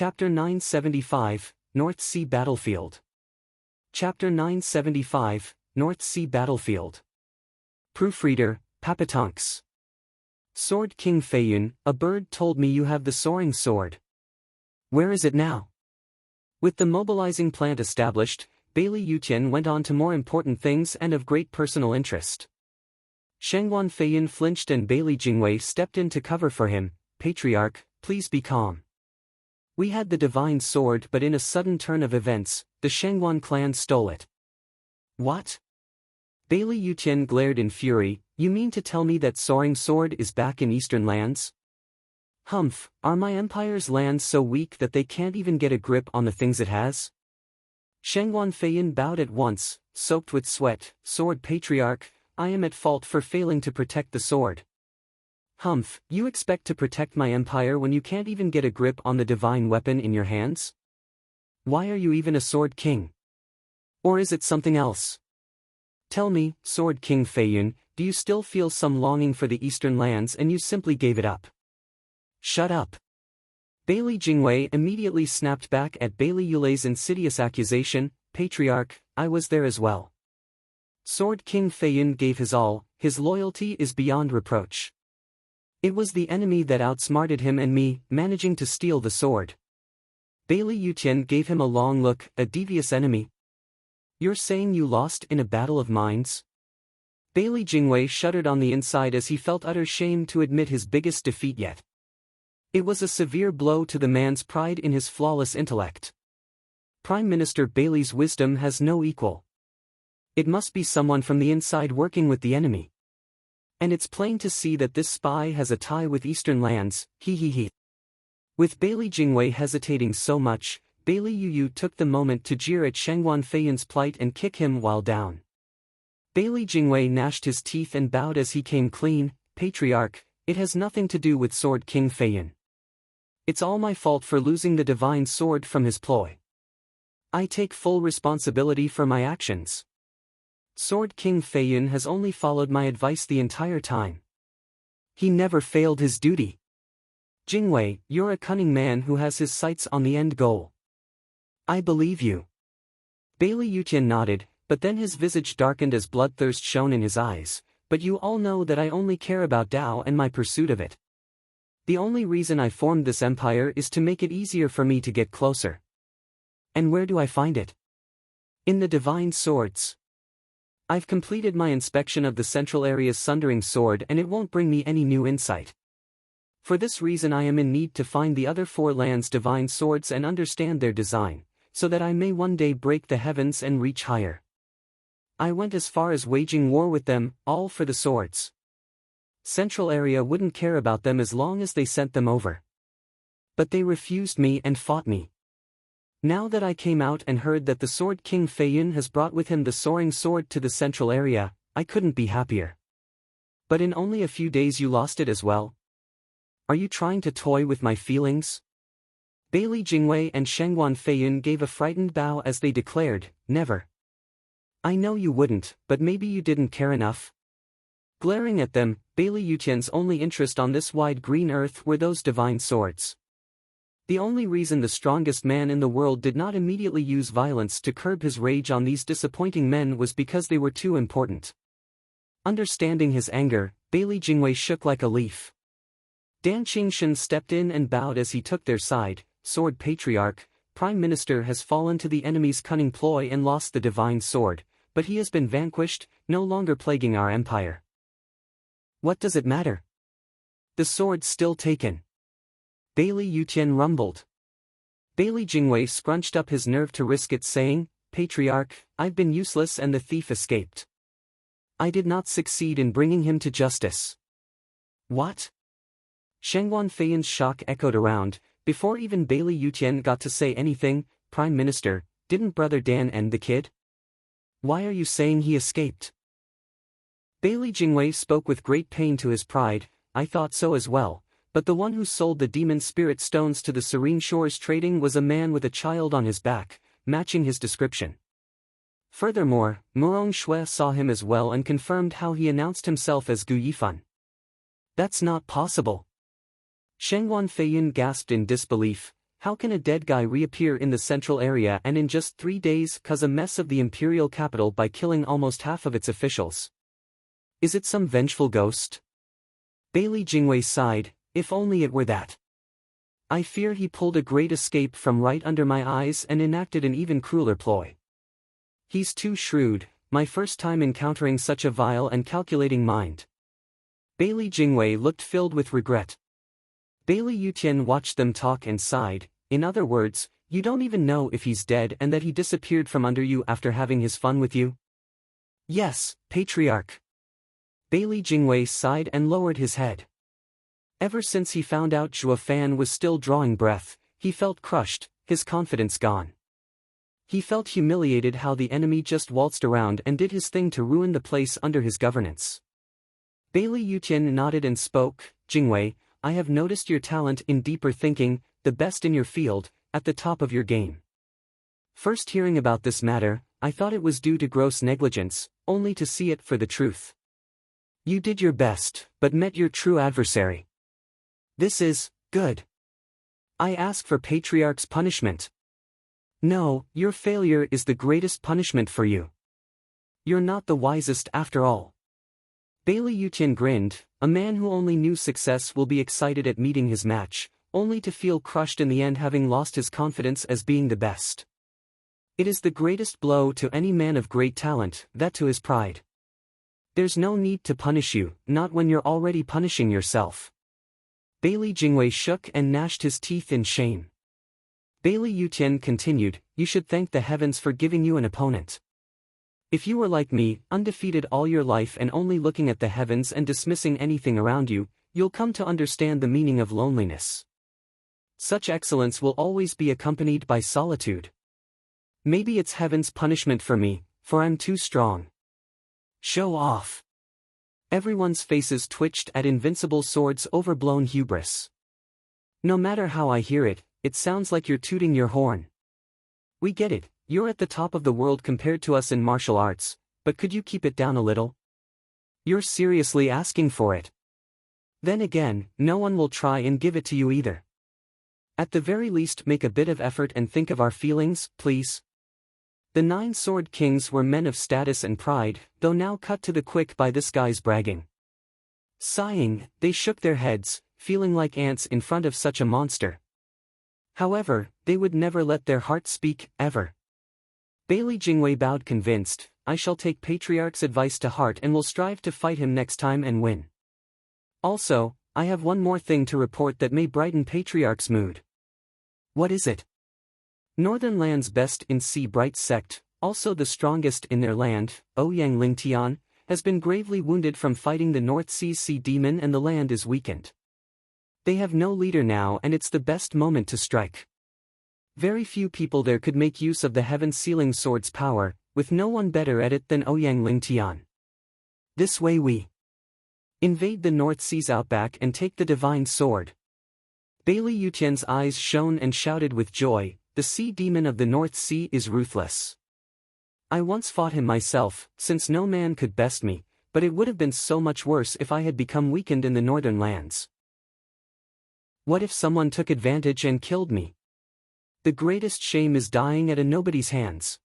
Chapter 975, North Sea Battlefield. Chapter 975, North Sea Battlefield. Proofreader, Papatonks. Sword King Feiyun, a bird told me you have the soaring sword. Where is it now? With the mobilizing plant established, Bailey Yutian went on to more important things and of great personal interest. Shengguan Feiyun flinched and Bailey Jingwei stepped in to cover for him. Patriarch, please be calm. We had the divine sword, but in a sudden turn of events, the Shengguan clan stole it. What? Bailey Yutian glared in fury. You mean to tell me that soaring sword is back in eastern lands? Humph, are my empire's lands so weak that they can't even get a grip on the things it has? Shengguan Feiyun bowed at once, soaked with sweat. Sword Patriarch, I am at fault for failing to protect the sword. Humph, you expect to protect my empire when you can't even get a grip on the divine weapon in your hands? Why are you even a Sword King? Or is it something else? Tell me, Sword King Feiyun, do you still feel some longing for the eastern lands and you simply gave it up? Shut up. Bailey Jingwei immediately snapped back at Bailey Yulei's insidious accusation. Patriarch, I was there as well. Sword King Feiyun gave his all, his loyalty is beyond reproach. It was the enemy that outsmarted him and me, managing to steal the sword. Bailey Yutian gave him a long look. A devious enemy? You're saying you lost in a battle of minds? Bailey Jingwei shuddered on the inside as he felt utter shame to admit his biggest defeat yet. It was a severe blow to the man's pride in his flawless intellect. Prime Minister Bailey's wisdom has no equal. It must be someone from the inside working with the enemy. And it's plain to see that this spy has a tie with eastern lands, he. With Bailey Jingwei hesitating so much, Bailey Yu took the moment to jeer at Shengguan Feiyun's plight and kick him while down. Bailey Jingwei gnashed his teeth and bowed as he came clean. Patriarch, it has nothing to do with Sword King Feiyun. It's all my fault for losing the divine sword from his ploy. I take full responsibility for my actions. Sword King Feiyun has only followed my advice the entire time. He never failed his duty. Jingwei, you're a cunning man who has his sights on the end goal. I believe you. Bailey Yutian nodded, but then his visage darkened as bloodthirst shone in his eyes. But you all know that I only care about Dao and my pursuit of it. The only reason I formed this empire is to make it easier for me to get closer. And where do I find it? In the divine swords. I've completed my inspection of the central area's sundering sword and it won't bring me any new insight. For this reason I am in need to find the other 4 lands' divine swords and understand their design, so that I may one day break the heavens and reach higher. I went as far as waging war with them, all for the swords. Central area wouldn't care about them as long as they sent them over. But they refused me and fought me. Now that I came out and heard that the Sword King Feiyun has brought with him the soaring sword to the central area, I couldn't be happier. But in only a few days you lost it as well? Are you trying to toy with my feelings? Bailey Jingwei and Shengguan Feiyun gave a frightened bow as they declared, never. I know you wouldn't, but maybe you didn't care enough. Glaring at them, Bailey Yutian's only interest on this wide green earth were those divine swords. The only reason the strongest man in the world did not immediately use violence to curb his rage on these disappointing men was because they were too important. Understanding his anger, Bailey Jingwei shook like a leaf. Dan Qingshan stepped in and bowed as he took their side. Sword Patriarch, Prime Minister has fallen to the enemy's cunning ploy and lost the divine sword, but he has been vanquished, no longer plaguing our empire. What does it matter? The sword's still taken. Bailey Yutian rumbled. Bailey Jingwei scrunched up his nerve to risk it, saying, Patriarch, I've been useless and the thief escaped. I did not succeed in bringing him to justice. What? Shengguan Feiyun's shock echoed around. Before even Bailey Yutian got to say anything, Prime Minister, didn't Brother Dan end the kid? Why are you saying he escaped? Bailey Jingwei spoke with great pain to his pride. I thought so as well. But the one who sold the demon spirit stones to the Serene Shores Trading was a man with a child on his back, matching his description. Furthermore, Murong Shui saw him as well and confirmed how he announced himself as Gu Yifan. That's not possible. Shengguan Feiyun gasped in disbelief. How can a dead guy reappear in the central area and in just 3 days cause a mess of the imperial capital by killing almost half of its officials? Is it some vengeful ghost? Bailey Jingwei sighed, if only it were that. I fear he pulled a great escape from right under my eyes and enacted an even crueler ploy. He's too shrewd, my first time encountering such a vile and calculating mind. Bailey Jingwei looked filled with regret. Bailey Yutian watched them talk and sighed, in other words, you don't even know if he's dead and that he disappeared from under you after having his fun with you? Yes, Patriarch. Bailey Jingwei sighed and lowered his head. Ever since he found out Zhuo Fan was still drawing breath, he felt crushed, his confidence gone. He felt humiliated how the enemy just waltzed around and did his thing to ruin the place under his governance. Bailey Yutian nodded and spoke, Jingwei, I have noticed your talent in deeper thinking, the best in your field, at the top of your game. First hearing about this matter, I thought it was due to gross negligence, only to see it for the truth. You did your best, but met your true adversary. This is good. I ask for Patriarch's punishment. No, your failure is the greatest punishment for you. You're not the wisest after all. Bailey Yutian grinned, a man who only knew success will be excited at meeting his match, only to feel crushed in the end having lost his confidence as being the best. It is the greatest blow to any man of great talent, that to his pride. There's no need to punish you, not when you're already punishing yourself. Bailey Jingwei shook and gnashed his teeth in shame. Bailey Yutian continued, you should thank the heavens for giving you an opponent. If you were like me, undefeated all your life and only looking at the heavens and dismissing anything around you, you'll come to understand the meaning of loneliness. Such excellence will always be accompanied by solitude. Maybe it's heaven's punishment for me, for I'm too strong. Show off. Everyone's faces twitched at Invincible Sword's overblown hubris. No matter how I hear it, it sounds like you're tooting your horn. We get it, you're at the top of the world compared to us in martial arts, but could you keep it down a little? You're seriously asking for it. Then again, no one will try and give it to you either. At the very least make a bit of effort and think of our feelings, please. The 9 Sword Kings were men of status and pride, though now cut to the quick by this guy's bragging. Sighing, they shook their heads, feeling like ants in front of such a monster. However, they would never let their hearts speak, ever. Bailey Jingwei bowed convinced, I shall take Patriarch's advice to heart and will strive to fight him next time and win. Also, I have one more thing to report that may brighten Patriarch's mood. What is it? Northern Land's best in sea bright sect, also the strongest in their land, Ouyang Lingtian, has been gravely wounded from fighting the North Sea's sea demon and the land is weakened. They have no leader now and it's the best moment to strike. Very few people there could make use of the heaven-sealing sword's power, with no one better at it than Ouyang Lingtian. This way we invade the North Sea's outback and take the divine sword. Bailey Yutian's eyes shone and shouted with joy, the sea demon of the North Sea is ruthless. I once fought him myself, since no man could best me, but it would have been so much worse if I had become weakened in the northern lands. What if someone took advantage and killed me? The greatest shame is dying at a nobody's hands.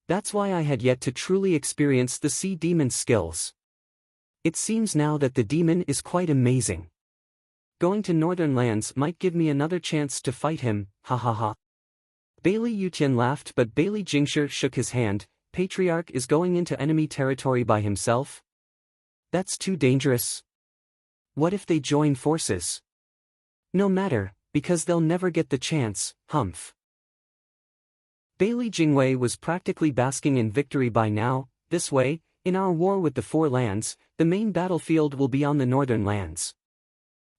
That's why I had yet to truly experience the sea demon's skills. It seems now that the demon is quite amazing. Going to northern lands might give me another chance to fight him, ha ha ha. Bailey Yutian laughed but Bailey Jingshi shook his hand, Patriarch is going into enemy territory by himself? That's too dangerous. What if they join forces? No matter, because they'll never get the chance, humph. Bailey Jingwei was practically basking in victory by now. This way, in our war with the Four Lands, the main battlefield will be on the northern lands.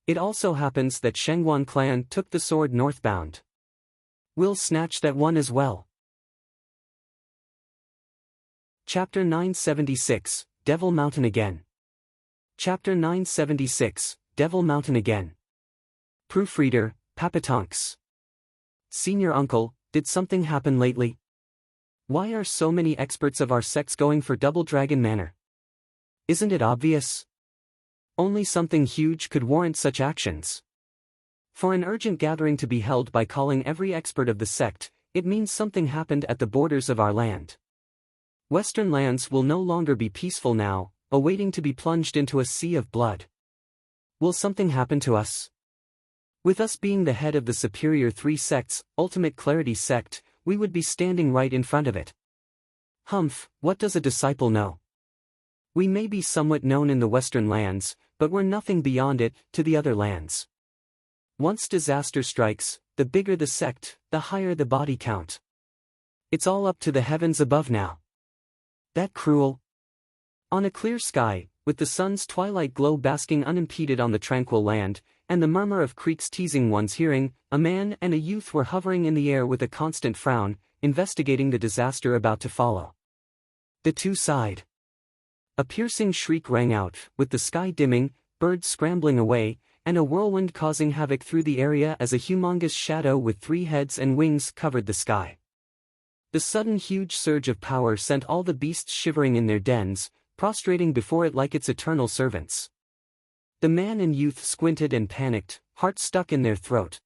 It also happens that Shengguan clan took the sword northbound. We'll snatch that one as well. Chapter 976, Devil Mountain Again. Chapter 976, Devil Mountain Again. Proofreader, Papatonks. Senior Uncle, did something happen lately? Why are so many experts of our sects going for Double Dragon Manor? Isn't it obvious? Only something huge could warrant such actions. For an urgent gathering to be held by calling every expert of the sect, it means something happened at the borders of our land. Western lands will no longer be peaceful now, awaiting to be plunged into a sea of blood. Will something happen to us? With us being the head of the superior three sects, Ultimate Clarity sect, we would be standing right in front of it. Humph, what does a disciple know? We may be somewhat known in the Western lands, but we're nothing beyond it, to the other lands. Once disaster strikes, the bigger the sect, the higher the body count. It's all up to the heavens above now. That cruel? On a clear sky, with the sun's twilight glow basking unimpeded on the tranquil land, and the murmur of creaks teasing one's hearing, a man and a youth were hovering in the air with a constant frown, investigating the disaster about to follow. The two sighed. A piercing shriek rang out, with the sky dimming, birds scrambling away, and a whirlwind causing havoc through the area as a humongous shadow with 3 heads and wings covered the sky. The sudden huge surge of power sent all the beasts shivering in their dens, prostrating before it like its eternal servants. The man and youth squinted and panicked, heart stuck in their throat.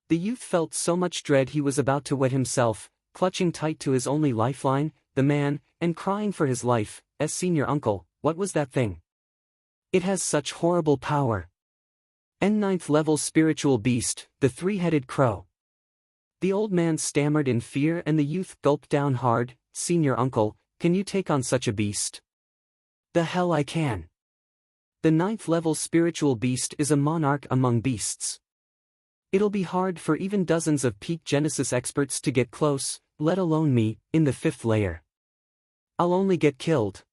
The youth felt so much dread he was about to wet himself, clutching tight to his only lifeline, the man, and crying for his life. Senior uncle, what was that thing? It has such horrible power. Ninth level spiritual beast, the 3-headed crow. The old man stammered in fear and the youth gulped down hard. Senior uncle, can you take on such a beast? The hell I can. The 9th level spiritual beast is a monarch among beasts. It'll be hard for even dozens of peak Genesis experts to get close, let alone me, in the 5th layer. I'll only get killed.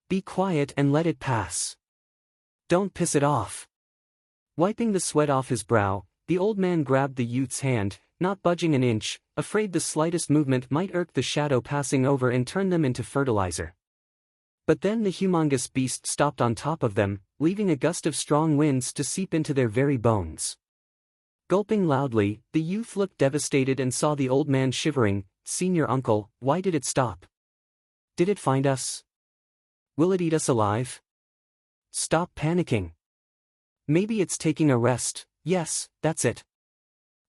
Be quiet and let it pass. Don't piss it off. Wiping the sweat off his brow, the old man grabbed the youth's hand, not budging an inch, afraid the slightest movement might irk the shadow passing over and turn them into fertilizer. But then the humongous beast stopped on top of them, leaving a gust of strong winds to seep into their very bones. Gulping loudly, the youth looked devastated and saw the old man shivering. Senior uncle, why did it stop? Did it find us? Will it eat us alive? Stop panicking. Maybe it's taking a rest. Yes, that's it.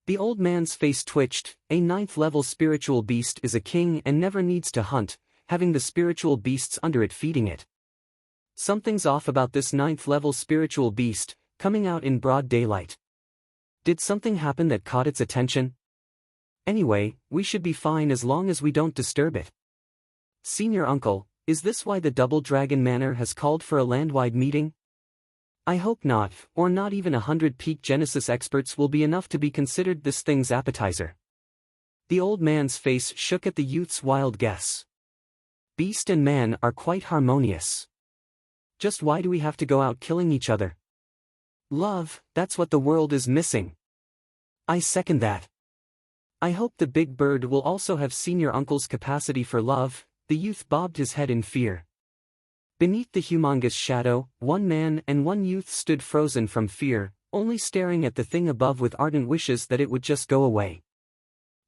The old man's face twitched. A 9th level spiritual beast is a king and never needs to hunt, having the spiritual beasts under it feeding it. Something's off about this 9th level spiritual beast, coming out in broad daylight. Did something happen that caught its attention? Anyway, we should be fine as long as we don't disturb it. Senior uncle, is this why the Double Dragon Manor has called for a landwide meeting? I hope not, or not even 100 peak Genesis experts will be enough to be considered this thing's appetizer. The old man's face shook at the youth's wild guess. Beast and man are quite harmonious. Just why do we have to go out killing each other? Love, that's what the world is missing. I second that. I hope the big bird will also have senior uncle's capacity for love. The youth bobbed his head in fear. Beneath the humongous shadow, one man and one youth stood frozen from fear, only staring at the thing above with ardent wishes that it would just go away.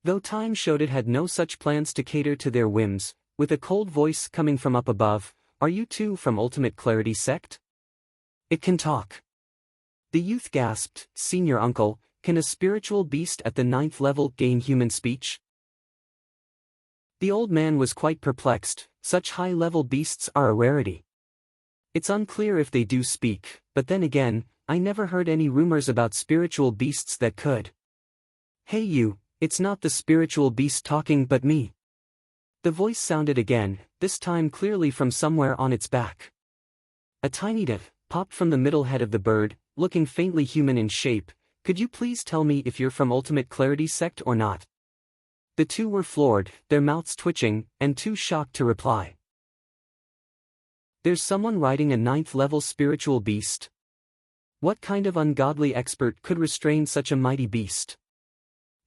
Though time showed it had no such plans to cater to their whims, with a cold voice coming from up above, "Are you two from Ultimate Clarity sect? It can talk." The youth gasped, "Senior uncle, can a spiritual beast at the 9th level gain human speech?" The old man was quite perplexed. Such high-level beasts are a rarity. It's unclear if they do speak, but then again, I never heard any rumors about spiritual beasts that could. Hey you, it's not the spiritual beast talking but me. The voice sounded again, this time clearly from somewhere on its back. A tiny dip popped from the middle head of the bird, looking faintly human in shape. Could you please tell me if you're from Ultimate Clarity sect or not? The two were floored, their mouths twitching, and too shocked to reply. There's someone riding a 9th level spiritual beast? What kind of ungodly expert could restrain such a mighty beast?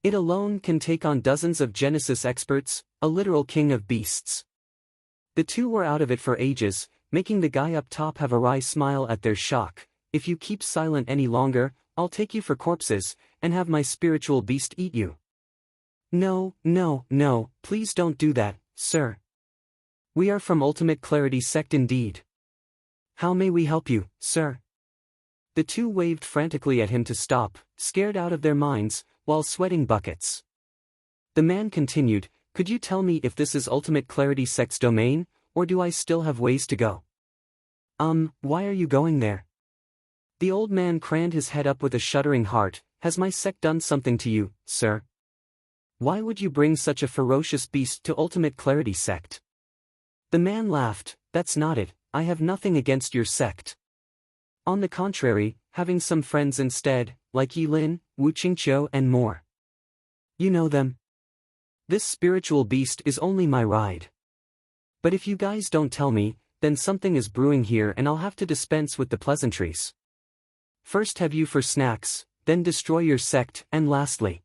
It alone can take on dozens of Genesis experts, a literal king of beasts. The two were out of it for ages, making the guy up top have a wry smile at their shock. If you keep silent any longer, I'll take you for corpses, and have my spiritual beast eat you. No, no, no, please don't do that, sir. We are from Ultimate Clarity sect indeed. How may we help you, sir? The two waved frantically at him to stop, scared out of their minds, while sweating buckets. The man continued, "Could you tell me if this is ultimate clarity sect's domain, or do I still have ways to go?" Why are you going there?" The old man craned his head up with a shuddering heart. "Has my sect done something to you, sir? Why would you bring such a ferocious beast to ultimate clarity sect?" The man laughed. "That's not it, I have nothing against your sect. On the contrary, having some friends instead, like Yi Lin, Wu Qingqiu and more. You know them? This spiritual beast is only my ride. But if you guys don't tell me, then something is brewing here and I'll have to dispense with the pleasantries. First have you for snacks, then destroy your sect, and lastly..."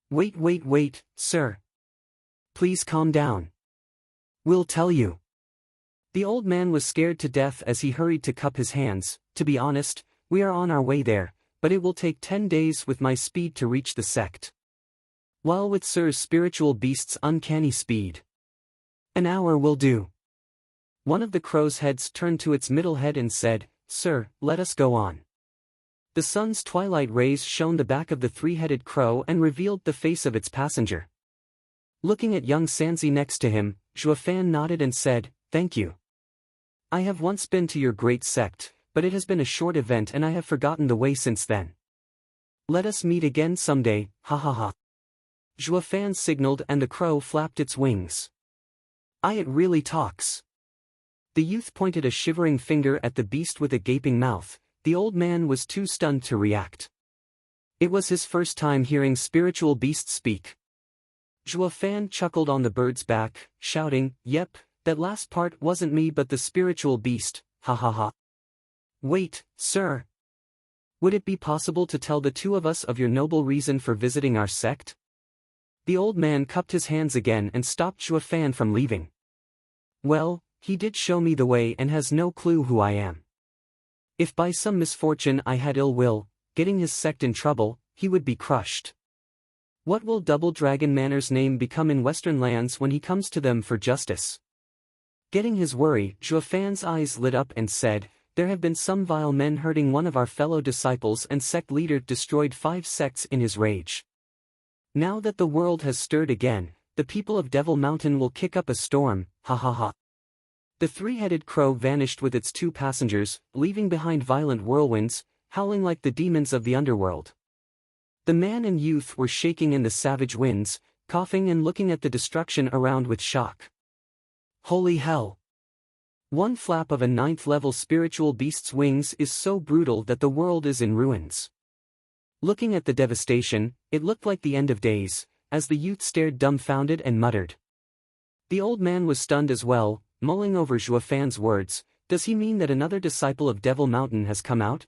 Wait, sir. Please calm down. We'll tell you." The old man was scared to death as he hurried to cup his hands. "To be honest, we are on our way there, but it will take 10 days with my speed to reach the sect. While with sir's spiritual beast's uncanny speed, an hour will do." One of the crow's heads turned to its middle head and said, "Sir, let us go on." The sun's twilight rays shone the back of the three-headed crow and revealed the face of its passenger. Looking at young Sanzi next to him, Zhuofan nodded and said, "Thank you. I have once been to your great sect, but it has been a short event and I have forgotten the way since then. Let us meet again someday, ha ha ha." Zhuofan signaled and the crow flapped its wings. It really talks." The youth pointed a shivering finger at the beast with a gaping mouth. The old man was too stunned to react. It was his first time hearing spiritual beasts speak. Zhuofan chuckled on the bird's back, shouting, "Yep, that last part wasn't me but the spiritual beast, ha ha ha." "Wait, sir. Would it be possible to tell the two of us of your noble reason for visiting our sect?" The old man cupped his hands again and stopped Zhuofan from leaving. "Well, he did show me the way and has no clue who I am. If by some misfortune I had ill will, getting his sect in trouble, he would be crushed. What will Double Dragon Manor's name become in Western lands when he comes to them for justice?" Getting his worry, Zhuofan's eyes lit up and said, "There have been some vile men hurting one of our fellow disciples and sect leader destroyed 5 sects in his rage. Now that the world has stirred again, the people of Devil Mountain will kick up a storm, ha ha ha." The three-headed crow vanished with its 2 passengers, leaving behind violent whirlwinds, howling like the demons of the underworld. The man and youth were shaking in the savage winds, coughing and looking at the destruction around with shock. Holy hell! One flap of a 9th-level spiritual beast's wings is so brutal that the world is in ruins. Looking at the devastation, it looked like the end of days, as the youth stared dumbfounded and muttered. The old man was stunned as well, mulling over Zhuofan's words. Does he mean that another disciple of Devil Mountain has come out?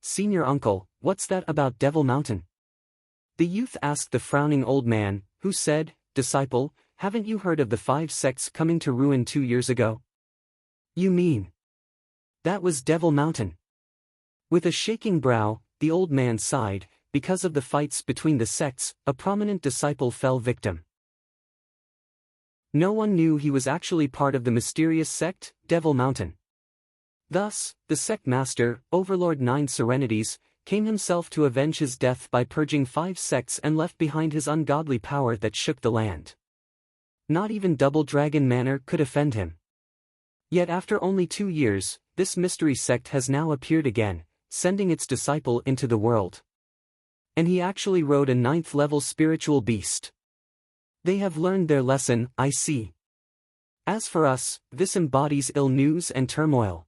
"Senior uncle, what's that about Devil Mountain?" The youth asked the frowning old man, who said, "Disciple, haven't you heard of the 5 sects coming to ruin 2 years ago?" "You mean that was Devil Mountain?" With a shaking brow, the old man sighed. Because of the fights between the sects, a prominent disciple fell victim. No one knew he was actually part of the mysterious sect, Devil Mountain. Thus, the sect master, Overlord 9 Serenities, came himself to avenge his death by purging 5 sects and left behind his ungodly power that shook the land. Not even Double Dragon Manor could offend him. Yet after only 2 years, this mystery sect has now appeared again, sending its disciple into the world. And he actually rode a 9th-level spiritual beast. They have learned their lesson, I see. As for us, this embodies ill news and turmoil.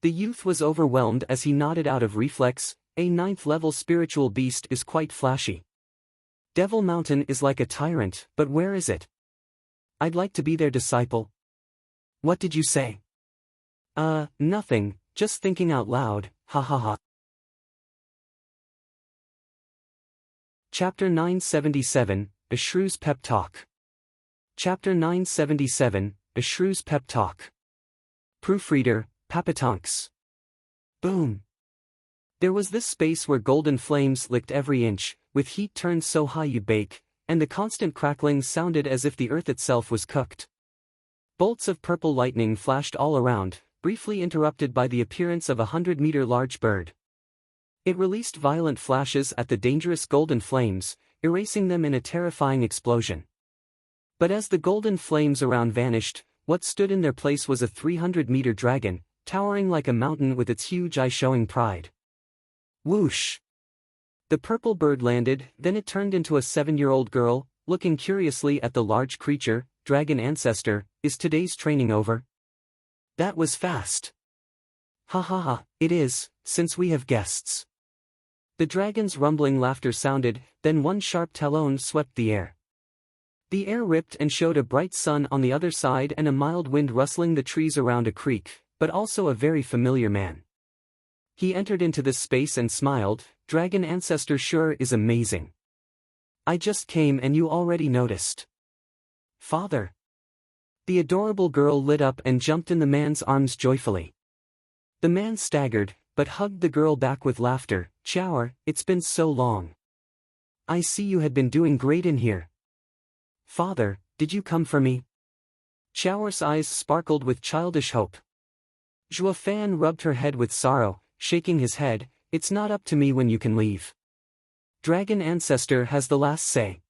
The youth was overwhelmed as he nodded out of reflex. A 9th-level spiritual beast is quite flashy. Devil Mountain is like a tyrant, but where is it? I'd like to be their disciple. What did you say? Nothing, just thinking out loud, ha ha ha. Chapter 977, A Shrew's Pep Talk. Chapter 977, A Shrew's Pep Talk. Proofreader, Papatonks. Boom. There was this space where golden flames licked every inch, with heat turned so high you'd bake, and the constant crackling sounded as if the earth itself was cooked. Bolts of purple lightning flashed all around, briefly interrupted by the appearance of a 100-meter large bird. It released violent flashes at the dangerous golden flames, erasing them in a terrifying explosion. But as the golden flames around vanished, what stood in their place was a 300-meter dragon, towering like a mountain with its huge eye showing pride. Whoosh! The purple bird landed, then it turned into a 7-year-old girl, looking curiously at the large creature. Dragon ancestor, is today's training over? That was fast. Ha ha ha, it is, since we have guests. The dragon's rumbling laughter sounded, then one sharp talon swept the air. The air ripped and showed a bright sun on the other side and a mild wind rustling the trees around a creek, but also a very familiar man. He entered into this space and smiled. Dragon ancestor sure is amazing. I just came and you already noticed. Father. The adorable girl lit up and jumped in the man's arms joyfully. The man staggered, but hugged the girl back with laughter. Chower, it's been so long. I see you had been doing great in here. Father, did you come for me? Chower's eyes sparkled with childish hope. Zhuofan rubbed her head with sorrow, shaking his head. It's not up to me when you can leave. Dragon ancestor has the last say.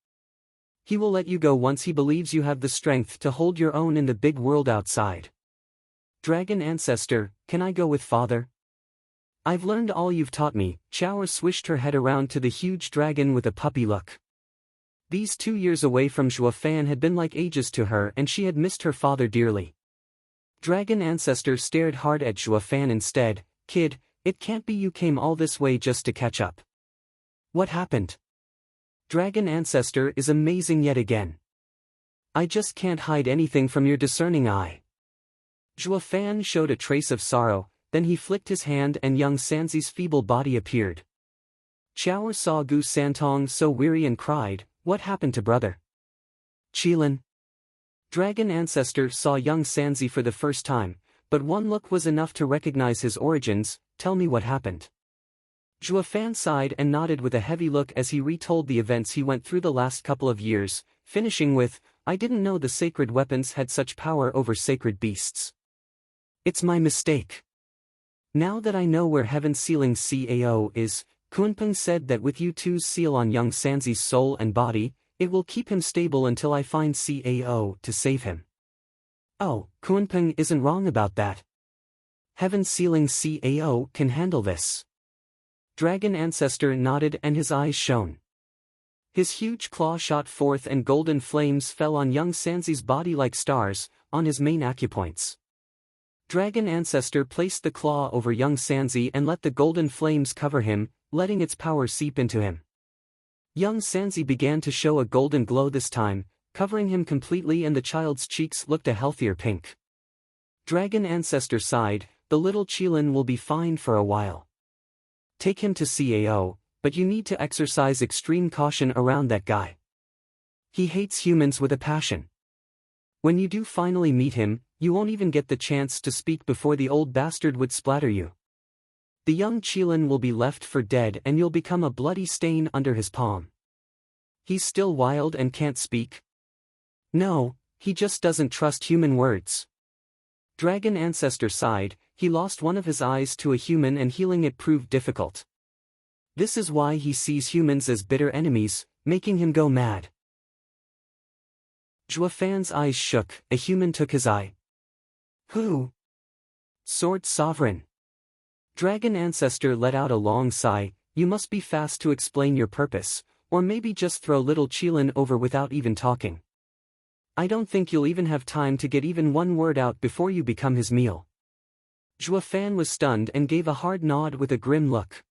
He will let you go once he believes you have the strength to hold your own in the big world outside. Dragon ancestor, can I go with father? I've learned all you've taught me. Chower swished her head around to the huge dragon with a puppy look. These 2 years away from Zhuofan had been like ages to her and she had missed her father dearly. Dragon ancestor stared hard at Zhuofan instead. Kid, it can't be you came all this way just to catch up. What happened? Dragon ancestor is amazing yet again. I just can't hide anything from your discerning eye. Zhuofan showed a trace of sorrow, then he flicked his hand and young Sanzi's feeble body appeared. Chower saw Gu Santong so weary and cried, what happened to brother? Qilin. Dragon ancestor saw young Sanzi for the first time, but one look was enough to recognize his origins. Tell me what happened. Zhuofan sighed and nodded with a heavy look as he retold the events he went through the last couple of years, finishing with, I didn't know the sacred weapons had such power over sacred beasts. It's my mistake. Now that I know where Heaven's Sealing Cao is, Kunpeng said that with you two's seal on young Sanzi's soul and body, it will keep him stable until I find Cao to save him. Oh, Kunpeng isn't wrong about that. Heaven's Sealing Cao can handle this. Dragon ancestor nodded and his eyes shone. His huge claw shot forth and golden flames fell on young Sanzi's body like stars, on his main acupoints. Dragon ancestor placed the claw over young Sanzi and let the golden flames cover him, letting its power seep into him. Young Sanzi began to show a golden glow this time, covering him completely and the child's cheeks looked a healthier pink. Dragon ancestor sighed, the little Qilin will be fine for a while. Take him to Cao, but you need to exercise extreme caution around that guy. He hates humans with a passion. When you do finally meet him, you won't even get the chance to speak before the old bastard would splatter you. The young Qilin will be left for dead and you'll become a bloody stain under his palm. He's still wild and can't speak? No, he just doesn't trust human words. Dragon ancestor sighed, he lost one of his eyes to a human and healing it proved difficult. This is why he sees humans as bitter enemies, making him go mad. Zhuofan's eyes shook, a human took his eye. Who? Sword Sovereign. Dragon ancestor let out a long sigh, you must be fast to explain your purpose, or maybe just throw little Qilin over without even talking. I don't think you'll even have time to get even one word out before you become his meal. Zhuofan was stunned and gave a hard nod with a grim look.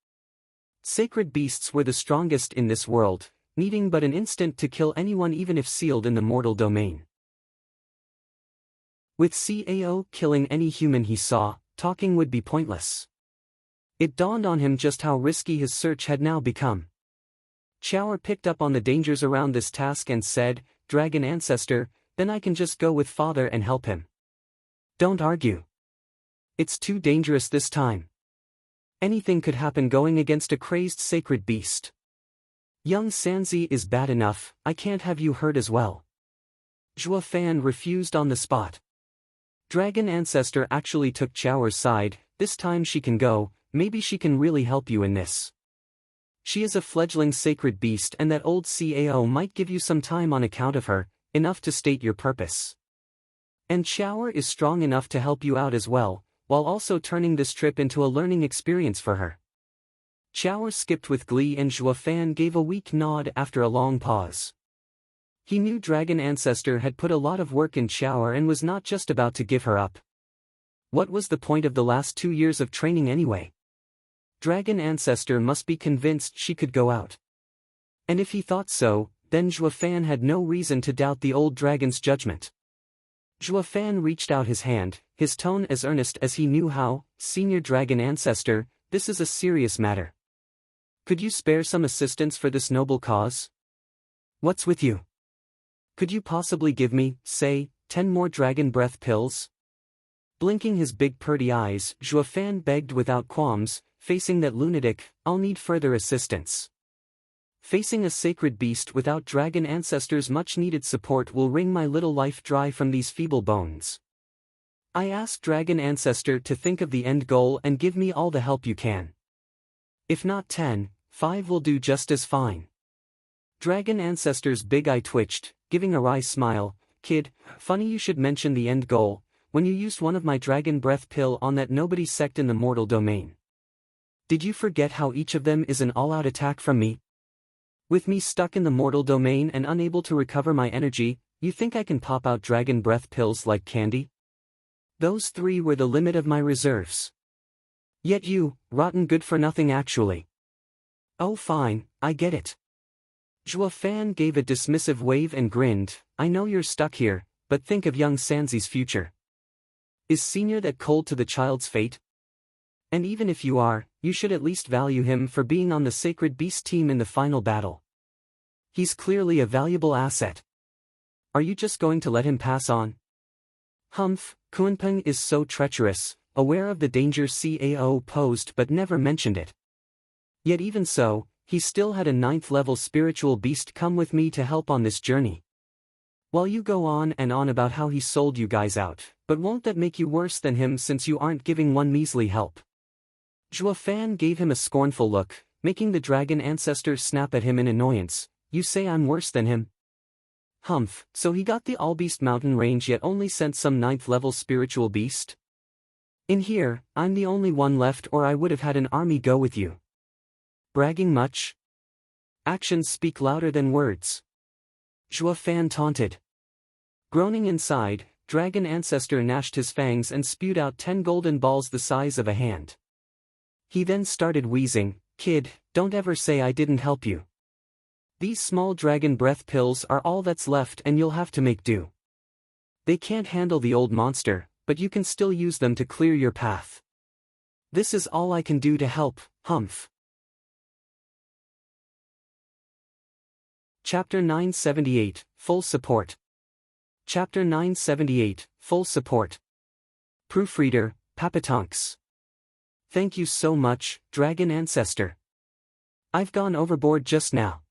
Sacred beasts were the strongest in this world, needing but an instant to kill anyone even if sealed in the mortal domain. With Cao killing any human he saw, talking would be pointless. It dawned on him just how risky his search had now become. Chower picked up on the dangers around this task and said, Dragon ancestor, then I can just go with father and help him. Don't argue. It's too dangerous this time. Anything could happen going against a crazed sacred beast. Young Sanzi is bad enough, I can't have you hurt as well. Zhuofan refused on the spot. Dragon Ancestor actually took Chower's side. This time she can go, maybe she can really help you in this. She is a fledgling sacred beast and that old CAO might give you some time on account of her, enough to state your purpose. And Chower is strong enough to help you out as well, while also turning this trip into a learning experience for her. Chower skipped with glee and Zhuofan gave a weak nod after a long pause. He knew Dragon Ancestor had put a lot of work in Chower and was not just about to give her up. What was the point of the last 2 years of training anyway? Dragon Ancestor must be convinced she could go out. And if he thought so, then Zhuofan had no reason to doubt the old dragon's judgment. Zhuofan reached out his hand, his tone as earnest as he knew how. Senior Dragon Ancestor, this is a serious matter. Could you spare some assistance for this noble cause? What's with you? Could you possibly give me, say, 10 more dragon breath pills? Blinking his big purty eyes, Zhuofan begged without qualms, facing that lunatic, I'll need further assistance. Facing a sacred beast without Dragon Ancestor's much-needed support will wring my little life dry from these feeble bones. I ask Dragon Ancestor to think of the end goal and give me all the help you can. If not 10, 5 will do just as fine. Dragon Ancestor's big eye twitched, giving a wry smile. Kid, funny you should mention the end goal, when you used one of my dragon breath pill on that nobody sect in the mortal domain. Did you forget how each of them is an all-out attack from me? With me stuck in the mortal domain and unable to recover my energy, you think I can pop out dragon breath pills like candy? Those 3 were the limit of my reserves. Yet you, rotten good for nothing actually. Oh fine, I get it. Zhuofan gave a dismissive wave and grinned, I know you're stuck here, but think of young Sanzi's future. Is Senior that cold to the child's fate? And even if you are, you should at least value him for being on the Sacred Beast team in the final battle. He's clearly a valuable asset. Are you just going to let him pass on? Humph, Kunpeng is so treacherous, aware of the danger CAO posed but never mentioned it. Yet even so, he still had a 9th level spiritual beast come with me to help on this journey. While you go on and on about how he sold you guys out, but won't that make you worse than him since you aren't giving one measly help? Zhuofan gave him a scornful look, making the Dragon Ancestor snap at him in annoyance. You say I'm worse than him? Humph, so he got the All-Beast mountain range yet only sent some 9th level spiritual beast? In here, I'm the only one left or I would have had an army go with you. Bragging much? Actions speak louder than words. Zhuofan taunted. Groaning inside, Dragon Ancestor gnashed his fangs and spewed out 10 golden balls the size of a hand. He then started wheezing, Kid, don't ever say I didn't help you. These small dragon breath pills are all that's left and you'll have to make do. They can't handle the old monster, but you can still use them to clear your path. This is all I can do to help, Humph. Chapter 978, Full Support. Chapter 978, Full Support. Proofreader, Papatonks. Thank you so much, Dragon Ancestor. I've gone overboard just now.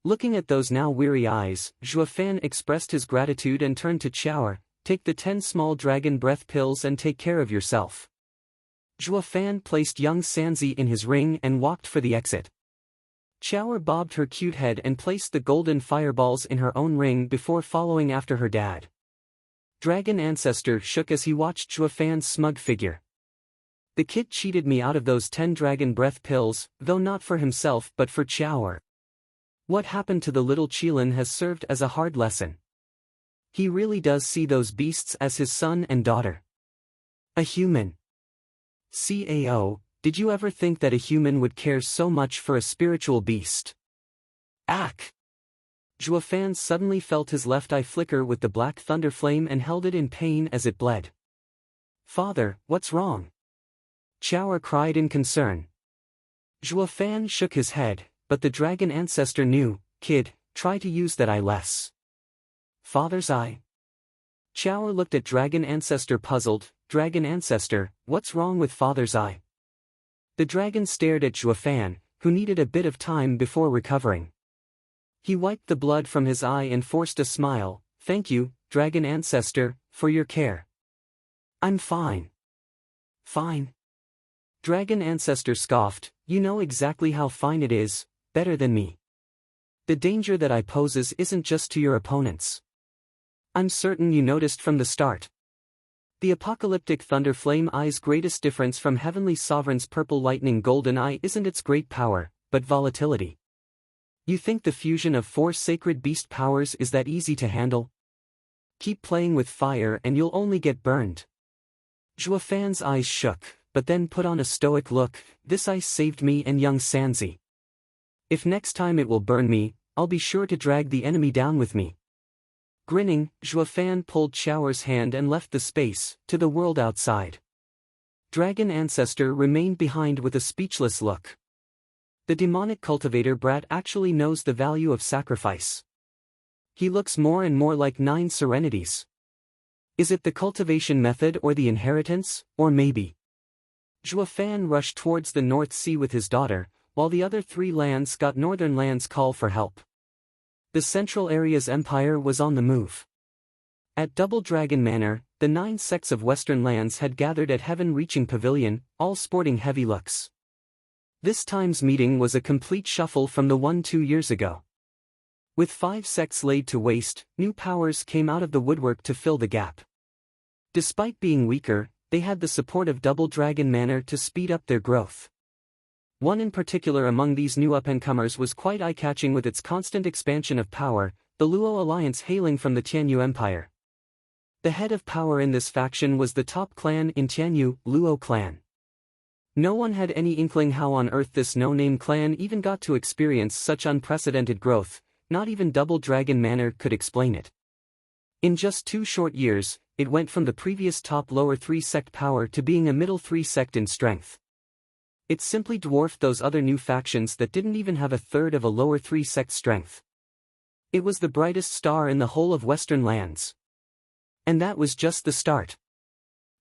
Looking at those now weary eyes, Zhuofan expressed his gratitude and turned to Chower, take the 10 small dragon breath pills and take care of yourself. Zhuofan placed young Sanzi in his ring and walked for the exit. Chower bobbed her cute head and placed the golden fireballs in her own ring before following after her dad. Dragon Ancestor shook as he watched Zhuofan's smug figure. The kid cheated me out of those 10 dragon breath pills, though not for himself but for Chower. What happened to the little Qilin has served as a hard lesson. He really does see those beasts as his son and daughter. A human. CAO, did you ever think that a human would care so much for a spiritual beast? Ack! Zhuofan suddenly felt his left eye flicker with the black thunder flame and held it in pain as it bled. Father, what's wrong? Chower cried in concern. Zhuofan shook his head, but the Dragon Ancestor knew, Kid, try to use that eye less. Father's eye? Chower looked at Dragon Ancestor puzzled. Dragon Ancestor, what's wrong with Father's eye? The dragon stared at Zhuofan, who needed a bit of time before recovering. He wiped the blood from his eye and forced a smile. Thank you, Dragon Ancestor, for your care. I'm fine. Fine. Dragon Ancestor scoffed, you know exactly how fine it is, better than me. The danger that I poses isn't just to your opponents. I'm certain you noticed from the start. The apocalyptic thunder flame eye's greatest difference from Heavenly Sovereign's purple lightning golden eye isn't its great power, but volatility. You think the fusion of 4 sacred beast powers is that easy to handle? Keep playing with fire and you'll only get burned. Zhuofan's eyes shook, but then put on a stoic look, this ice saved me and young Sanzi. If next time it will burn me, I'll be sure to drag the enemy down with me. Grinning, Zhuofan pulled Shower's hand and left the space, to the world outside. Dragon Ancestor remained behind with a speechless look. The demonic cultivator brat actually knows the value of sacrifice. He looks more and more like 9 serenities. Is it the cultivation method or the inheritance, or maybe? Zhuofan rushed towards the North Sea with his daughter, while the other 3 lands got Northern lands call for help. The Central Area's empire was on the move. At Double Dragon Manor, the 9 sects of Western lands had gathered at Heaven-reaching Pavilion, all sporting heavy looks. This time's meeting was a complete shuffle from the one 2 years ago. With 5 sects laid to waste, new powers came out of the woodwork to fill the gap. Despite being weaker, they had the support of Double Dragon Manor to speed up their growth. One in particular among these new up-and-comers was quite eye-catching with its constant expansion of power, the Luo alliance hailing from the Tianyu Empire. The head of power in this faction was the top clan in Tianyu, Luo clan. No one had any inkling how on earth this no-name clan even got to experience such unprecedented growth, not even Double Dragon Manor could explain it. In just 2 short years, it went from the previous top lower 3 sect power to being a middle 3 sect in strength. It simply dwarfed those other new factions that didn't even have a third of a lower 3 sect strength. It was the brightest star in the whole of Western lands. And that was just the start.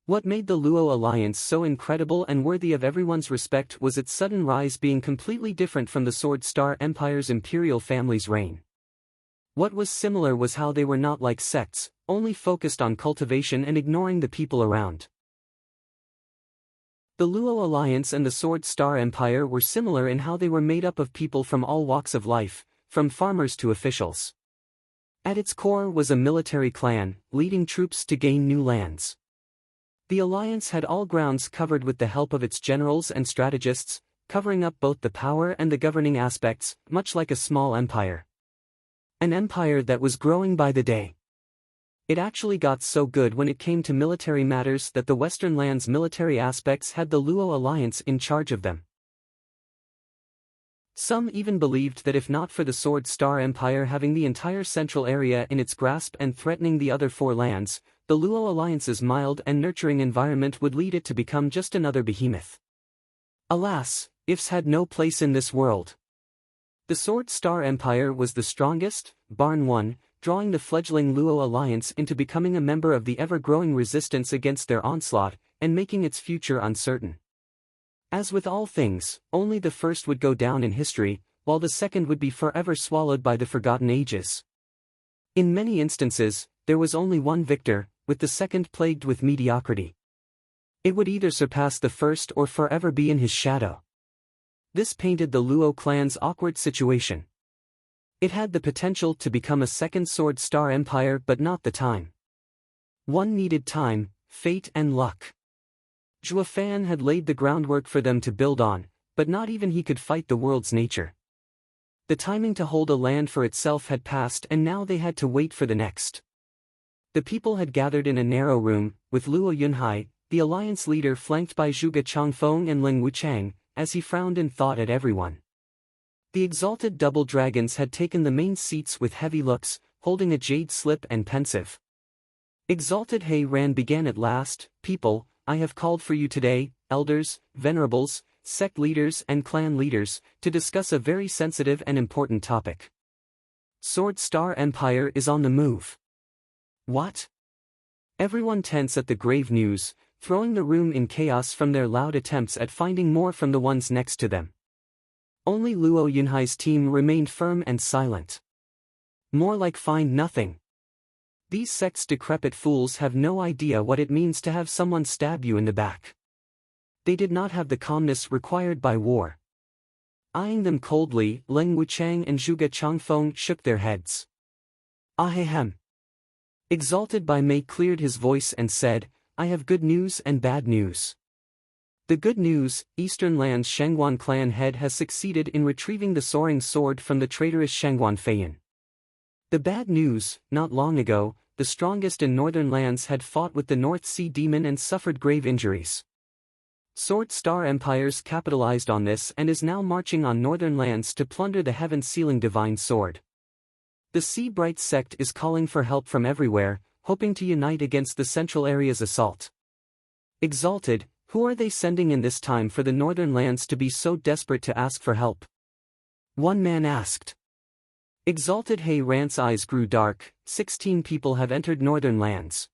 What made the Luo alliance so incredible and worthy of everyone's respect was its sudden rise being completely different from the Sword Star Empire's imperial family's reign. What was similar was how they were not like sects, only focused on cultivation and ignoring the people around. The Luo Alliance and the Sword Star Empire were similar in how they were made up of people from all walks of life, from farmers to officials. At its core was a military clan, leading troops to gain new lands. The alliance had all grounds covered with the help of its generals and strategists, covering up both the power and the governing aspects, much like a small empire. An empire that was growing by the day. It actually got so good when it came to military matters that the Western lands' military aspects had the Luo alliance in charge of them. Some even believed that if not for the Sword Star Empire having the entire central area in its grasp and threatening the other 4 lands, the Luo alliance's mild and nurturing environment would lead it to become just another behemoth. Alas, ifs had no place in this world. The Sword Star Empire was the strongest, bar none, drawing the fledgling Luo alliance into becoming a member of the ever-growing resistance against their onslaught, and making its future uncertain. As with all things, only the first would go down in history, while the second would be forever swallowed by the forgotten ages. In many instances, there was only one victor, with the second plagued with mediocrity. It would either surpass the first or forever be in his shadow. This painted the Luo clan's awkward situation. It had the potential to become a second Sword Star Empire but not the time. One needed time, fate and luck. Zhuofan had laid the groundwork for them to build on, but not even he could fight the world's nature. The timing to hold a land for itself had passed and now they had to wait for the next. The people had gathered in a narrow room, with Luo Yunhai, the alliance leader flanked by Zhuge Changfeng and Ling Wuchang, as he frowned in thought at everyone. The exalted double dragons had taken the main seats with heavy looks, holding a jade slip and pensive. Exalted He Ran began at last, "People, I have called for you today, elders, venerables, sect leaders and clan leaders, to discuss a very sensitive and important topic. Sword Star Empire is on the move." What? Everyone tense at the grave news, throwing the room in chaos from their loud attempts at finding more from the ones next to them. Only Luo Yunhai's team remained firm and silent. More like find nothing. These sect's decrepit fools have no idea what it means to have someone stab you in the back. They did not have the calmness required by war. Eyeing them coldly, Leng Wuchang and Zhuge Changfeng shook their heads. Ahem. Exalted by Mei cleared his voice and said, I have good news and bad news. The good news, Eastern Land's Shangguan clan head has succeeded in retrieving the soaring sword from the traitorous Shangguan Feiyan. The bad news, not long ago, the strongest in Northern Lands had fought with the North Sea demon and suffered grave injuries. Sword Star Empires capitalized on this and is now marching on Northern Lands to plunder the heaven-sealing divine sword. The Sea Bright sect is calling for help from everywhere, hoping to unite against the Central Area's assault. Exalted, who are they sending in this time for the Northern Lands to be so desperate to ask for help? One man asked. Exalted He Rant's eyes grew dark. 16 people have entered Northern Lands.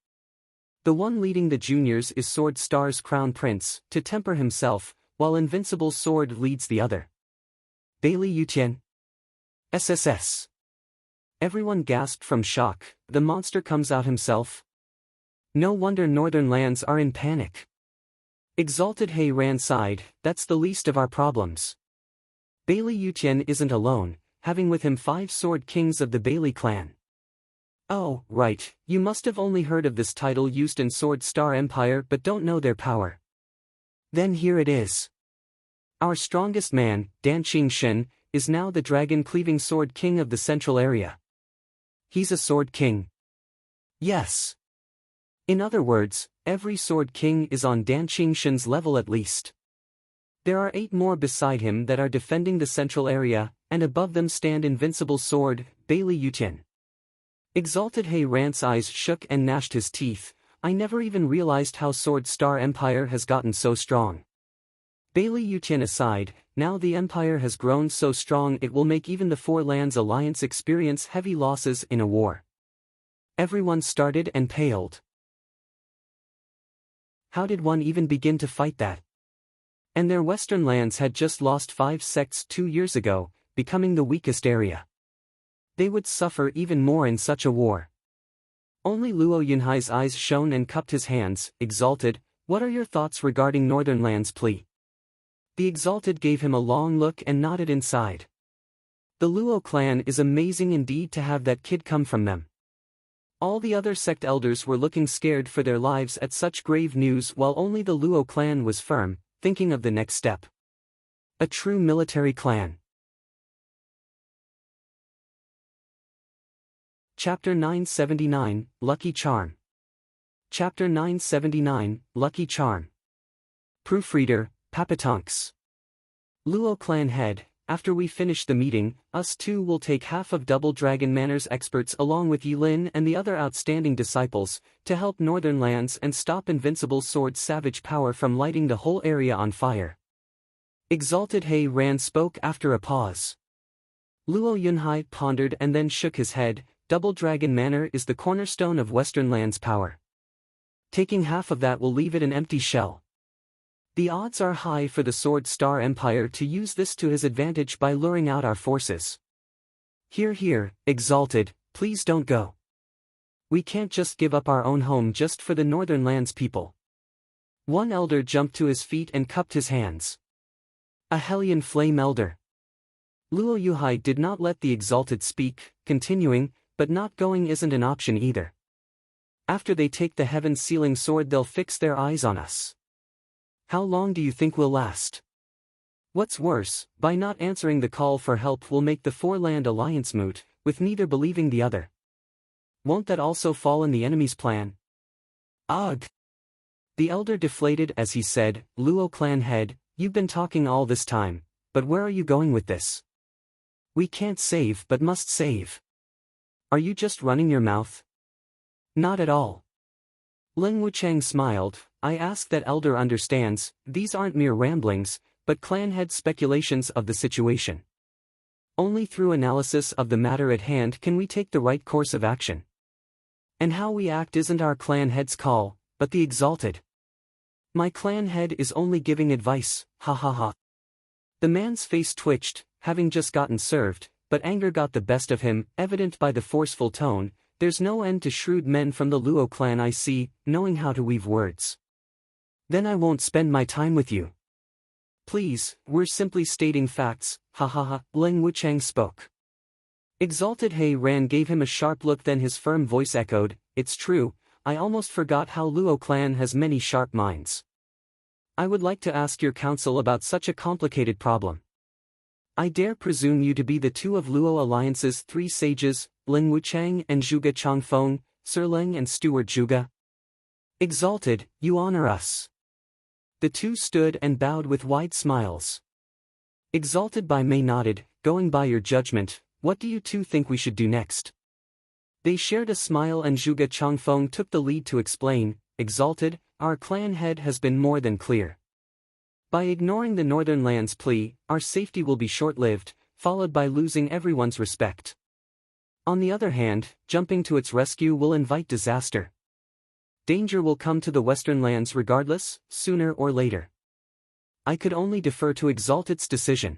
The one leading the juniors is Sword Star's Crown Prince, to temper himself, while Invincible Sword leads the other. Bailey Yutian. SSS. Everyone gasped from shock. The monster comes out himself? No wonder Northern Lands are in panic. Exalted He Ran sighed, that's the least of our problems. Bailey Yutian isn't alone, having with him 5 sword kings of the Bailey clan. Oh, right, you must have only heard of this title used in Sword Star Empire but don't know their power. Then here it is. Our strongest man, Dan Qingxin, is now the dragon-cleaving sword king of the Central Area. He's a sword king. Yes. In other words, every sword king is on Dan Qingxin's level at least. There are 8 more beside him that are defending the Central Area, and above them stand Invincible Sword, Bailey Yutian. Exalted He Rant's eyes shook and gnashed his teeth. I never even realized how Sword Star Empire has gotten so strong. Bailey Yutian aside, now the Empire has grown so strong it will make even the Four Lands Alliance experience heavy losses in a war. Everyone started and paled. How did one even begin to fight that? And their Western Lands had just lost 5 sects 2 years ago, becoming the weakest area. They would suffer even more in such a war. Only Luo Yunhai's eyes shone and cupped his hands. Exalted, what are your thoughts regarding Northern Land's plea? The Exalted gave him a long look and nodded inside. The Luo clan is amazing indeed to have that kid come from them. All the other sect elders were looking scared for their lives at such grave news while only the Luo clan was firm, thinking of the next step. A true military clan. Chapter 979, Lucky Charm. Chapter 979, Lucky Charm. Proofreader, Papatunks. Luo clan head, after we finish the meeting, us two will take half of Double Dragon Manor's experts along with Yilin and the other outstanding disciples, to help Northern Lands and stop Invincible Sword's savage power from lighting the whole area on fire. Exalted He Ran spoke after a pause. Luo Yunhai pondered and then shook his head. Double Dragon Manor is the cornerstone of Western Land's power. Taking half of that will leave it an empty shell. The odds are high for the Sword Star Empire to use this to his advantage by luring out our forces. Here, Exalted, please don't go. We can't just give up our own home just for the Northern Lands people. One elder jumped to his feet and cupped his hands. A Hellion Flame Elder. Luo Yuhai did not let the Exalted speak, continuing, but not going isn't an option either. After they take the heaven-sealing sword they'll fix their eyes on us. How long do you think we'll last? What's worse, by not answering the call for help will make the Four-Land Alliance moot, with neither believing the other. Won't that also fall in the enemy's plan? Ugh! The elder deflated as he said, Luo clan head, you've been talking all this time, but where are you going with this? We can't save but must save. Are you just running your mouth? Not at all. Leng Wuchang smiled. I ask that elder understands, these aren't mere ramblings, but clan-head speculations of the situation. Only through analysis of the matter at hand can we take the right course of action. And how we act isn't our clan-head's call, but the Exalted. My clan-head is only giving advice, ha ha ha. The man's face twitched, having just gotten served, but anger got the best of him, evident by the forceful tone. There's no end to shrewd men from the Luo clan I see, knowing how to weave words. Then I won't spend my time with you. Please, we're simply stating facts, ha ha ha, Ling Wuchang spoke. Exalted He Ran gave him a sharp look, then his firm voice echoed, it's true, I almost forgot how Luo clan has many sharp minds. I would like to ask your counsel about such a complicated problem. I dare presume you to be the two of Luo Alliance's 3 sages, Ling Wuchang and Zhuge Changfeng, Sir Ling and Steward Zhuge. Exalted, you honor us. The two stood and bowed with wide smiles. Exalted by Mei nodded, going by your judgment, what do you two think we should do next? They shared a smile and Zhuge Changfeng took the lead to explain, Exalted, our clan head has been more than clear. By ignoring the Northern Land's plea, our safety will be short-lived, followed by losing everyone's respect. On the other hand, jumping to its rescue will invite disaster. Danger will come to the Western Lands regardless, sooner or later. I could only defer to Exalted's decision.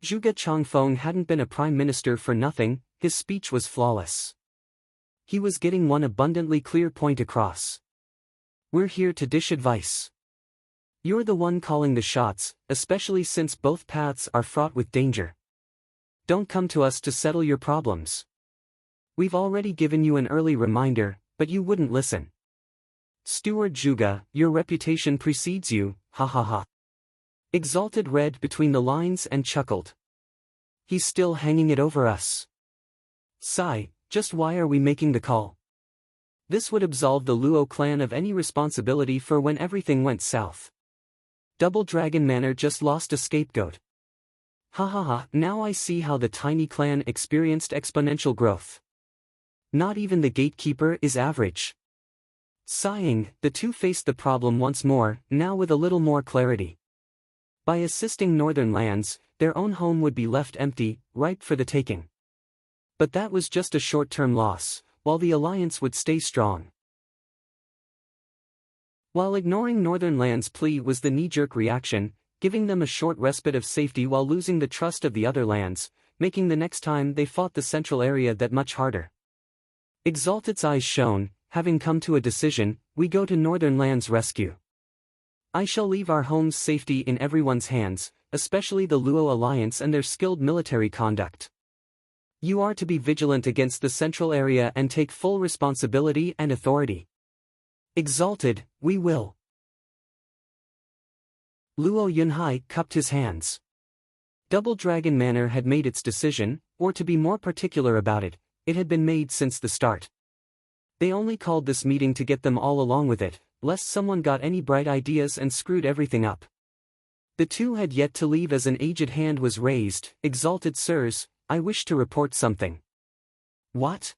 Zhuge Changfeng hadn't been a prime minister for nothing, his speech was flawless. He was getting one abundantly clear point across. We're here to dish advice. You're the one calling the shots, especially since both paths are fraught with danger. Don't come to us to settle your problems. We've already given you an early reminder, but you wouldn't listen. Steward Zhuge, your reputation precedes you, ha ha ha. Exalted read between the lines and chuckled. He's still hanging it over us. Sigh, just why are we making the call? This would absolve the Luo clan of any responsibility for when everything went south. Double Dragon Manor just lost a scapegoat. Ha ha ha, now I see how the tiny clan experienced exponential growth. Not even the gatekeeper is average. Sighing, the two faced the problem once more, now with a little more clarity. By assisting Northern Lands, their own home would be left empty, ripe for the taking. But that was just a short-term loss, while the alliance would stay strong. While ignoring Northern Lands' plea was the knee-jerk reaction, giving them a short respite of safety while losing the trust of the other lands, making the next time they fought the central area that much harder. Exalted's eyes shone, having come to a decision, we go to Northern Lands' rescue. I shall leave our home's safety in everyone's hands, especially the Luo Alliance and their skilled military conduct. You are to be vigilant against the central area and take full responsibility and authority. Exalted, we will. Luo Yunhai cupped his hands. Double Dragon Manor had made its decision, or to be more particular about it, it had been made since the start. They only called this meeting to get them all along with it, lest someone got any bright ideas and screwed everything up. The two had yet to leave as an aged hand was raised. Exalted sirs, I wish to report something. What?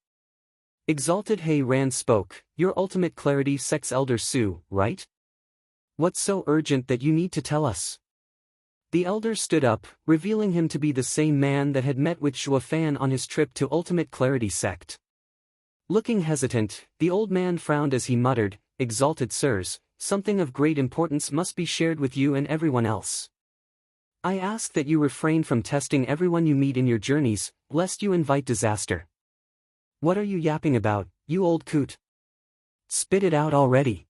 Exalted He Ran spoke, your ultimate clarity sex Elder Su, right? What's so urgent that you need to tell us? The elder stood up, revealing him to be the same man that had met with Shuafan on his trip to Ultimate Clarity Sect. Looking hesitant, the old man frowned as he muttered, Exalted sirs, something of great importance must be shared with you and everyone else. I ask that you refrain from testing everyone you meet in your journeys, lest you invite disaster. What are you yapping about, you old coot? Spit it out already.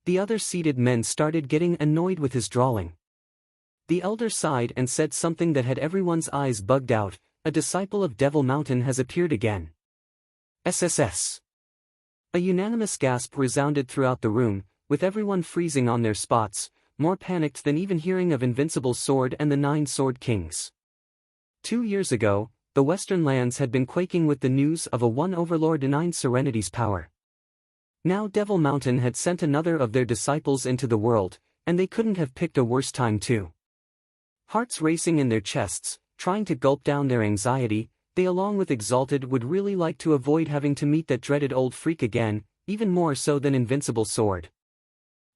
The other seated men started getting annoyed with his drawling. The elder sighed and said something that had everyone's eyes bugged out, a disciple of Devil Mountain has appeared again. SSS. A unanimous gasp resounded throughout the room, with everyone freezing on their spots, more panicked than even hearing of Invincible Sword and the 9 Sword Kings. 2 years ago, the Western Lands had been quaking with the news of a one overlord denying Serenity's power. Now Devil Mountain had sent another of their disciples into the world, and they couldn't have picked a worse time too. Hearts racing in their chests, trying to gulp down their anxiety, they along with Exalted would really like to avoid having to meet that dreaded old freak again, even more so than Invincible Sword.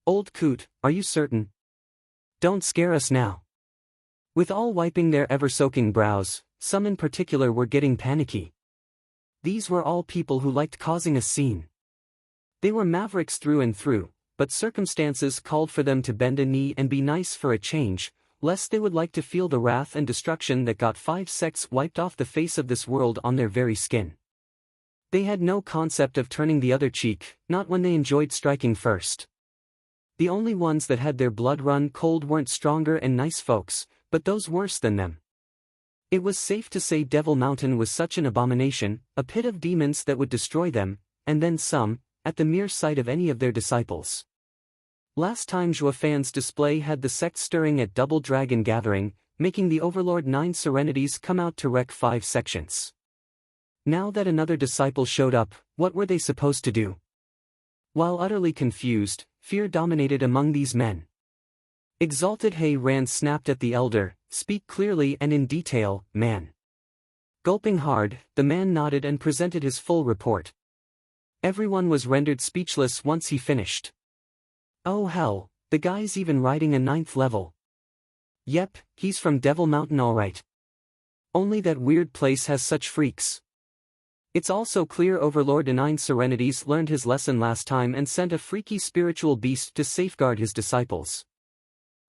Old coot, are you certain? Don't scare us now. With all wiping their ever-soaking brows, some in particular were getting panicky. These were all people who liked causing a scene. They were mavericks through and through, but circumstances called for them to bend a knee and be nice for a change, lest they would like to feel the wrath and destruction that got 5 sects wiped off the face of this world on their very skin. They had no concept of turning the other cheek, not when they enjoyed striking first. The only ones that had their blood run cold weren't stronger and nice folks, but those worse than them. It was safe to say Devil Mountain was such an abomination, a pit of demons that would destroy them, and then some, at the mere sight of any of their disciples. Last time Zhuofan's display had the sect stirring at Double Dragon Gathering, making the Overlord 9 Serenities come out to wreck 5 sections. Now that another disciple showed up, what were they supposed to do? While utterly confused, fear dominated among these men. Exalted He Ran snapped at the elder, "Speak clearly and in detail, man." Gulping hard, the man nodded and presented his full report. Everyone was rendered speechless once he finished. Oh hell, the guy's even riding a 9th level. Yep, he's from Devil Mountain alright. Only that weird place has such freaks. It's also clear Overlord 9 Serenities learned his lesson last time and sent a freaky spiritual beast to safeguard his disciples.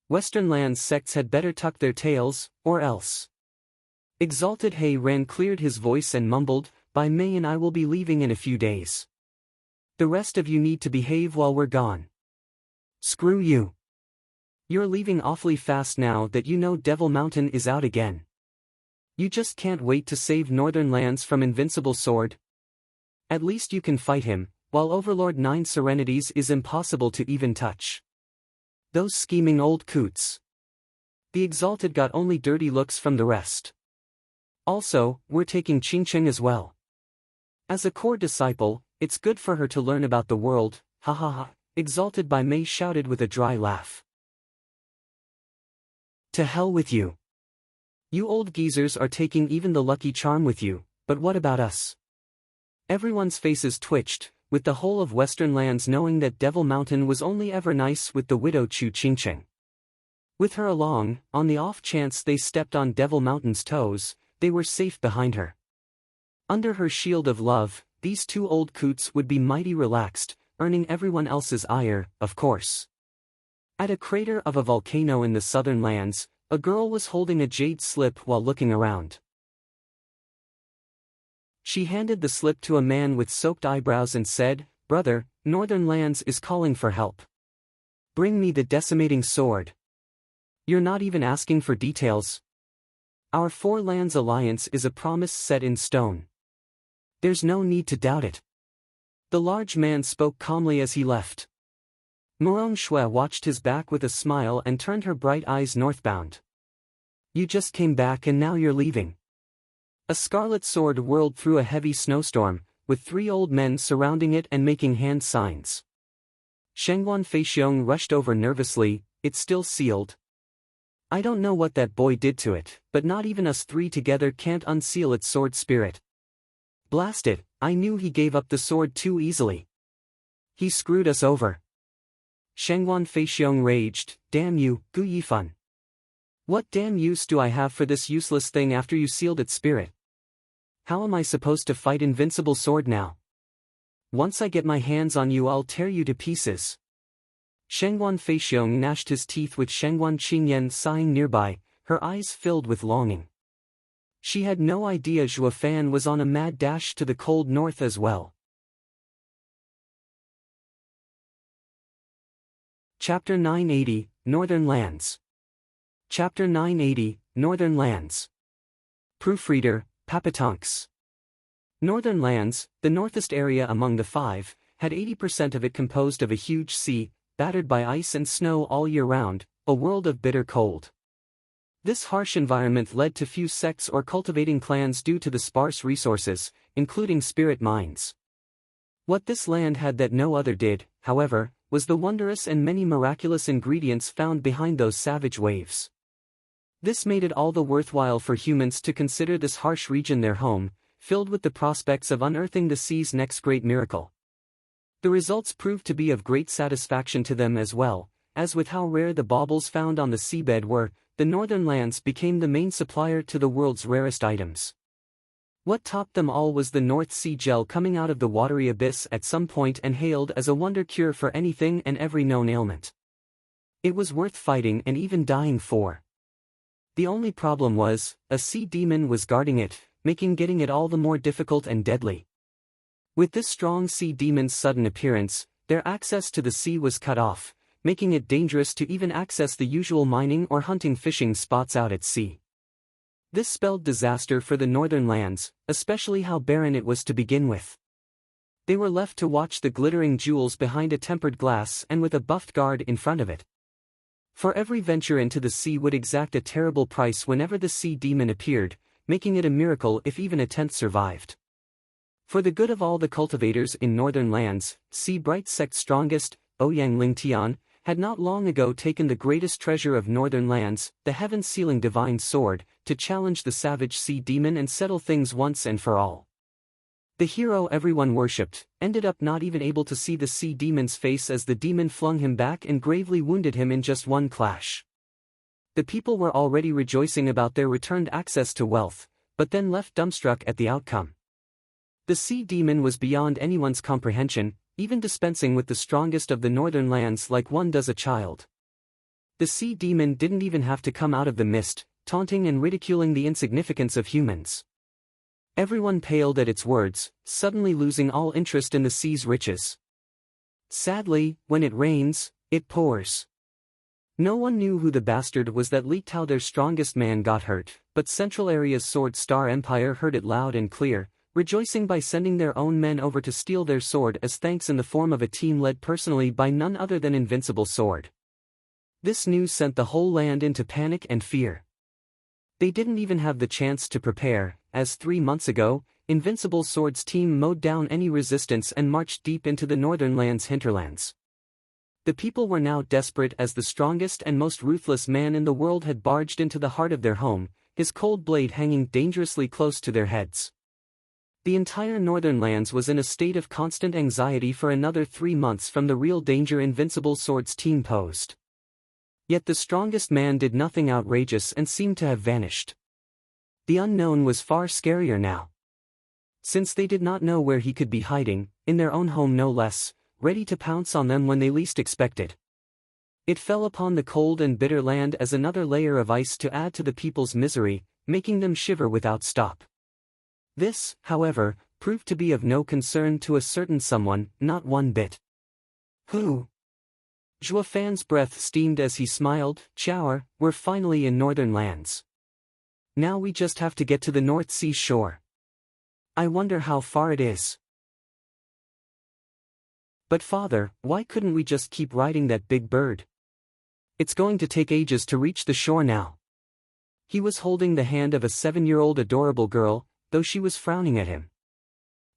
Western lands sects had better tuck their tails, or else. Exalted He Ran cleared his voice and mumbled, "By May and I will be leaving in a few days. The rest of you need to behave while we're gone." Screw you. You're leaving awfully fast now that you know Devil Mountain is out again. You just can't wait to save Northern lands from Invincible Sword. At least you can fight him, while Overlord 9 Serenities is impossible to even touch. Those scheming old coots. The Exalted got only dirty looks from the rest. Also, we're taking Qingqing as well. As a core disciple, it's good for her to learn about the world, ha ha ha, Exalted by May shouted with a dry laugh. To hell with you. You old geezers are taking even the lucky charm with you, but what about us? Everyone's faces twitched, with the whole of Western lands knowing that Devil Mountain was only ever nice with the widow Chu Qingqing. With her along, on the off chance they stepped on Devil Mountain's toes, they were safe behind her. Under her shield of love, these two old coots would be mighty relaxed, earning everyone else's ire, of course. At a crater of a volcano in the southern lands, a girl was holding a jade slip while looking around. She handed the slip to a man with soaked eyebrows and said, "Brother, Northern Lands is calling for help. Bring me the decimating sword." You're not even asking for details. Our 4 lands alliance is a promise set in stone. There's no need to doubt it. The large man spoke calmly as he left. Morong Shui watched his back with a smile and turned her bright eyes northbound. You just came back and now you're leaving. A scarlet sword whirled through a heavy snowstorm, with 3 old men surrounding it and making hand signs. Shengguan Feixiong rushed over nervously, "It's still sealed. I don't know what that boy did to it, but not even us 3 together can't unseal its sword spirit. Blast it, I knew he gave up the sword too easily. He screwed us over." Shengguan Feixiong raged, "Damn you, Gu Yifan. What damn use do I have for this useless thing after you sealed its spirit? How am I supposed to fight Invincible Sword now? Once I get my hands on you I'll tear you to pieces." Shengguan Feixiong gnashed his teeth with Shengguan Qingyan sighing nearby, her eyes filled with longing. She had no idea Zhuofan was on a mad dash to the cold north as well. Chapter 980, Northern Lands. Chapter 980, Northern Lands. Proofreader, Papatonks. Northern Lands, the northest area among the 5, had 80% of it composed of a huge sea, battered by ice and snow all year round, a world of bitter cold. This harsh environment led to few sects or cultivating clans due to the sparse resources, including spirit mines. What this land had that no other did, however, was the wondrous and many miraculous ingredients found behind those savage waves. This made it all the worthwhile for humans to consider this harsh region their home, filled with the prospects of unearthing the sea's next great miracle. The results proved to be of great satisfaction to them as well, as with how rare the baubles found on the seabed were, the Northern Lands became the main supplier to the world's rarest items. What topped them all was the North Sea gel coming out of the watery abyss at some point and hailed as a wonder cure for anything and every known ailment. It was worth fighting and even dying for. The only problem was, a sea demon was guarding it, making getting it all the more difficult and deadly. With this strong sea demon's sudden appearance, their access to the sea was cut off, making it dangerous to even access the usual mining or hunting fishing spots out at sea. This spelled disaster for the northern lands, especially how barren it was to begin with. They were left to watch the glittering jewels behind a tempered glass and with a buffed guard in front of it. For every venture into the sea would exact a terrible price whenever the sea demon appeared, making it a miracle if even a tenth survived. For the good of all the cultivators in northern lands, Sea Bright Sect's strongest, Ouyang Lingtian, had not long ago taken the greatest treasure of northern lands, the heaven-sealing divine sword, to challenge the savage sea demon and settle things once and for all. The hero everyone worshipped ended up not even able to see the sea demon's face as the demon flung him back and gravely wounded him in just one clash. The people were already rejoicing about their returned access to wealth, but then left dumbstruck at the outcome. The sea demon was beyond anyone's comprehension, even dispensing with the strongest of the northern lands like one does a child. The sea demon didn't even have to come out of the mist, taunting and ridiculing the insignificance of humans. Everyone paled at its words, suddenly losing all interest in the sea's riches. Sadly, when it rains, it pours. No one knew who the bastard was that leaked how their strongest man got hurt, but Central Area's Sword Star Empire heard it loud and clear, rejoicing by sending their own men over to steal their sword as thanks in the form of a team led personally by none other than Invincible Sword. This news sent the whole land into panic and fear. They didn't even have the chance to prepare, as 3 months ago, Invincible Sword's team mowed down any resistance and marched deep into the northern land's hinterlands. The people were now desperate as the strongest and most ruthless man in the world had barged into the heart of their home, his cold blade hanging dangerously close to their heads. The entire northern lands was in a state of constant anxiety for another 3 months from the real danger Invincible Sword's team posed. Yet the strongest man did nothing outrageous and seemed to have vanished. The unknown was far scarier now. Since they did not know where he could be hiding, in their own home no less, ready to pounce on them when they least expected. It fell upon the cold and bitter land as another layer of ice to add to the people's misery, making them shiver without stop. This, however, proved to be of no concern to a certain someone, not one bit. Who? Zhuo Fan's breath steamed as he smiled. Chower, we're finally in northern lands. Now we just have to get to the North Sea shore. I wonder how far it is. But father, why couldn't we just keep riding that big bird? It's going to take ages to reach the shore now. He was holding the hand of a 7-year-old adorable girl, though she was frowning at him.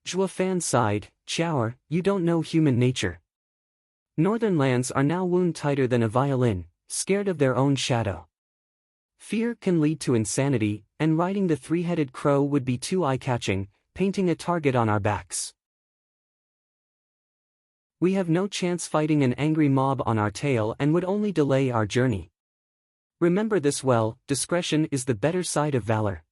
Zhuo Fan sighed. Chower, you don't know human nature. Northern lands are now wound tighter than a violin, scared of their own shadow. Fear can lead to insanity, and riding the 3-headed crow would be too eye-catching, painting a target on our backs. We have no chance fighting an angry mob on our tail and would only delay our journey. Remember this well, discretion is the better side of valor.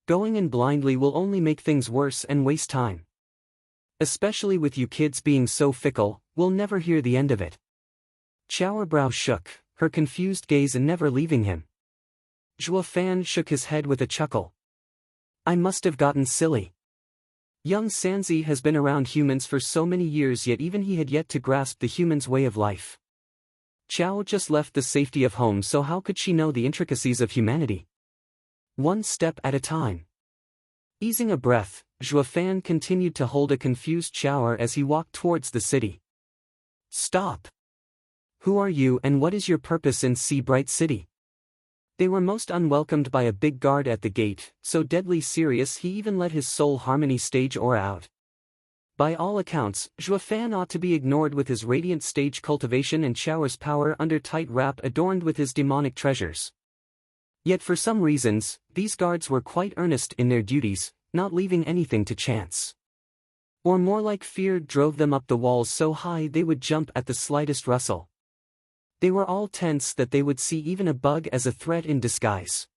Going in blindly will only make things worse and waste time. Especially with you kids being so fickle, we'll never hear the end of it. Chower brow shook, her confused gaze never leaving him. Zhuo Fan shook his head with a chuckle. I must have gotten silly. Young Sanzi has been around humans for so many years, yet even he had yet to grasp the human's way of life. Chow just left the safety of home, so how could she know the intricacies of humanity? One step at a time. Easing a breath, Zhuo Fan continued to hold a confused Chower as he walked towards the city. Stop! Who are you and what is your purpose in Sea Bright City? They were most unwelcomed by a big guard at the gate, so deadly serious he even let his soul harmony stage aura out. By all accounts, Zhuo Fan ought to be ignored with his radiant stage cultivation and Chower's power under tight wrap adorned with his demonic treasures. Yet for some reasons, these guards were quite earnest in their duties, not leaving anything to chance. Or more like fear drove them up the walls so high they would jump at the slightest rustle. They were all tense that they would see even a bug as a threat in disguise.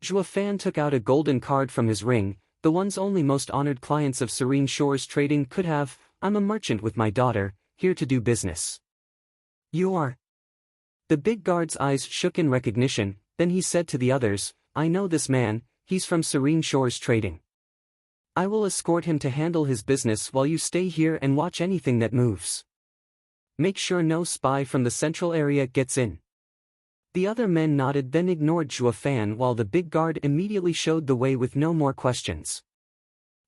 Zhuo Fan took out a golden card from his ring, the ones only most honored clients of Serene Shores Trading could have. I'm a merchant with my daughter, here to do business. You are? The big guard's eyes shook in recognition, then he said to the others, I know this man, he's from Serene Shores Trading. I will escort him to handle his business while you stay here and watch anything that moves. Make sure no spy from the central area gets in. The other men nodded, then ignored Zhuo Fan while the big guard immediately showed the way with no more questions.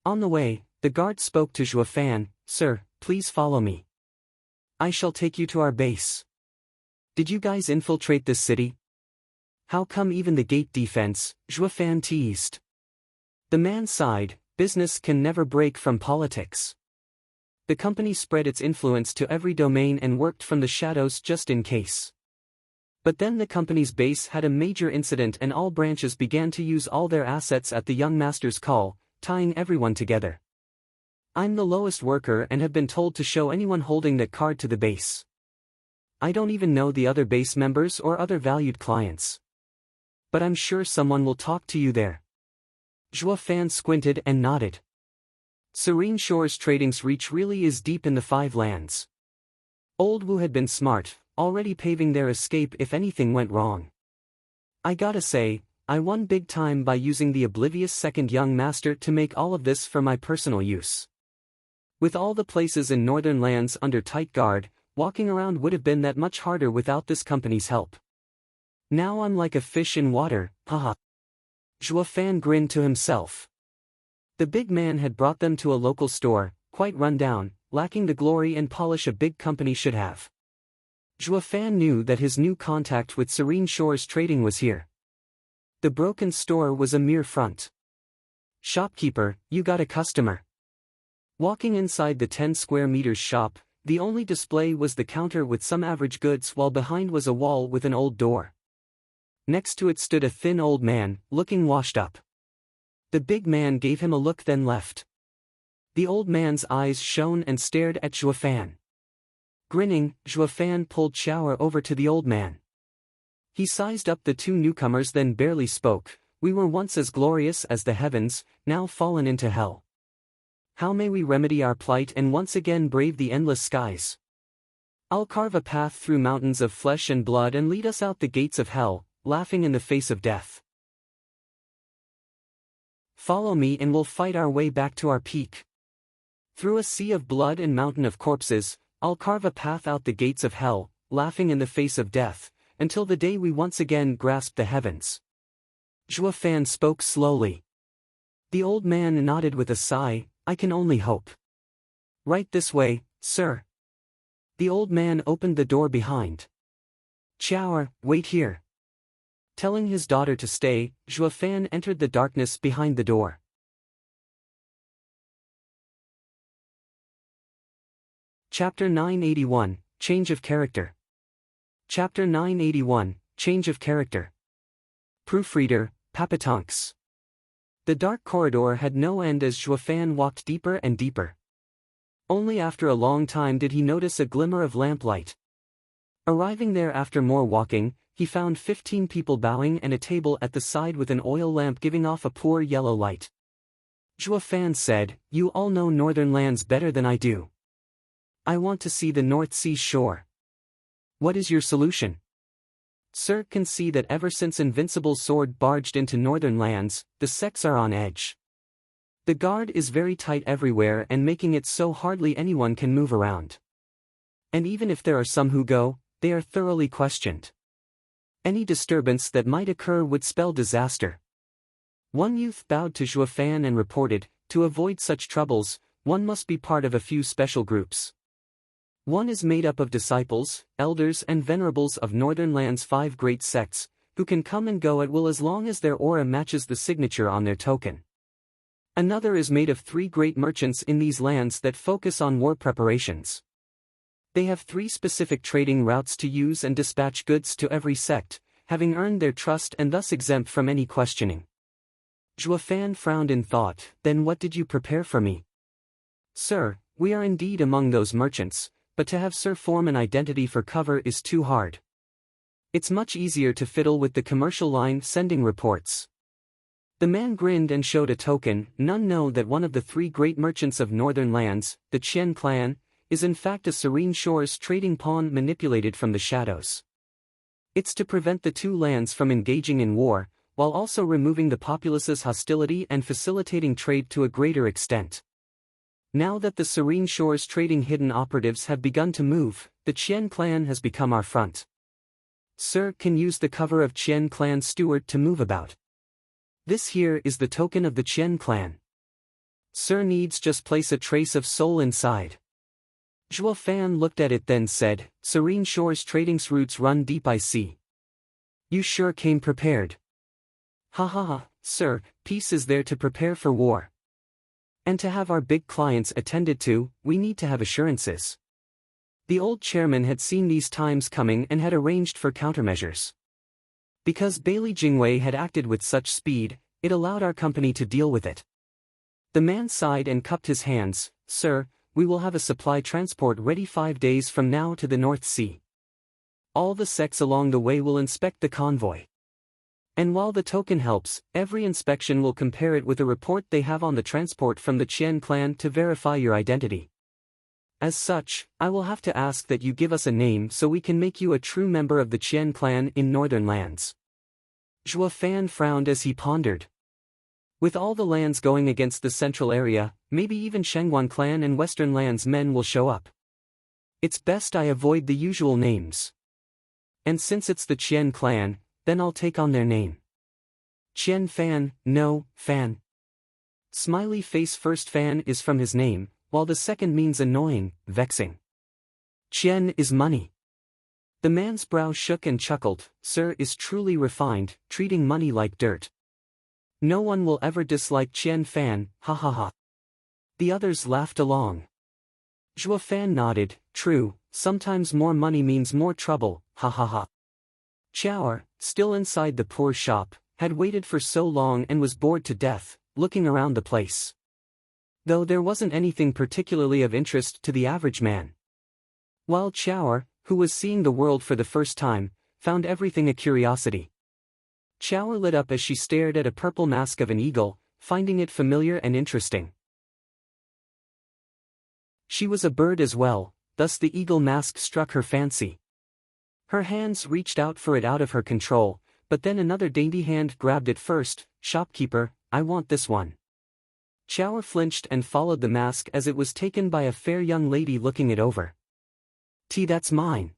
On the way, the guard spoke to Zhuo Fan, "Sir, please follow me. I shall take you to our base. Did you guys infiltrate this city? How come even the gate defense?" Zhuo Fan teased. The man sighed, "Business can never break from politics. The company spread its influence to every domain and worked from the shadows just in case. But then the company's base had a major incident and all branches began to use all their assets at the young master's call, tying everyone together. I'm the lowest worker and have been told to show anyone holding that card to the base. I don't even know the other base members or other valued clients. But I'm sure someone will talk to you there." Zhuo Fan squinted and nodded. Serene Shore's trading's reach really is deep in the Five Lands. Old Wu had been smart, already paving their escape if anything went wrong. I gotta say, I won big time by using the oblivious second young master to make all of this for my personal use. With all the places in Northern Lands under tight guard, walking around would have been that much harder without this company's help. Now I'm like a fish in water, haha. Zhuo Fan grinned to himself. The big man had brought them to a local store, quite run down, lacking the glory and polish a big company should have. Zhuo Fan knew that his new contact with Serene Shore's trading was here. The broken store was a mere front. "Shopkeeper, you got a customer." Walking inside the 10 square meters shop, the only display was the counter with some average goods while behind was a wall with an old door. Next to it stood a thin old man, looking washed up. The big man gave him a look then left. The old man's eyes shone and stared at Zhuo Fan. Grinning, Zhuo Fan pulled shower over to the old man. He sized up the two newcomers then barely spoke, "We were once as glorious as the heavens, now fallen into hell. How may we remedy our plight and once again brave the endless skies? I'll carve a path through mountains of flesh and blood and lead us out the gates of hell, laughing in the face of death. Follow me and we'll fight our way back to our peak. Through a sea of blood and mountain of corpses, I'll carve a path out the gates of hell, laughing in the face of death, until the day we once again grasp the heavens." Zhuo Fan spoke slowly. The old man nodded with a sigh, "I can only hope." "Right this way, sir." The old man opened the door behind. "Chower, wait here." Telling his daughter to stay, Zhuo Fan entered the darkness behind the door. Chapter 981, Change of Character. Chapter 981, Change of Character. Proofreader, Papatonks. The dark corridor had no end as Zhuo Fan walked deeper and deeper. Only after a long time did he notice a glimmer of lamplight. Arriving there after more walking, he found 15 people bowing and a table at the side with an oil lamp giving off a poor yellow light. Zhuo Fan said, "You all know Northern Lands better than I do. I want to see the North Sea shore. What is your solution?" "Sir can see that ever since Invincible Sword barged into Northern Lands, the sects are on edge. The guard is very tight everywhere and making it so hardly anyone can move around. And even if there are some who go, they are thoroughly questioned. Any disturbance that might occur would spell disaster." One youth bowed to Zhuo Fan and reported, "To avoid such troubles, one must be part of a few special groups. One is made up of disciples, elders and venerables of Northern Lands' 5 great sects, who can come and go at will as long as their aura matches the signature on their token. Another is made of 3 great merchants in these lands that focus on war preparations. They have 3 specific trading routes to use and dispatch goods to every sect, having earned their trust and thus exempt from any questioning." Zhuo Fan frowned in thought, "Then what did you prepare for me?" "Sir, we are indeed among those merchants, but to have Sir form an identity for cover is too hard. It's much easier to fiddle with the commercial line sending reports." The man grinned and showed a token. "None know that one of the 3 great merchants of Northern Lands, the Qian clan, is in fact a Serene Shore's trading pawn manipulated from the shadows. It's to prevent the 2 lands from engaging in war, while also removing the populace's hostility and facilitating trade to a greater extent. Now that the Serene Shore's trading hidden operatives have begun to move, the Qian clan has become our front. Sir can use the cover of Qian clan Steward to move about. This here is the token of the Qian clan. Sir needs just place a trace of soul inside. Zhuo Fan looked at it then said, Serene Shore's trading's roots run deep I see. You sure came prepared. Ha ha ha, sir, peace is there to prepare for war. And to have our big clients attended to, we need to have assurances. The old chairman had seen these times coming and had arranged for countermeasures. Because Bailey Jingwei had acted with such speed, it allowed our company to deal with it. The man sighed and cupped his hands, Sir, we will have a supply transport ready 5 days from now to the North Sea. All the sects along the way will inspect the convoy. And while the token helps, every inspection will compare it with a report they have on the transport from the Qian clan to verify your identity. As such, I will have to ask that you give us a name so we can make you a true member of the Qian clan in northern lands. Zhuo Fan frowned as he pondered. With all the lands going against the central area, maybe even Shangguan clan and western lands men will show up. It's best I avoid the usual names. And since it's the Qian clan, then I'll take on their name. Qian Fan, no, Fan. Smiley face first Fan is from his name, while the second means annoying, vexing. Qian is money. The man's brow shook and chuckled, Sir is truly refined, treating money like dirt. No one will ever dislike Qian Fan, ha ha ha. The others laughed along. Zhuo Fan nodded, true, sometimes more money means more trouble, ha ha ha. Chow'er, still inside the poor shop, had waited for so long and was bored to death, looking around the place. Though there wasn't anything particularly of interest to the average man. While Chow'er, who was seeing the world for the first time, found everything a curiosity. Chow'er lit up as she stared at a purple mask of an eagle, finding it familiar and interesting. She was a bird as well, thus the eagle mask struck her fancy. Her hands reached out for it out of her control, but then another dainty hand grabbed it first. Shopkeeper, I want this one. Chow'er flinched and followed the mask as it was taken by a fair young lady looking it over. That's mine.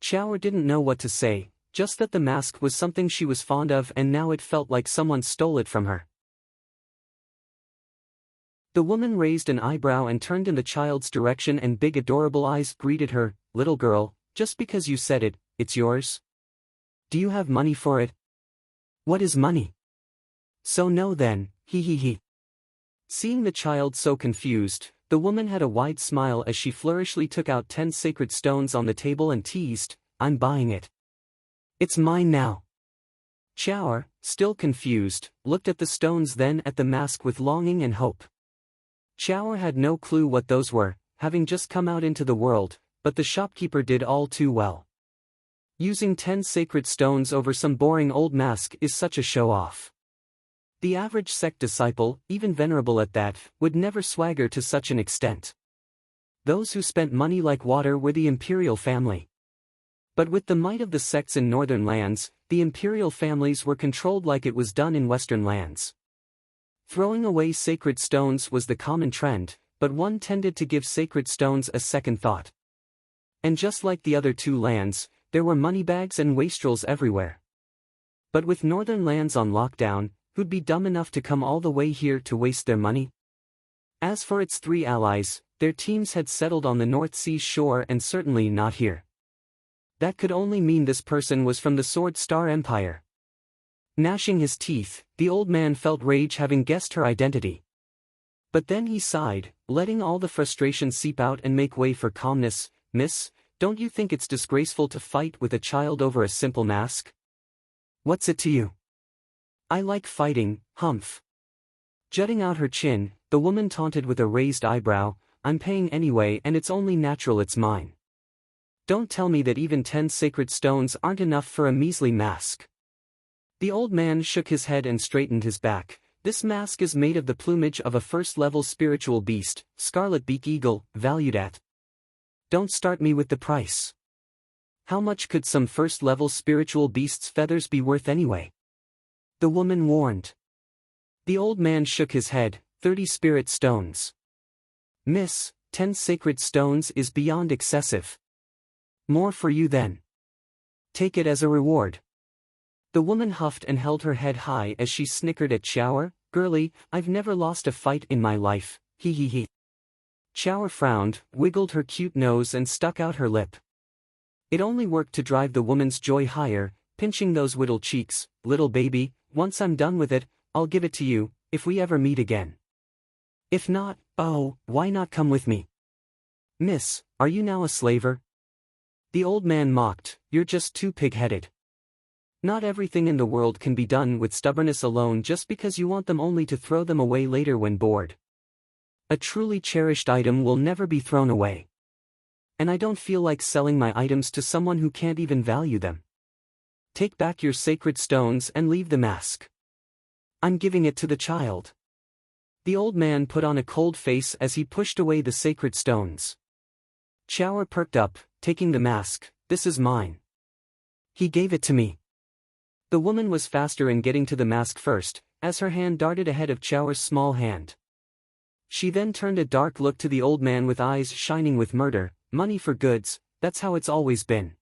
Chow'er didn't know what to say, just that the mask was something she was fond of and now it felt like someone stole it from her. The woman raised an eyebrow and turned in the child's direction and big adorable eyes greeted her, little girl, just because you said it, it's yours? Do you have money for it? What is money? So no then, he he he. Seeing the child so confused, the woman had a wide smile as she flourishly took out 10 sacred stones on the table and teased, I'm buying it. It's mine now. Chow'er, still confused, looked at the stones then at the mask with longing and hope. Chow'er had no clue what those were, having just come out into the world, but the shopkeeper did all too well. Using 10 sacred stones over some boring old mask is such a show-off. The average sect disciple, even venerable at that, would never swagger to such an extent. Those who spent money like water were the imperial family. But with the might of the sects in northern lands, the imperial families were controlled like it was done in western lands. Throwing away sacred stones was the common trend, but one tended to give sacred stones a second thought. And just like the other two lands, there were moneybags and wastrels everywhere. But with northern lands on lockdown, who'd be dumb enough to come all the way here to waste their money? As for its 3 allies, their teams had settled on the North Sea shore and certainly not here. That could only mean this person was from the Sword Star Empire. Gnashing his teeth, the old man felt rage having guessed her identity. But then he sighed, letting all the frustration seep out and make way for calmness. Miss, don't you think it's disgraceful to fight with a child over a simple mask? What's it to you? I like fighting, humph. Jutting out her chin, the woman taunted with a raised eyebrow, I'm paying anyway and it's only natural it's mine. Don't tell me that even 10 sacred stones aren't enough for a measly mask. The old man shook his head and straightened his back. This mask is made of the plumage of a first-level spiritual beast, scarlet beak eagle, valued at. Don't start me with the price. How much could some first-level spiritual beast's feathers be worth anyway? the woman warned. The old man shook his head. 30 spirit stones. Miss, 10 sacred stones is beyond excessive. More for you then. Take it as a reward. The woman huffed and held her head high as she snickered at Chower. Girlie, I've never lost a fight in my life, he he he. Chower frowned, wiggled her cute nose and stuck out her lip. It only worked to drive the woman's joy higher, pinching those whittle cheeks. Little baby, once I'm done with it, I'll give it to you, if we ever meet again. If not, oh, why not come with me? Miss, are you now a slaver? The old man mocked, you're just too pig-headed. Not everything in the world can be done with stubbornness alone just because you want them only to throw them away later when bored. A truly cherished item will never be thrown away. And I don't feel like selling my items to someone who can't even value them. Take back your sacred stones and leave the mask. I'm giving it to the child. The old man put on a cold face as he pushed away the sacred stones. Chower perked up, taking the mask. This is mine. He gave it to me. The woman was faster in getting to the mask first, as her hand darted ahead of Chower's small hand. She then turned a dark look to the old man with eyes shining with murder. Money for goods, that's how it's always been.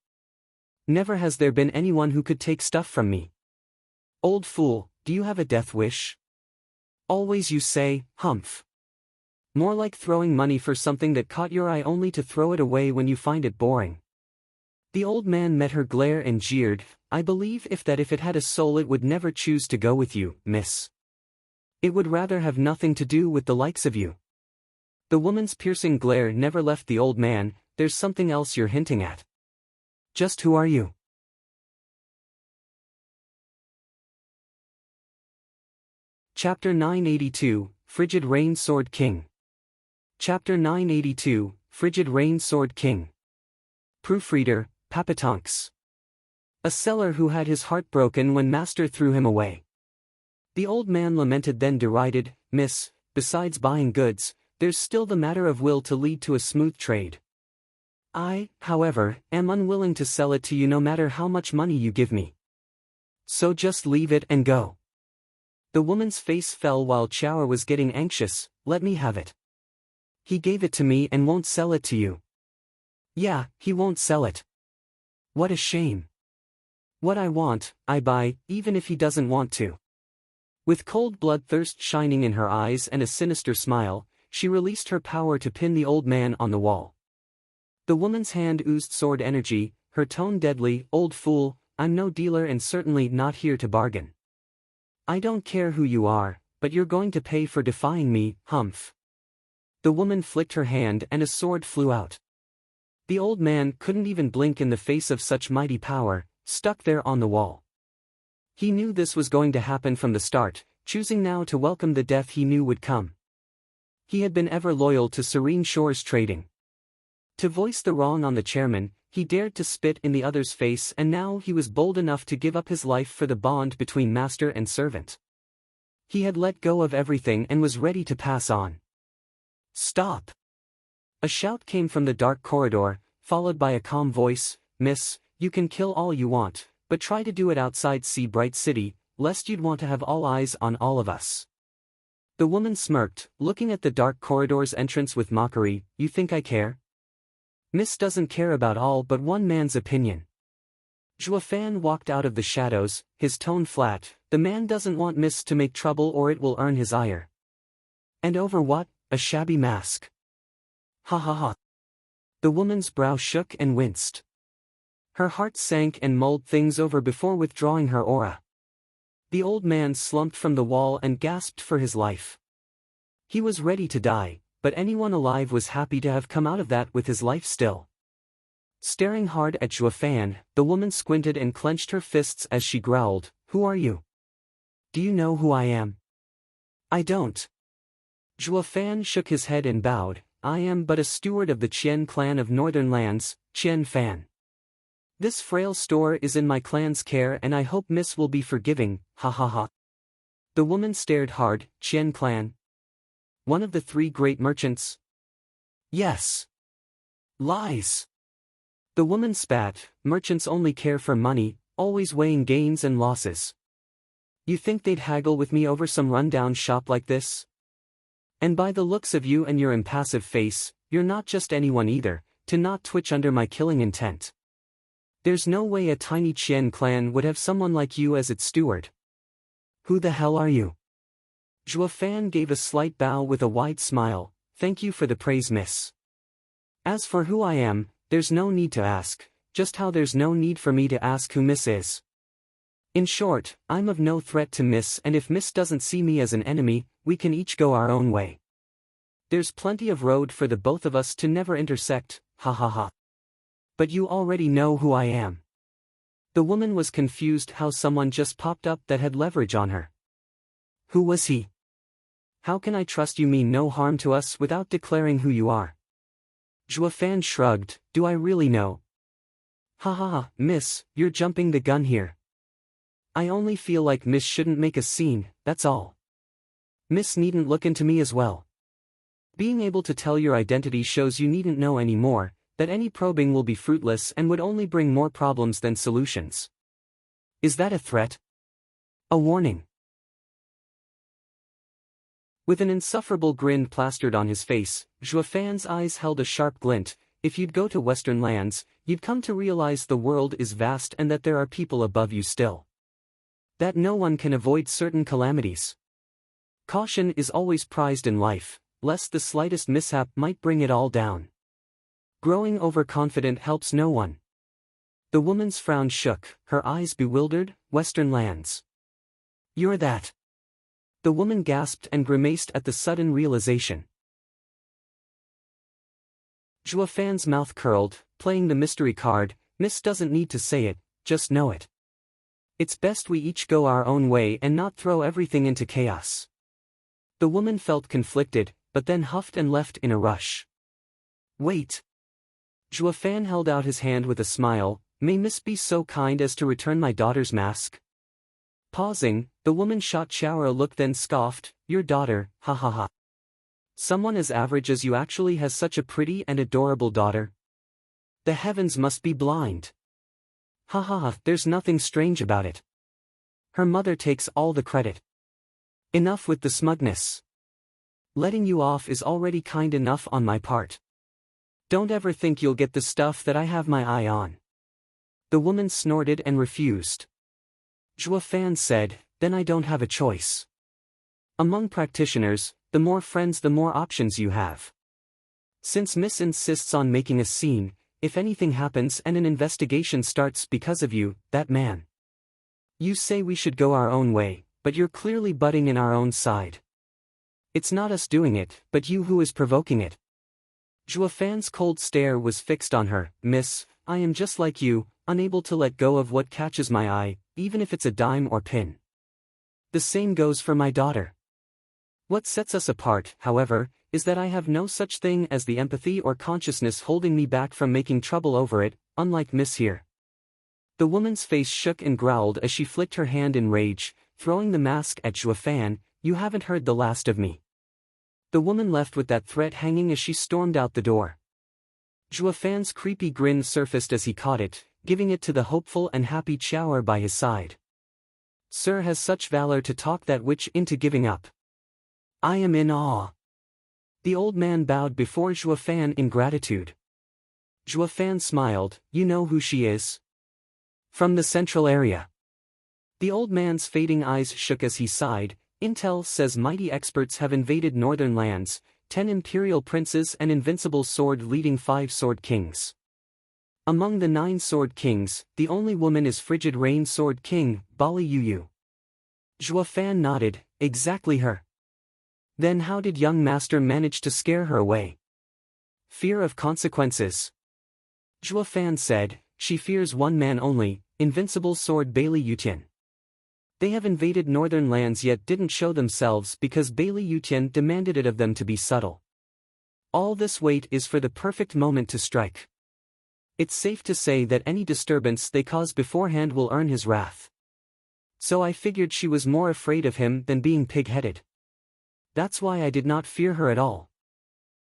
Never has there been anyone who could take stuff from me. Old fool, do you have a death wish? Always you say, humph. More like throwing money for something that caught your eye only to throw it away when you find it boring. The old man met her glare and jeered, I believe if it had a soul it would never choose to go with you, miss. It would rather have nothing to do with the likes of you. The woman's piercing glare never left the old man. There's something else you're hinting at. Just who are you? Chapter 982, Frigid Rain Sword King. Chapter 982, Frigid Rain Sword King. Proofreader, Papatonks. A seller who had his heart broken when master threw him away. The old man lamented then derided, Miss, besides buying goods, there's still the matter of will to lead to a smooth trade. I, however, am unwilling to sell it to you no matter how much money you give me. So just leave it and go. The woman's face fell while Chower was getting anxious. Let me have it. He gave it to me and won't sell it to you. Yeah, he won't sell it. What a shame. What I want, I buy, even if he doesn't want to. With cold bloodthirst shining in her eyes and a sinister smile, she released her power to pin the old man on the wall. The woman's hand oozed sword energy, her tone deadly. Old fool, I'm no dealer and certainly not here to bargain. I don't care who you are, but you're going to pay for defying me, humph. The woman flicked her hand and a sword flew out. The old man couldn't even blink in the face of such mighty power, stuck there on the wall. He knew this was going to happen from the start, choosing now to welcome the death he knew would come. He had been ever loyal to Serene Shores Trading. To voice the wrong on the chairman, he dared to spit in the other's face, and now he was bold enough to give up his life for the bond between master and servant. He had let go of everything and was ready to pass on. Stop! A shout came from the dark corridor, followed by a calm voice, Miss, you can kill all you want, but try to do it outside Sea Bright City, lest you'd want to have all eyes on all of us. The woman smirked, looking at the dark corridor's entrance with mockery. You think I care? Miss doesn't care about all but one man's opinion. Juafan walked out of the shadows, his tone flat. The man doesn't want Miss to make trouble or it will earn his ire. And over what? A shabby mask. Ha ha ha. The woman's brow shook and winced. Her heart sank and mulled things over before withdrawing her aura. The old man slumped from the wall and gasped for his life. He was ready to die, but anyone alive was happy to have come out of that with his life still. Staring hard at Juafan, the woman squinted and clenched her fists as she growled, Who are you? Do you know who I am? I don't. Juafan shook his head and bowed. I am but a steward of the Qian clan of Northern Lands, Qian Fan. This frail store is in my clan's care and I hope Miss will be forgiving, ha ha ha. The woman stared hard. Qian clan? One of the 3 great merchants? Yes. Lies. The woman spat. Merchants only care for money, always weighing gains and losses. You think they'd haggle with me over some rundown shop like this? And by the looks of you and your impassive face, you're not just anyone either, to not twitch under my killing intent. There's no way a tiny Qian clan would have someone like you as its steward. Who the hell are you? Zhuo Fan gave a slight bow with a wide smile. Thank you for the praise, miss. As for who I am, there's no need to ask, just how there's no need for me to ask who miss is. In short, I'm of no threat to miss, and if miss doesn't see me as an enemy, we can each go our own way. There's plenty of road for the both of us to never intersect, ha ha ha. But you already know who I am. The woman was confused how someone just popped up that had leverage on her. Who was he? How can I trust you mean no harm to us without declaring who you are? Zhuo Fan shrugged, do I really know? Ha ha ha, miss, you're jumping the gun here. I only feel like miss shouldn't make a scene, that's all. Miss needn't look into me as well. Being able to tell your identity shows you needn't know any more, that any probing will be fruitless and would only bring more problems than solutions. Is that a threat? A warning? With an insufferable grin plastered on his face, Zhuo Fan's eyes held a sharp glint. If you'd go to Western lands, you'd come to realize the world is vast and that there are people above you still. That no one can avoid certain calamities. Caution is always prized in life, lest the slightest mishap might bring it all down. Growing overconfident helps no one. The woman's frown shook, her eyes bewildered. Western lands. You're that. The woman gasped and grimaced at the sudden realization. Zhuo Fan's mouth curled, playing the mystery card. Miss doesn't need to say it, just know it. It's best we each go our own way and not throw everything into chaos. The woman felt conflicted, but then huffed and left in a rush. Wait. Zhuo Fan held out his hand with a smile. May Miss be so kind as to return my daughter's mask? Pausing, the woman shot Xiao a look then scoffed, your daughter, ha ha ha. Someone as average as you actually has such a pretty and adorable daughter? The heavens must be blind. Ha ha ha, there's nothing strange about it. Her mother takes all the credit. Enough with the smugness. Letting you off is already kind enough on my part. Don't ever think you'll get the stuff that I have my eye on. The woman snorted and refused. Zhuo Fan said, then I don't have a choice. Among practitioners, the more friends the more options you have. Since Miss insists on making a scene, if anything happens and an investigation starts because of you, that man. You say we should go our own way, but you're clearly butting in our own side. It's not us doing it, but you who is provoking it. Zhuo Fan's cold stare was fixed on her. Miss, I am just like you, unable to let go of what catches my eye, even if it's a dime or pin. The same goes for my daughter. What sets us apart, however, is that I have no such thing as the empathy or consciousness holding me back from making trouble over it, unlike Miss here. The woman's face shook and growled as she flicked her hand in rage, throwing the mask at Zhuo Fan. You haven't heard the last of me. The woman left with that threat hanging as she stormed out the door. Zhuo Fan's creepy grin surfaced as he caught it, giving it to the hopeful and happy Xiao by his side. Sir has such valor to talk that witch into giving up. I am in awe. The old man bowed before Zhuo Fan in gratitude. Zhuo Fan smiled. You know who she is? From the central area. The old man's fading eyes shook as he sighed. Intel says mighty experts have invaded northern lands, 10 imperial princes and invincible sword leading 5 sword kings. Among the 9 sword kings, the only woman is frigid rain sword king, Bali Yu. Zhuo Fan nodded, exactly her. Then how did young master manage to scare her away? Fear of consequences. Zhuo Fan said, she fears one man only, invincible sword Bailey Yutian. They have invaded northern lands yet didn't show themselves because Bailey Yutian demanded it of them to be subtle. All this wait is for the perfect moment to strike. It's safe to say that any disturbance they cause beforehand will earn his wrath. So I figured she was more afraid of him than being pig-headed. That's why I did not fear her at all.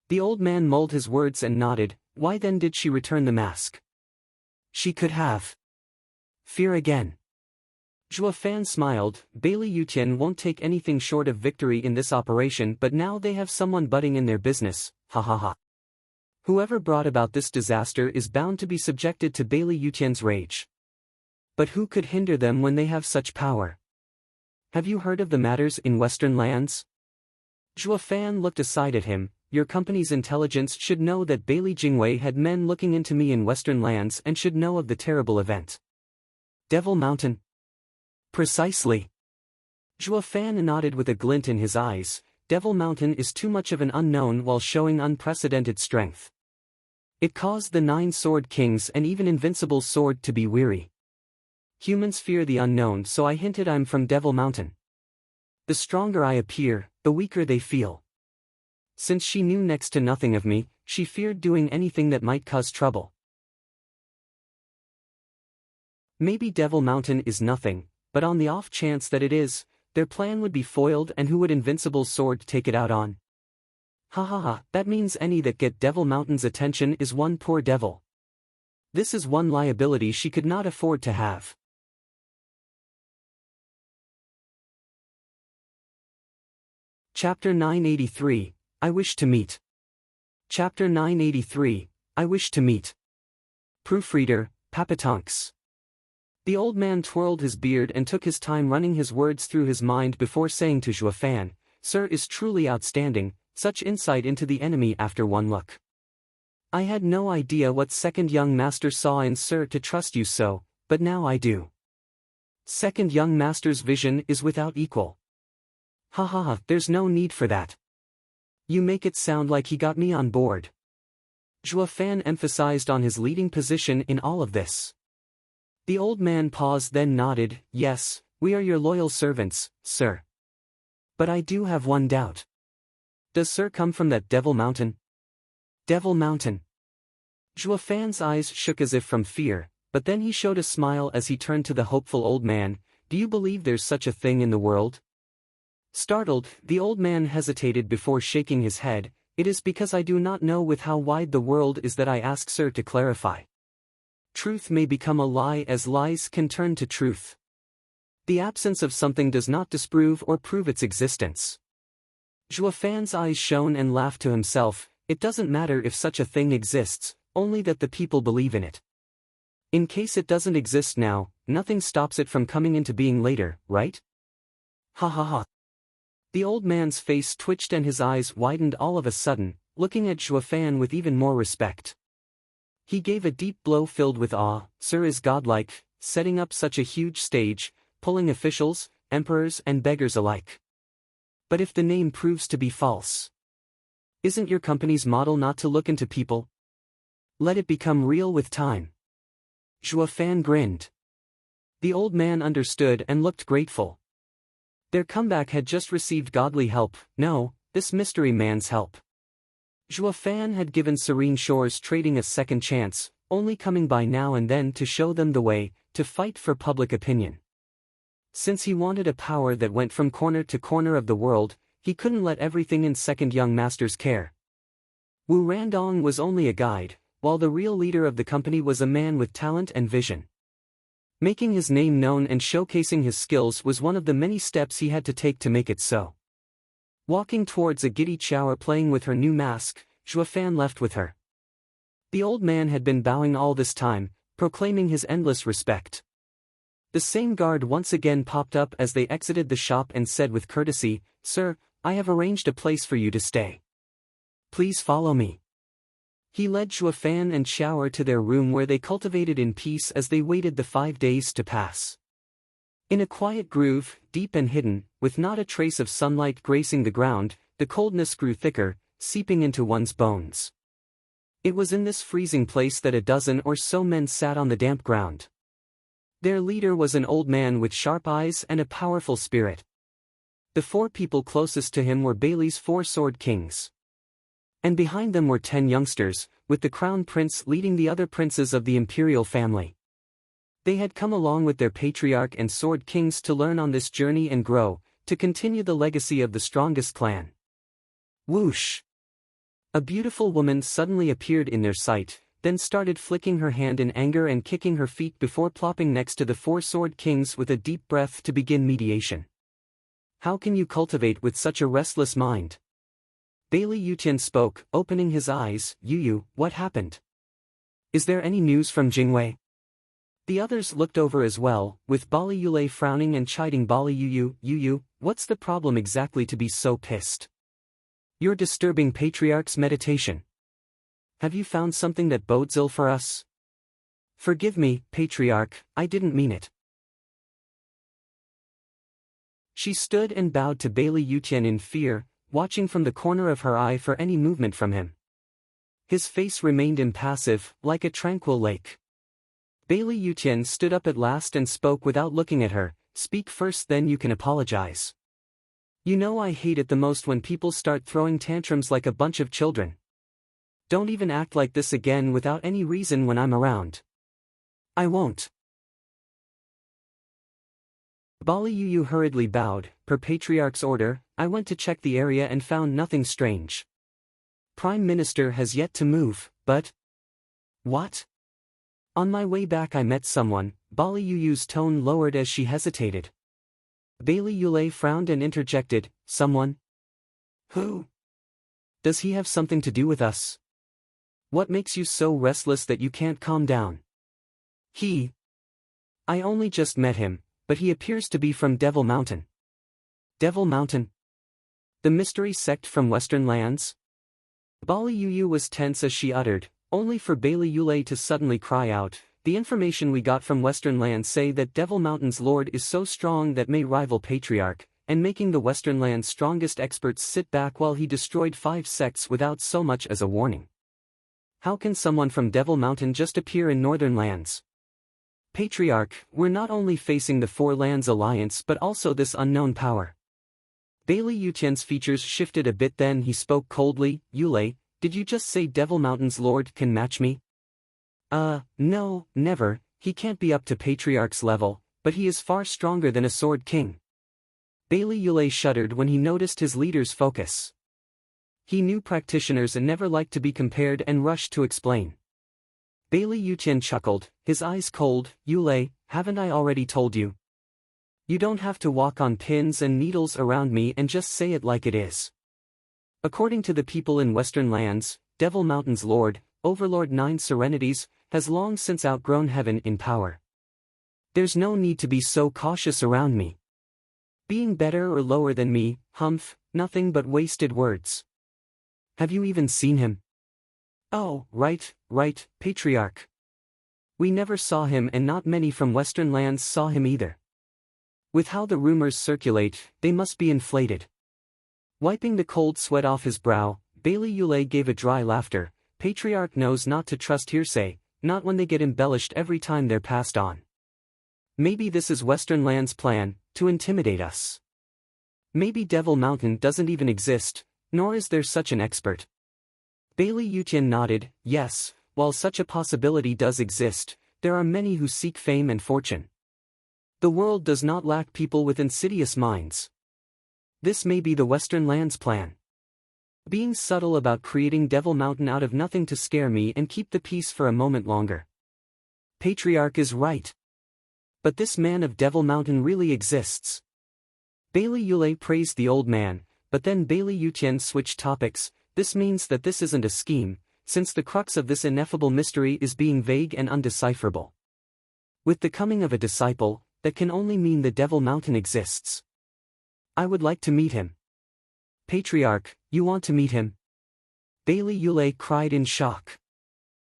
The old man mulled his words and nodded. Why then did she return the mask? She could have. Fear again. Zhua Fan smiled. Bailey Yutian won't take anything short of victory in this operation, but now they have someone butting in their business, ha ha ha. Whoever brought about this disaster is bound to be subjected to Bailey Yutian's rage. But who could hinder them when they have such power? Have you heard of the matters in Western lands? Zhua Fan looked aside at him. Your company's intelligence should know that Bailey Jingwei had men looking into me in Western lands and should know of the terrible event. Devil Mountain? Precisely. Zhua Fan nodded with a glint in his eyes. Devil Mountain is too much of an unknown while showing unprecedented strength. It caused the 9 Sword Kings and even Invincible Sword to be weary. Humans fear the unknown, so I hinted I'm from Devil Mountain. The stronger I appear, the weaker they feel. Since she knew next to nothing of me, she feared doing anything that might cause trouble. Maybe Devil Mountain is nothing, but on the off chance that it is, their plan would be foiled, and who would Invincible Sword take it out on? Ha ha ha, that means any that get Devil Mountain's attention is one poor devil. This is one liability she could not afford to have. Chapter 983, I Wish to Meet. Chapter 983, I Wish to Meet. Proofreader, Papatonks. The old man twirled his beard and took his time running his words through his mind before saying to Zhua Fan, Sir is truly outstanding, such insight into the enemy after one look. I had no idea what second young master saw in Sir to trust you so, but now I do. Second young master's vision is without equal. Ha ha ha, there's no need for that. You make it sound like he got me on board. Zhua Fan emphasized on his leading position in all of this. The old man paused, then nodded. Yes, we are your loyal servants, sir. But I do have one doubt. Does Sir come from that Devil Mountain? Devil Mountain. Zhua Fan's eyes shook as if from fear, but then he showed a smile as he turned to the hopeful old man. Do you believe there's such a thing in the world? Startled, the old man hesitated before shaking his head. It is because I do not know with how wide the world is that I ask Sir to clarify. Truth may become a lie as lies can turn to truth. The absence of something does not disprove or prove its existence. Zhua Fan's eyes shone and laughed to himself. It doesn't matter if such a thing exists, only that the people believe in it. In case it doesn't exist now, nothing stops it from coming into being later, right? Ha ha ha. The old man's face twitched and his eyes widened all of a sudden, looking at Zhua Fan with even more respect. He gave a deep blow filled with awe. Sir is godlike, setting up such a huge stage, pulling officials, emperors and beggars alike. But if the name proves to be false, isn't your company's model not to look into people? Let it become real with time. Zhua Fan grinned. The old man understood and looked grateful. Their comeback had just received godly help, no, this mystery man's help. Zhua Fan had given Serene Shores Trading a second chance, only coming by now and then to show them the way, to fight for public opinion. Since he wanted a power that went from corner to corner of the world, he couldn't let everything in second young master's care. Wu Randong was only a guide, while the real leader of the company was a man with talent and vision. Making his name known and showcasing his skills was one of the many steps he had to take to make it so. Walking towards a giddy Chower playing with her new mask, Zhua Fan left with her. The old man had been bowing all this time, proclaiming his endless respect. The same guard once again popped up as they exited the shop and said with courtesy, Sir, I have arranged a place for you to stay. Please follow me. He led Zhua Fan and Chower to their room where they cultivated in peace as they waited the 5 days to pass. In a quiet groove, deep and hidden, with not a trace of sunlight gracing the ground, the coldness grew thicker, seeping into one's bones. It was in this freezing place that a dozen or so men sat on the damp ground. Their leader was an old man with sharp eyes and a powerful spirit. The 4 people closest to him were Bailey's 4 Sword Kings. And behind them were 10 youngsters, with the crown prince leading the other princes of the imperial family. They had come along with their patriarch and sword kings to learn on this journey and grow, to continue the legacy of the strongest clan. Whoosh! A beautiful woman suddenly appeared in their sight. then started flicking her hand in anger and kicking her feet before plopping next to the four sword kings with a deep breath to begin mediation. How can you cultivate with such a restless mind? Bailey Yuqian spoke, opening his eyes. Yu, what happened? Is there any news from Jingwei? The others looked over as well, with Bali Yulei frowning and chiding Bali Yu, what's the problem exactly to be so pissed? You're disturbing Patriarch's meditation. Have you found something that bodes ill for us? Forgive me, Patriarch, I didn't mean it. She stood and bowed to Bailey Yuqian in fear, watching from the corner of her eye for any movement from him. His face remained impassive, like a tranquil lake. Bailey Yuqian stood up at last and spoke without looking at her. Speak first, then you can apologize. You know I hate it the most when people start throwing tantrums like a bunch of children. Don't even act like this again without any reason when I'm around. I won't. Bali Yu hurriedly bowed. Per Patriarch's order, I went to check the area and found nothing strange. Prime Minister has yet to move, but... What? On my way back I met someone. Bali Yu's tone lowered as she hesitated. Bailey Yulei frowned and interjected, someone? Who? Does he have something to do with us? What makes you so restless that you can't calm down? I only just met him, but he appears to be from Devil Mountain. Devil Mountain? The mystery sect from Western lands? Bali Yu was tense as she uttered, only for Bailey Yulei to suddenly cry out, the information we got from Western lands say that Devil Mountain's lord is so strong that may rival Patriarch, and making the Western land's strongest experts sit back while he destroyed 5 sects without so much as a warning. How can someone from Devil Mountain just appear in Northern lands? Patriarch, we're not only facing the Four Lands Alliance but also this unknown power. Bailey Yuqian's features shifted a bit, then he spoke coldly. Yulei, did you just say Devil Mountain's lord can match me? No, never, he can't be up to Patriarch's level, but he is far stronger than a Sword King. Bailey Yulei shuddered when he noticed his leader's focus. He knew practitioners and never liked to be compared and rushed to explain. Bailey Yuqian chuckled, his eyes cold. Yulei, haven't I already told you? You don't have to walk on pins and needles around me and just say it like it is. According to the people in Western lands, Devil Mountain's lord, Overlord 9 Serenities, has long since outgrown heaven in power. There's no need to be so cautious around me. Being better or lower than me, humph, nothing but wasted words. Have you even seen him? Oh, right, Patriarch. We never saw him and not many from Western lands saw him either. With how the rumors circulate, they must be inflated. Wiping the cold sweat off his brow, Bailey Yulei gave a dry laughter. Patriarch knows not to trust hearsay, not when they get embellished every time they're passed on. Maybe this is Western Land's plan, to intimidate us. Maybe Devil Mountain doesn't even exist, nor is there such an expert. Bailey Yuqian nodded, yes, while such a possibility does exist, there are many who seek fame and fortune. The world does not lack people with insidious minds. This may be the Western Land's plan. Being subtle about creating Devil Mountain out of nothing to scare me and keep the peace for a moment longer. Patriarch is right. But this man of Devil Mountain really exists. Bailey Yulei praised the old man, but then Bailey Yuqian switched topics. This means that this isn't a scheme, since the crux of this ineffable mystery is being vague and undecipherable. With the coming of a disciple, that can only mean the Devil Mountain exists. I would like to meet him. Patriarch, you want to meet him? Bailey Yulei cried in shock.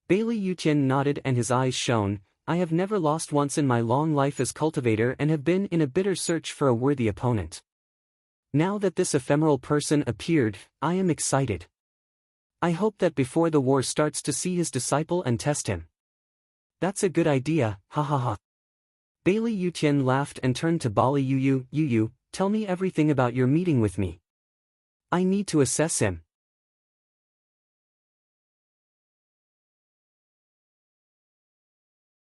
Bailey Yuqian nodded and his eyes shone. I have never lost once in my long life as cultivator and have been in a bitter search for a worthy opponent. Now that this ephemeral person appeared, I am excited. I hope that before the war starts to see his disciple and test him. That's a good idea, ha ha ha. Bailey Yuqian laughed and turned to Bali Yu, tell me everything about your meeting with me. I need to assess him.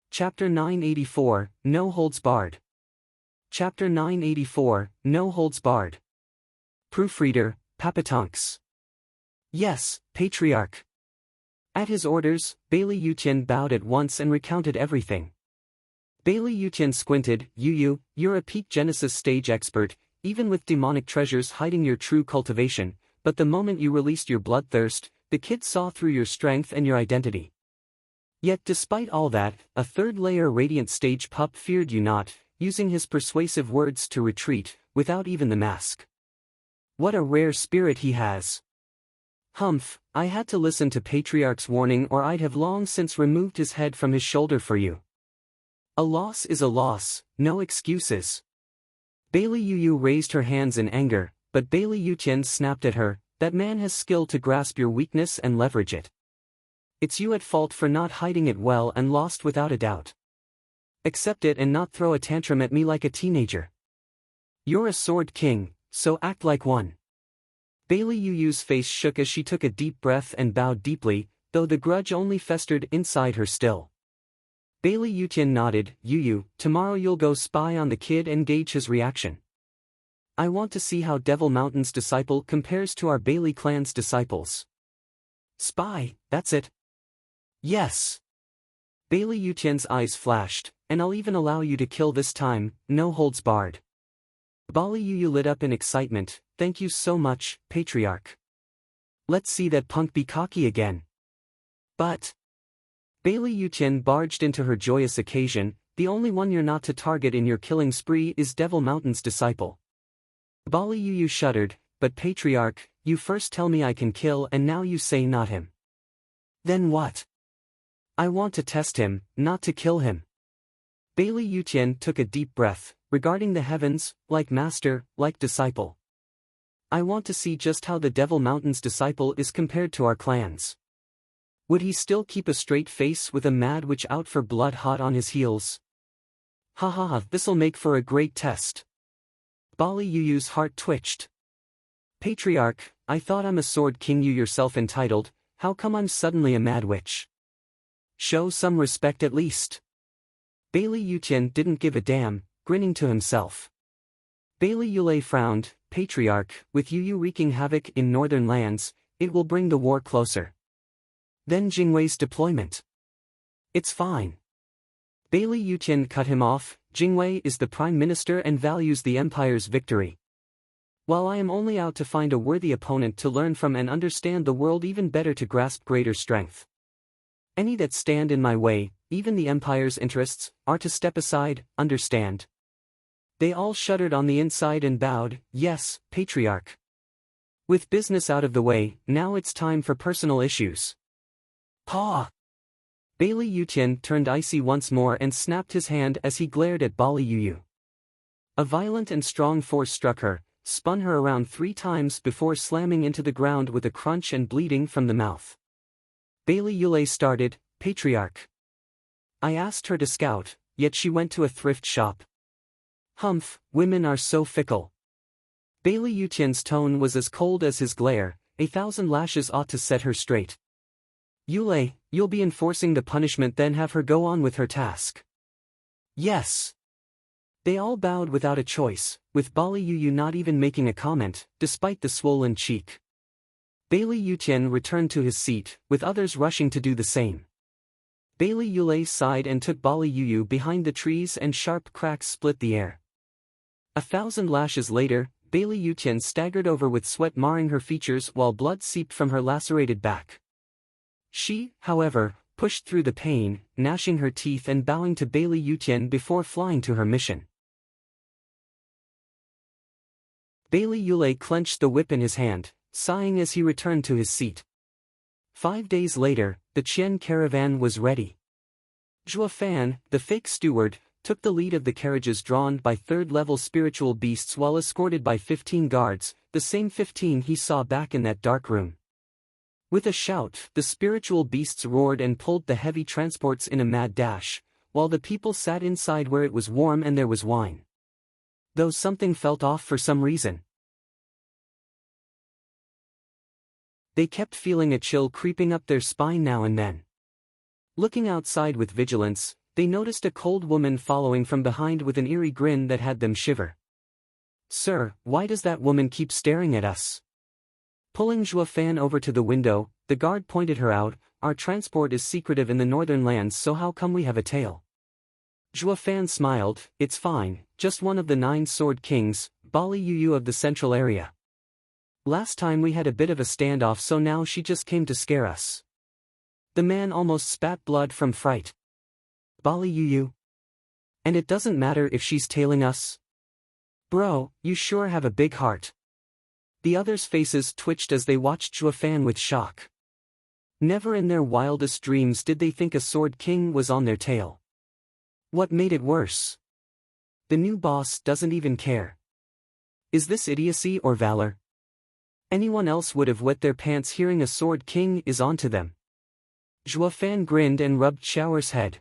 Chapter 984, No Holds Barred. Chapter 984, No Holds Barred. Proofreader, Papatonks. Yes, Patriarch. At his orders, Bailey Yutian bowed at once and recounted everything. Bailey Yutian squinted. You're a peak Genesis stage expert, even with demonic treasures hiding your true cultivation, but the moment you released your bloodthirst, the kids saw through your strength and your identity. Yet despite all that, a third-layer radiant stage pup feared you not, using his persuasive words to retreat, without even the mask. What a rare spirit he has. Humph, I had to listen to Patriarch's warning or I'd have long since removed his head from his shoulder for you. A loss is a loss, no excuses. Bailey Yu raised her hands in anger, but Bailey Yutian snapped at her. That man has skill to grasp your weakness and leverage it. It's you at fault for not hiding it well and lost without a doubt. Accept it and not throw a tantrum at me like a teenager. You're a sword king, so act like one. Bailey Yu's face shook as she took a deep breath and bowed deeply, though the grudge only festered inside her still. Bailey Yutian nodded. Tomorrow you'll go spy on the kid and gauge his reaction. I want to see how Devil Mountain's disciple compares to our Bailey clan's disciples. Spy, that's it. Yes. Bailey Yutian's eyes flashed, and I'll even allow you to kill this time, no holds barred. Bailey Yu lit up in excitement. Thank you so much, Patriarch. Let's see that punk be cocky again. But Bailey Yutian barged into her joyous occasion. The only one you're not to target in your killing spree is Devil Mountain's disciple. Bailey Yu shuddered. But Patriarch, you first tell me I can kill and now you say not him. Then what? I want to test him, not to kill him. Bailey Yutian took a deep breath, regarding the heavens, like master, like disciple. I want to see just how the Devil Mountain's disciple is compared to our clans. Would he still keep a straight face with a mad witch out for blood hot on his heels? This'll make for a great test. Bailey Yu's heart twitched. Patriarch, I thought I'm a sword king, you yourself entitled, how come I'm suddenly a mad witch? Show some respect at least. Bailey Yutian didn't give a damn, grinning to himself. Bailey Yulei frowned. Patriarch, with Yu wreaking havoc in northern lands, it will bring the war closer. Then Jingwei's deployment. It's fine. Bailey Yutian cut him off. Jingwei is the prime minister and values the empire's victory. While I am only out to find a worthy opponent to learn from and understand the world even better to grasp greater strength. Any that stand in my way, even the empire's interests, are to step aside, understand? They all shuddered on the inside and bowed. Yes, Patriarch. With business out of the way, now it's time for personal issues. Paw! Bailey Yutian turned icy once more and snapped his hand as he glared at Bailey Yu. A violent and strong force struck her, spun her around 3 times before slamming into the ground with a crunch and bleeding from the mouth. Bailey Yulei started. Patriarch. I asked her to scout, yet she went to a thrift shop. Humph, women are so fickle. Bailey Yutian's tone was as cold as his glare. 1,000 lashes ought to set her straight. Yulei, you'll be enforcing the punishment, then have her go on with her task. Yes. They all bowed without a choice, with Bailey Yu not even making a comment, despite the swollen cheek. Bailey Yutian returned to his seat, with others rushing to do the same. Bailey Yulei sighed and took Bailey Yu behind the trees and sharp cracks split the air. 1,000 lashes later, Bailey Yutian staggered over with sweat marring her features while blood seeped from her lacerated back. She, however, pushed through the pain, gnashing her teeth and bowing to Bailey Yutian before flying to her mission. Bailey Yulei clenched the whip in his hand, sighing as he returned to his seat. 5 days later, the Qian caravan was ready. Zhua Fan, the fake steward, took the lead of the carriages drawn by third-level spiritual beasts while escorted by 15 guards, the same 15 he saw back in that dark room. With a shout, the spiritual beasts roared and pulled the heavy transports in a mad dash, while the people sat inside where it was warm and there was wine. Though something felt off for some reason. They kept feeling a chill creeping up their spine now and then. Looking outside with vigilance, they noticed a cold woman following from behind with an eerie grin that had them shiver. Sir, why does that woman keep staring at us? Pulling Zhua Fan over to the window, the guard pointed her out. Our transport is secretive in the northern lands, so how come we have a tail? Zhua Fan smiled. It's fine, just one of the 9 sword kings, Bali Yu of the central area. Last time we had a bit of a standoff, so now she just came to scare us. The man almost spat blood from fright. Bali Yu? And it doesn't matter if she's tailing us? Bro, you sure have a big heart. The others' faces twitched as they watched Zhua Fan with shock. Never in their wildest dreams did they think a sword king was on their tail. What made it worse? The new boss doesn't even care. Is this idiocy or valor? Anyone else would have wet their pants hearing a sword king is onto them. Zhua Fan grinned and rubbed Xiao'er's head.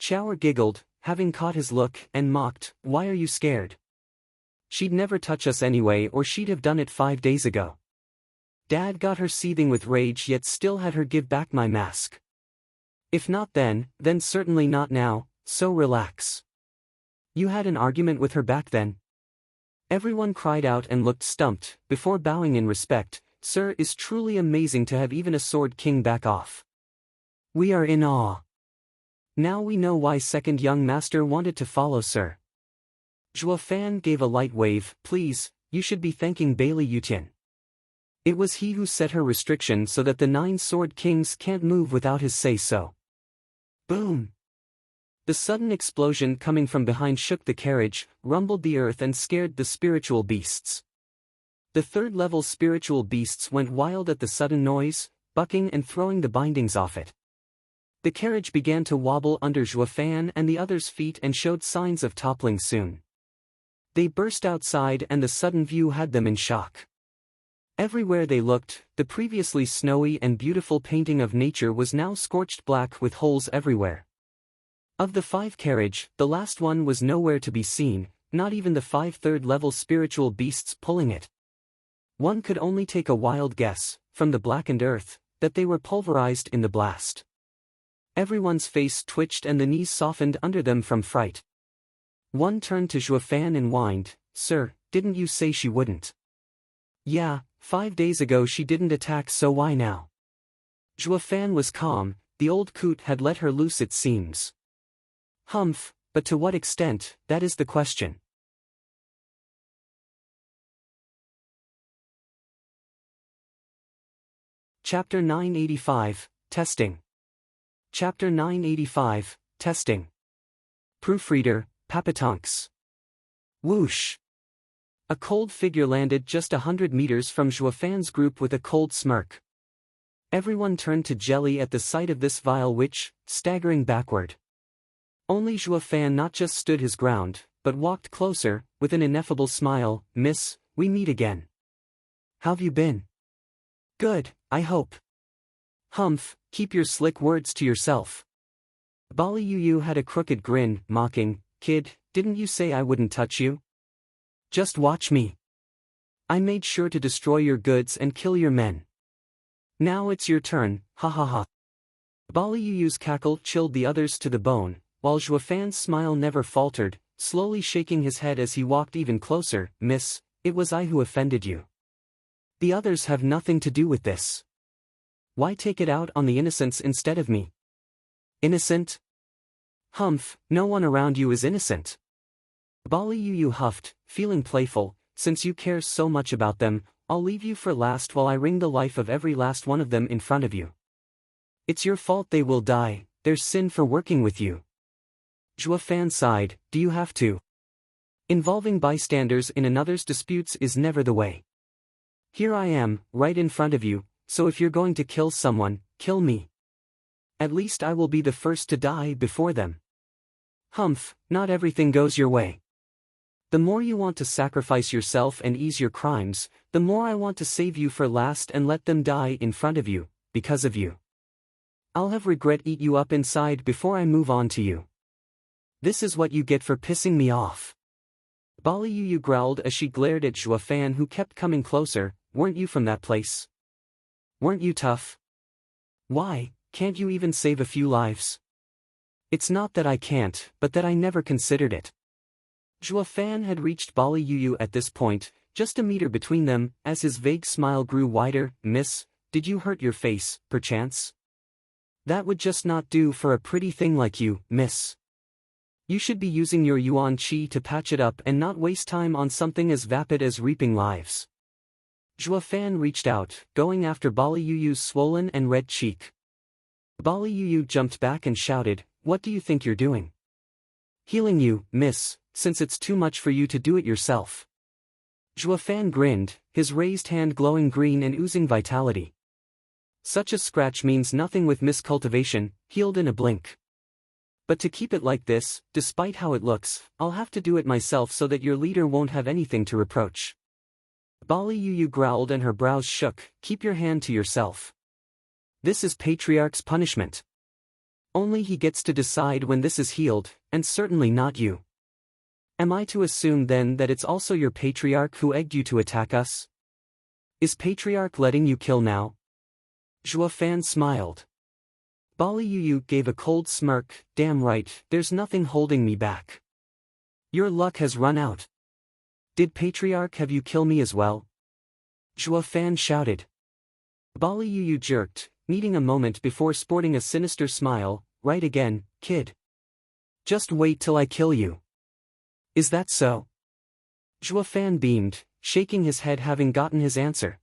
Xiao'er giggled, having caught his look, and mocked, "Why are you scared? She'd never touch us anyway, or she'd have done it 5 days ago." Dad got her seething with rage, yet still had her give back my mask. If not then certainly not now, so relax. You had an argument with her back then? Everyone cried out and looked stumped, before bowing in respect. Sir, is truly amazing to have even a sword king back off. We are in awe. Now we know why second young master wanted to follow sir. Zhua Fan gave a light wave. Please, you should be thanking Bailey Yutian. It was he who set her restriction so that the 9 sword kings can't move without his say-so. Boom! The sudden explosion coming from behind shook the carriage, rumbled the earth and scared the spiritual beasts. The 3rd-level spiritual beasts went wild at the sudden noise, bucking and throwing the bindings off it. The carriage began to wobble under Zhua Fan and the others' feet and showed signs of toppling soon. They burst outside and the sudden view had them in shock. Everywhere they looked, the previously snowy and beautiful painting of nature was now scorched black with holes everywhere. Of the 5 carriage, the last one was nowhere to be seen, not even the 5 3rd-level spiritual beasts pulling it. One could only take a wild guess, from the blackened earth, that they were pulverized in the blast. Everyone's face twitched and the knees softened under them from fright. One turned to Zhua Fan and whined, "Sir, didn't you say she wouldn't?" "Yeah, 5 days ago she didn't attack, so why now?" Zhua Fan was calm. The old coot had let her loose, it seems. Humph, but to what extent, that is the question. Chapter 985, Testing. Chapter 985, Testing. Proofreader, Papatonks. Whoosh! A cold figure landed just 100 meters from Zhua Fan's group with a cold smirk. Everyone turned to jelly at the sight of this vile witch, staggering backward. Only Zhua Fan not just stood his ground, but walked closer, with an ineffable smile. "Miss, we meet again. How've you been?" "Good, I hope." "Humph, keep your slick words to yourself." Bali Yu had a crooked grin, mocking, "Kid, didn't you say I wouldn't touch you? Just watch me. I made sure to destroy your goods and kill your men. Now it's your turn, ha ha ha." Bali Yu's cackle chilled the others to the bone, while Zhua Fan's smile never faltered, slowly shaking his head as he walked even closer. "Miss, it was I who offended you. The others have nothing to do with this. Why take it out on the innocents instead of me?" "Innocent? Humph, no one around you is innocent." Bali Yu huffed, feeling playful. "Since you care so much about them, I'll leave you for last while I wring the life of every last one of them in front of you. It's your fault they will die, there's sin for working with you." Zhua Fan sighed. "Do you have to? Involving bystanders in another's disputes is never the way. Here I am, right in front of you, so if you're going to kill someone, kill me. At least I will be the first to die before them." "Humph, not everything goes your way. The more you want to sacrifice yourself and ease your crimes, the more I want to save you for last and let them die in front of you, because of you. I'll have regret eat you up inside before I move on to you. This is what you get for pissing me off." Bali Yu growled as she glared at Zhua Fan, who kept coming closer. "Weren't you from that place? Weren't you tough? Why, can't you even save a few lives?" "It's not that I can't, but that I never considered it." Zhua Fan had reached Bali Yu at this point. just a meter between them, as his vague smile grew wider. "Miss, did you hurt your face, perchance? That would just not do for a pretty thing like you, miss. You should be using your yuan qi to patch it up and not waste time on something as vapid as reaping lives." Zhua Fan reached out, going after Bali Yuyu's swollen and red cheek. Bali Yuyu jumped back and shouted, "What do you think you're doing?" "Healing you, miss, since it's too much for you to do it yourself." Zhua Fan grinned, his raised hand glowing green and oozing vitality. "Such a scratch means nothing with miscultivation, healed in a blink. But to keep it like this, despite how it looks, I'll have to do it myself so that your leader won't have anything to reproach." Bali Yuyu growled and her brows shook. "Keep your hand to yourself. This is Patriarch's punishment. Only he gets to decide when this is healed, and certainly not you. Am I to assume then that it's also your Patriarch who egged you to attack us? Is Patriarch letting you kill now?" Zhua Fan smiled. Bali Yuyu gave a cold smirk. "Damn right, there's nothing holding me back. Your luck has run out. Did Patriarch have you kill me as well?" Zhua Fan shouted. Bali Yuyu jerked, needing a moment before sporting a sinister smile. "Right again, kid. Just wait till I kill you. Is that so?" Zhua Fan beamed, shaking his head having gotten his answer.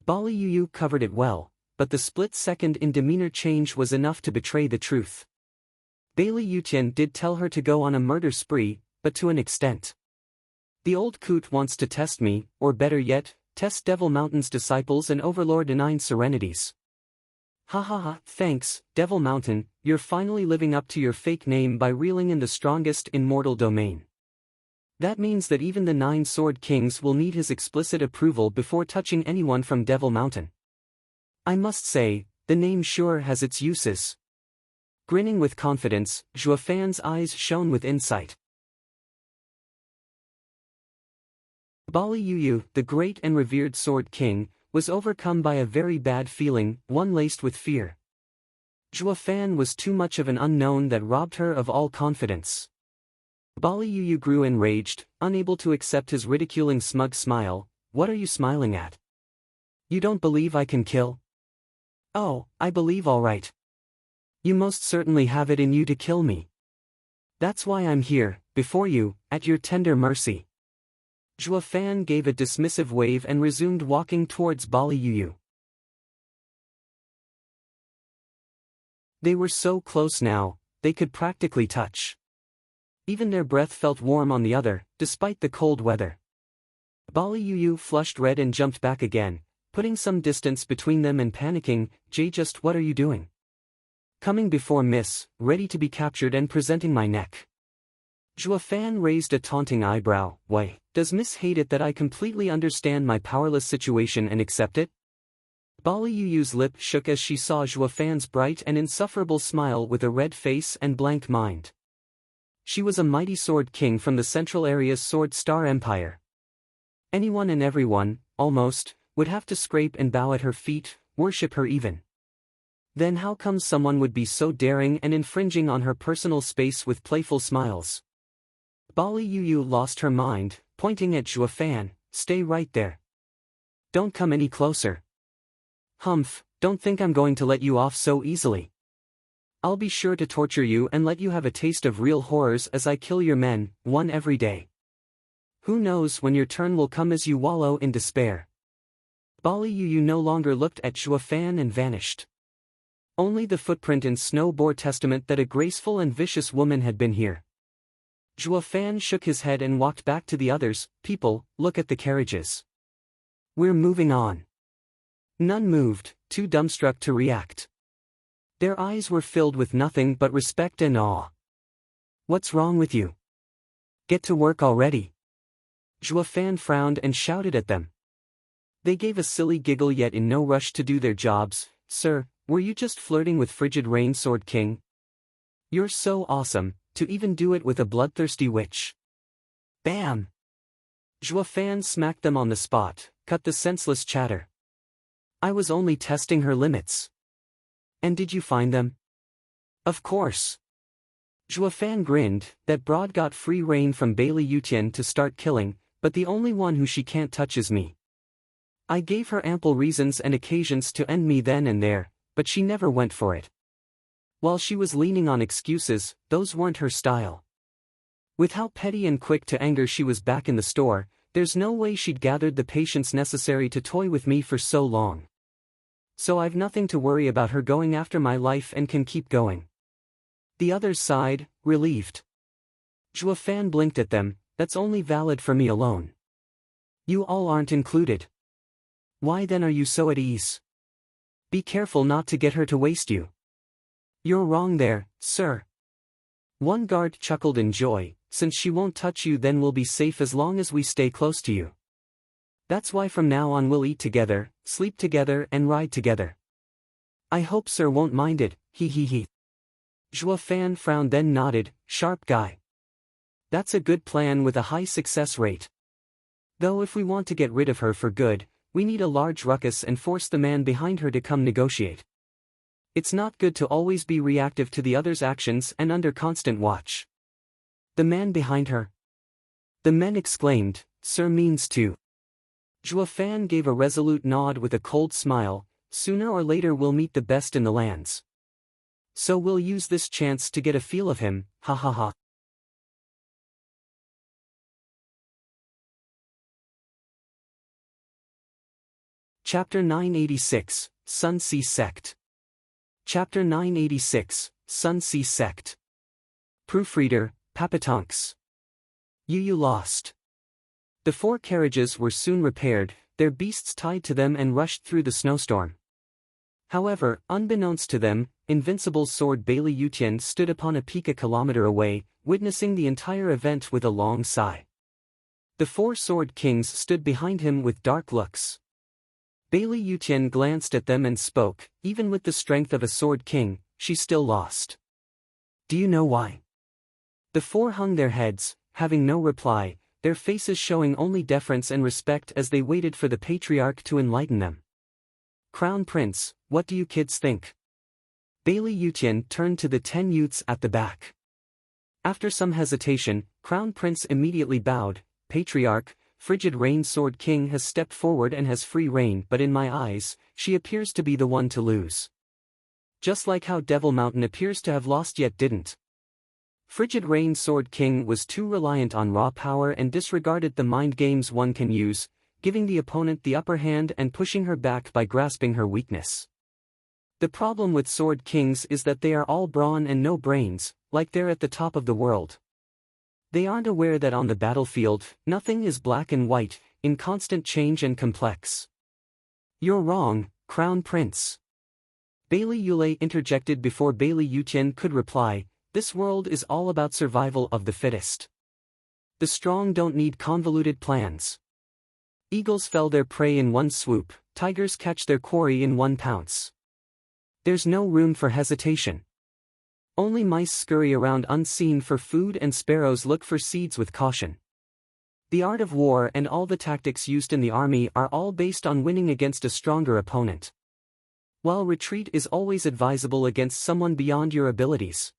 Bali Yuyu covered it well, but the split second in demeanor change was enough to betray the truth. Bailey Yutian did tell her to go on a murder spree, but to an extent. The old coot wants to test me, or better yet, test Devil Mountain's disciples and Overlord Nine Serenities. Ha ha ha, thanks, Devil Mountain, you're finally living up to your fake name by reeling in the strongest in mortal domain. That means that even the 9 Sword Kings will need his explicit approval before touching anyone from Devil Mountain. I must say, the name sure has its uses." Grinning with confidence, Zhua Fan's eyes shone with insight. Bali Yuyu, the great and revered Sword King, was overcome by a very bad feeling, one laced with fear. Zhua Fan was too much of an unknown that robbed her of all confidence. Bali Yuyu grew enraged, unable to accept his ridiculing smug smile. "What are you smiling at? You don't believe I can kill?" "Oh, I believe all right. You most certainly have it in you to kill me. That's why I'm here, before you, at your tender mercy." Zhua Fan gave a dismissive wave and resumed walking towards Bali Yuyu. They were so close now, they could practically touch. Even their breath felt warm on the other, despite the cold weather. Bali Yuyu flushed red and jumped back again, putting some distance between them and panicking. "Jay, just what are you doing? Coming before miss, ready to be captured and presenting my neck." Zhua Fan raised a taunting eyebrow. "Why, does miss hate it that I completely understand my powerless situation and accept it?" Bali Yuyu's lip shook as she saw Zhua Fan's bright and insufferable smile with a red face and blank mind. She was a mighty Sword King from the Central Area's Sword Star Empire. Anyone and everyone, almost, would have to scrape and bow at her feet, worship her even. Then how come someone would be so daring and infringing on her personal space with playful smiles? Bali Yuyu lost her mind, pointing at Zhua Fan. "Stay right there. Don't come any closer. Humph, don't think I'm going to let you off so easily. I'll be sure to torture you and let you have a taste of real horrors as I kill your men, one every day. Who knows when your turn will come as you wallow in despair." Bali Yuyu no longer looked at Zhua Fan and vanished. Only the footprint in snow bore testament that a graceful and vicious woman had been here. Zhua Fan shook his head and walked back to the others. "People, look at the carriages. We're moving on." None moved, too dumbstruck to react. Their eyes were filled with nothing but respect and awe. "What's wrong with you? Get to work already." Zhua Fan frowned and shouted at them. They gave a silly giggle yet in no rush to do their jobs. "Sir, were you just flirting with Frigid Rain Sword King? You're so awesome, to even do it with a bloodthirsty witch." Bam! Zhua Fan smacked them on the spot, cut the senseless chatter. "I was only testing her limits." "And did you find them?" "Of course." Zhua Fan grinned. "That broad got free rein from Bailey Yutian to start killing, But the only one who she can't touch is me. I gave her ample reasons and occasions to end me then and there, but she never went for it. While she was leaning on excuses, those weren't her style. With how petty and quick to anger she was back in the store, there's no way she'd gathered the patience necessary to toy with me for so long. So I've nothing to worry about her going after my life and can keep going. The others sighed, relieved. Zhua Fan blinked at them. That's only valid for me alone. You all aren't included. Why then are you so at ease? Be careful not to get her to waste you. You're wrong there, sir. One guard chuckled in joy. Since she won't touch you, then we'll be safe as long as we stay close to you. That's why from now on we'll eat together, sleep together and ride together. I hope sir won't mind it, he. Zhua Fan frowned then nodded, sharp guy. That's a good plan with a high success rate. Though if we want to get rid of her for good, we need a large ruckus and force the man behind her to come negotiate. It's not good to always be reactive to the other's actions and under constant watch. The man behind her? The men exclaimed, sir means to. Zhua Fan gave a resolute nod with a cold smile. Sooner or later we'll meet the best in the lands. So we'll use this chance to get a feel of him, ha ha ha. Chapter 986, Sun Sea Sect. Chapter 986, Sun Sea Sect. Proofreader, Papatonks. Yu lost. The 4 carriages were soon repaired, their beasts tied to them and rushed through the snowstorm. However, unbeknownst to them, Invincible Sword Bailey Yutian stood upon a peak a kilometer away, witnessing the entire event with a long sigh. The 4 sword kings stood behind him with dark looks. Bailey Yutian glanced at them and spoke. Even with the strength of a sword king, she still lost. Do you know why? The 4 hung their heads, having no reply, their faces showing only deference and respect as they waited for the patriarch to enlighten them. Crown Prince, what do you kids think? Bailey Yutian turned to the 10 youths at the back. After some hesitation, Crown Prince immediately bowed. Patriarch, Frigid Rain Sword King has stepped forward and has free reign, but in my eyes, she appears to be the one to lose. Just like how Devil Mountain appears to have lost yet didn't. Frigid Rain Sword King was too reliant on raw power and disregarded the mind games one can use, giving the opponent the upper hand and pushing her back by grasping her weakness. The problem with Sword Kings is that they are all brawn and no brains, like they're at the top of the world. They aren't aware that on the battlefield, nothing is black and white, in constant change and complex. You're wrong, Crown Prince. Bailey Yulei interjected before Bailey Yutian could reply. This world is all about survival of the fittest. The strong don't need convoluted plans. Eagles fell their prey in one swoop, tigers catch their quarry in one pounce. There's no room for hesitation. Only mice scurry around unseen for food and sparrows look for seeds with caution. The art of war and all the tactics used in the army are all based on winning against a stronger opponent. While retreat is always advisable against someone beyond your abilities.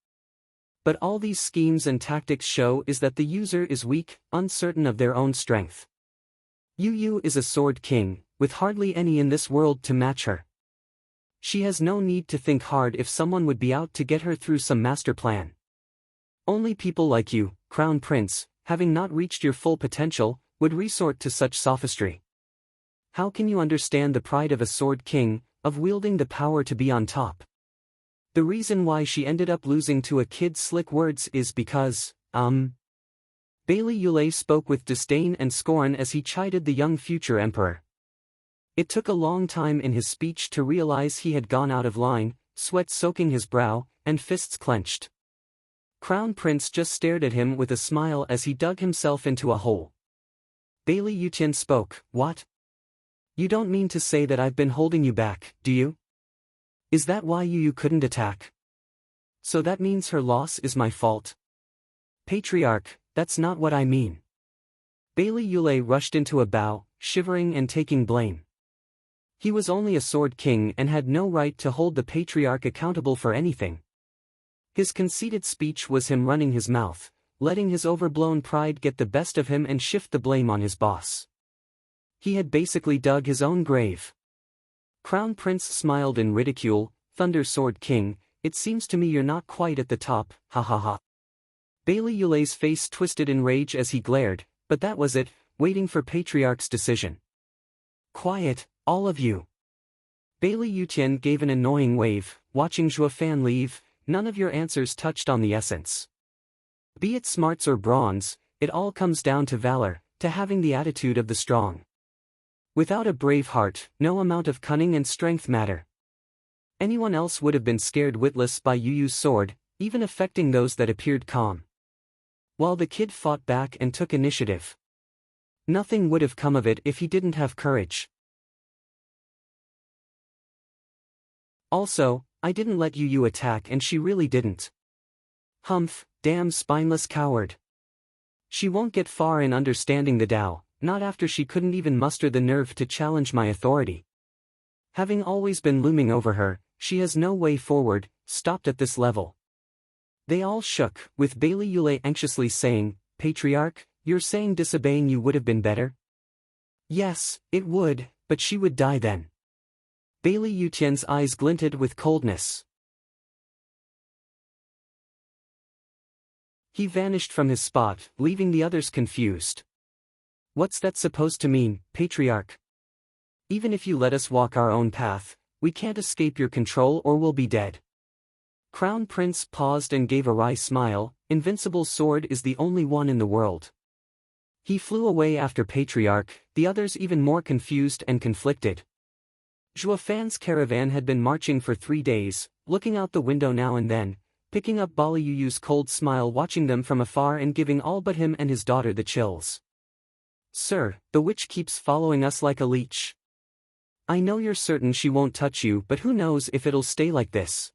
But all these schemes and tactics show is that the user is weak, uncertain of their own strength. Yu is a sword king, with hardly any in this world to match her. She has no need to think hard if someone would be out to get her through some master plan. Only people like you, Crown Prince, having not reached your full potential, would resort to such sophistry. How can you understand the pride of a sword king, of wielding the power to be on top? The reason why she ended up losing to a kid's slick words is because, Bailey Yulei spoke with disdain and scorn as he chided the young future emperor. It took a long time in his speech to realize he had gone out of line, sweat soaking his brow, and fists clenched. Crown Prince just stared at him with a smile as he dug himself into a hole. Bailey Yutian spoke. What? You don't mean to say that I've been holding you back, do you? Is that why you couldn't attack? So that means her loss is my fault? Patriarch, that's not what I mean. Bailey Yulei rushed into a bow, shivering and taking blame. He was only a sword king and had no right to hold the patriarch accountable for anything. His conceited speech was him running his mouth, letting his overblown pride get the best of him and shift the blame on his boss. He had basically dug his own grave. Crown Prince smiled in ridicule. Thunder Sword King, it seems to me you're not quite at the top, ha ha ha. Bailey Yulei's face twisted in rage as he glared, but that was it, waiting for Patriarch's decision. Quiet, all of you. Bailey Yutian gave an annoying wave. Watching Zhuofan leave, none of your answers touched on the essence. Be it smarts or bronze, it all comes down to valor, to having the attitude of the strong. Without a brave heart, no amount of cunning and strength matter. Anyone else would have been scared witless by Yu Yu's sword, even affecting those that appeared calm. While the kid fought back and took initiative. Nothing would have come of it if he didn't have courage. Also, I didn't let Yu Yu attack and she really didn't. Humph, damn spineless coward. She won't get far in understanding the Tao, not after she couldn't even muster the nerve to challenge my authority. Having always been looming over her, she has no way forward, stopped at this level. They all shook, with Bailey Yulei anxiously saying, Patriarch, you're saying disobeying you would have been better? Yes, it would, but she would die then. Bailey Yutian's eyes glinted with coldness. He vanished from his spot, leaving the others confused. What's that supposed to mean, Patriarch? Even if you let us walk our own path, we can't escape your control or we'll be dead. Crown Prince paused and gave a wry smile. Invincible sword is the only one in the world. He flew away after Patriarch, the others even more confused and conflicted. Zhuofan's caravan had been marching for 3 days, looking out the window now and then, picking up Bali Yuyu's cold smile watching them from afar and giving all but him and his daughter the chills. Sir, the witch keeps following us like a leech. I know you're certain she won't touch you, but who knows if it'll stay like this.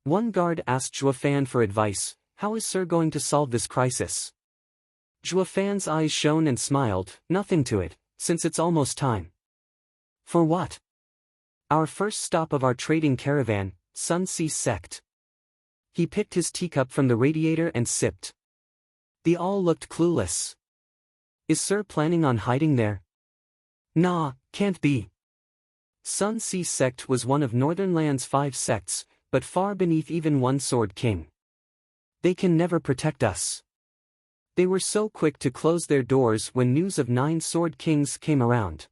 One guard asked Zhuofan for advice. How is Sir going to solve this crisis? Zhuofan's eyes shone and smiled. Nothing to it, since it's almost time. For what? Our first stop of our trading caravan, Sun Sea Sect. He picked his teacup from the radiator and sipped. They all looked clueless. Is Sir planning on hiding there? Nah, can't be. Sun Sea Sect was one of Northern Land's 5 sects, but far beneath even one Sword King. They can never protect us. They were so quick to close their doors when news of 9 Sword Kings came around.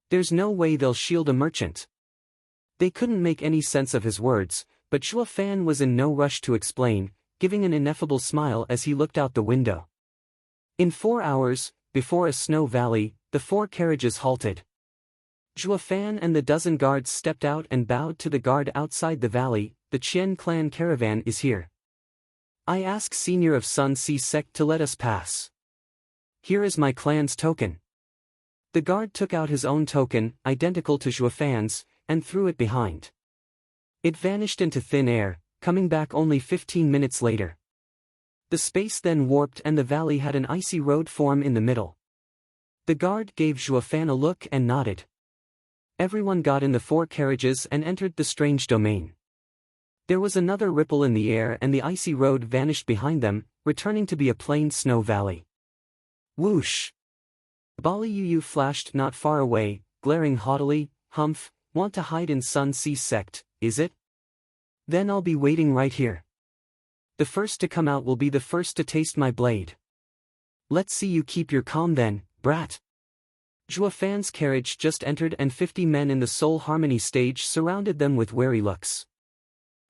There's no way they'll shield a merchant. They couldn't make any sense of his words, but Zhuofan was in no rush to explain, giving an ineffable smile as he looked out the window. In 4 hours, before a snow valley, the 4 carriages halted. Zhuofan and the dozen guards stepped out and bowed to the guard outside the valley. The Qian clan caravan is here. I ask Senior of Sun Sea Sect to let us pass. Here is my clan's token. The guard took out his own token, identical to Zhuofan's, and threw it behind. It vanished into thin air, coming back only 15 minutes later. The space then warped and the valley had an icy road form in the middle. The guard gave Zhuofan a look and nodded. Everyone got in the 4 carriages and entered the strange domain. There was another ripple in the air and the icy road vanished behind them, returning to be a plain snow valley. Whoosh! Bali Yuyu flashed not far away, glaring haughtily. Humph, want to hide in Sun Sea Sect, is it? Then I'll be waiting right here. The first to come out will be the first to taste my blade. Let's see you keep your calm then, brat. Zhuofan's carriage just entered and 50 men in the Soul Harmony stage surrounded them with wary looks.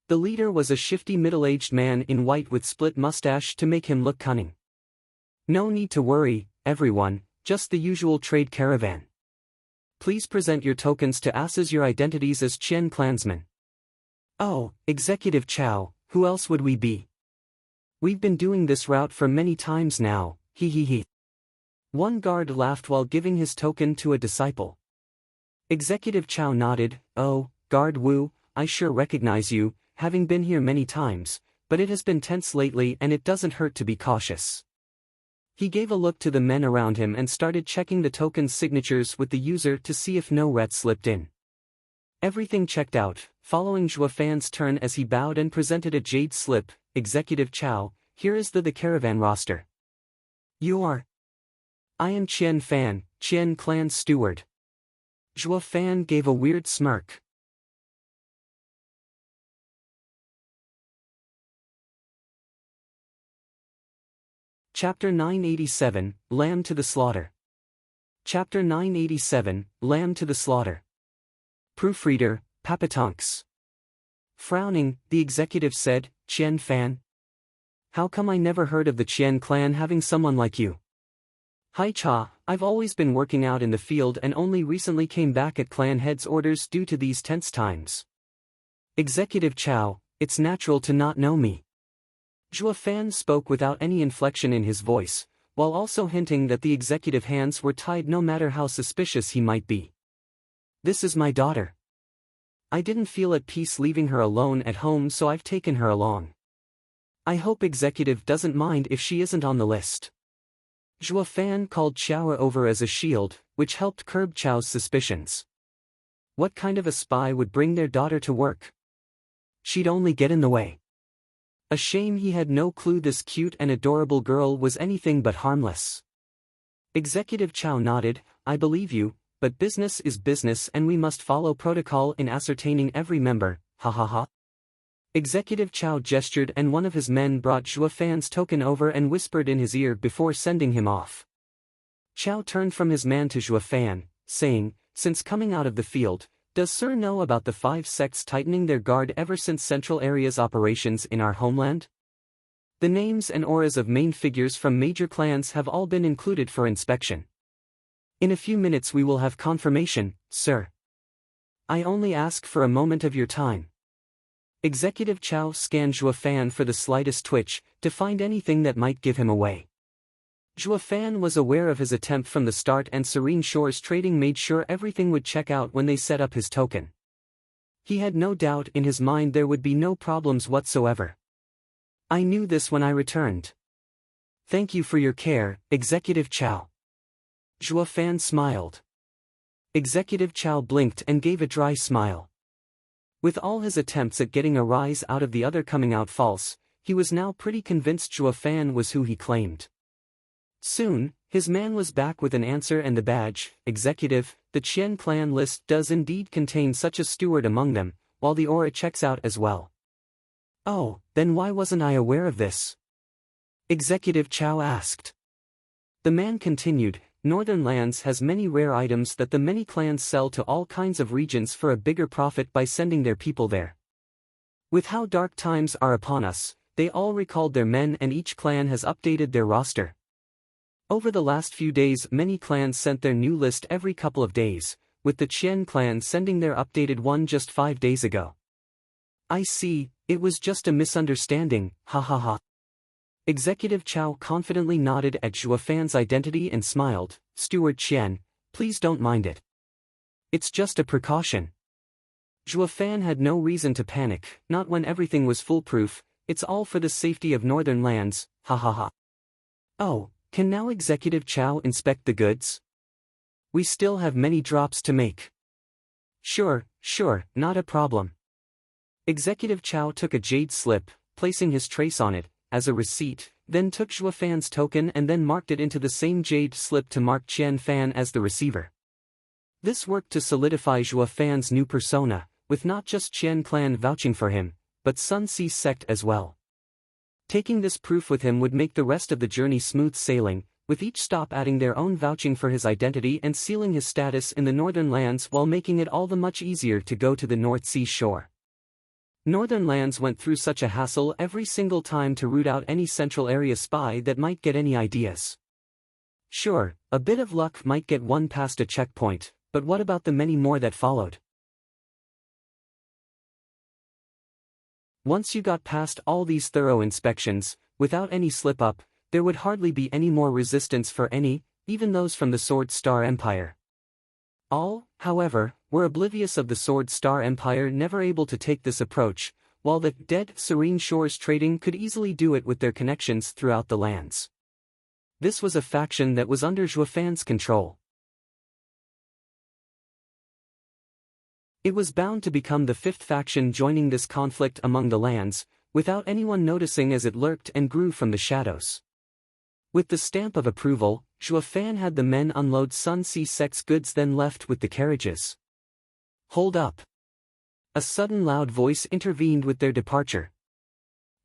The leader was a shifty middle-aged man in white with split mustache to make him look cunning. No need to worry, everyone, just the usual trade caravan. Please present your tokens to us as your identities as Qian clansmen. Oh, Executive Chow, who else would we be? We've been doing this route for many times now, he he he. One guard laughed while giving his token to a disciple. Executive Chow nodded. Oh, Guard Wu, I sure recognize you, having been here many times, but it has been tense lately and it doesn't hurt to be cautious. He gave a look to the men around him and started checking the token's signatures with the user to see if no ret slipped in. Everything checked out, following Zhuofan's turn as he bowed and presented a jade slip. Executive Chow, here is the caravan roster. You are? I am Qian Fan, Qian clan's steward. Zhua Fan gave a weird smirk. Chapter 987, Lamb to the Slaughter. Chapter 987, Lamb to the Slaughter. Proofreader, Papatonks. Frowning, the executive said, Qian Fan? How come I never heard of the Qian clan having someone like you? Hai Cha, I've always been working out in the field and only recently came back at clan head's orders due to these tense times. Executive Chow, it's natural to not know me. Zhua Fan spoke without any inflection in his voice, while also hinting that the executive hands were tied no matter how suspicious he might be. This is my daughter. I didn't feel at peace leaving her alone at home, so I've taken her along. I hope executive doesn't mind if she isn't on the list. Zhua Fan called Chao over as a shield, which helped curb Chao's suspicions. What kind of a spy would bring their daughter to work? She'd only get in the way. A shame he had no clue this cute and adorable girl was anything but harmless. Executive Chao nodded, I believe you, but business is business and we must follow protocol in ascertaining every member, ha ha ha. Executive Chao gestured and one of his men brought Zhua Fan's token over and whispered in his ear before sending him off. Chao turned from his man to Zhua Fan, saying, since coming out of the field, does Sir know about the 5 sects tightening their guard ever since Central Area's operations in our homeland? The names and auras of main figures from major clans have all been included for inspection. In a few minutes we will have confirmation, sir. I only ask for a moment of your time. Executive Chao scanned Zhua Fan for the slightest twitch, to find anything that might give him away. Zhua Fan was aware of his attempt from the start and Serene Shores Trading made sure everything would check out when they set up his token. He had no doubt in his mind there would be no problems whatsoever. I knew this when I returned. Thank you for your care, Executive Chao. Zhua Fan smiled. Executive Chao blinked and gave a dry smile. With all his attempts at getting a rise out of the other coming out false, he was now pretty convinced Zhua Fan was who he claimed. Soon, his man was back with an answer and the badge, Executive, the Qian clan list does indeed contain such a steward among them, while the aura checks out as well. Oh, then why wasn't I aware of this? Executive Chao asked. The man continued, Northern Lands has many rare items that the many clans sell to all kinds of regions for a bigger profit by sending their people there. With how dark times are upon us, they all recalled their men and each clan has updated their roster. Over the last few days many clans sent their new list every couple of days, with the Qian clan sending their updated one just 5 days ago. I see, it was just a misunderstanding, ha ha ha. Executive Chao confidently nodded at Zhua Fan's identity and smiled, Steward Qian, please don't mind it. It's just a precaution. Zhua Fan had no reason to panic, not when everything was foolproof, it's all for the safety of Northern Lands, ha ha ha. Oh. Can now Executive Chao inspect the goods? We still have many drops to make. Sure, not a problem. Executive Chao took a jade slip, placing his trace on it, as a receipt, then took Zhua Fan's token and then marked it into the same jade slip to mark Qian Fan as the receiver. This worked to solidify Zhua Fan's new persona, with not just Qian clan vouching for him, but Sun Sea sect as well. Taking this proof with him would make the rest of the journey smooth sailing, with each stop adding their own vouching for his identity and sealing his status in the Northern Lands while making it all the much easier to go to the North Sea shore. Northern Lands went through such a hassle every single time to root out any Central Area spy that might get any ideas. Sure, a bit of luck might get one past a checkpoint, but what about the many more that followed? Once you got past all these thorough inspections, without any slip-up, there would hardly be any more resistance for any, even those from the Sword Star Empire. All, however, were oblivious of the Sword Star Empire never able to take this approach, while the dead Serene Shores Trading could easily do it with their connections throughout the lands. This was a faction that was under Zhua Fan's control. It was bound to become the 5th faction joining this conflict among the lands, without anyone noticing as it lurked and grew from the shadows. With the stamp of approval, Zhuo Fan had the men unload Sun Sea Sec's goods, then left with the carriages. Hold up! A sudden loud voice intervened with their departure.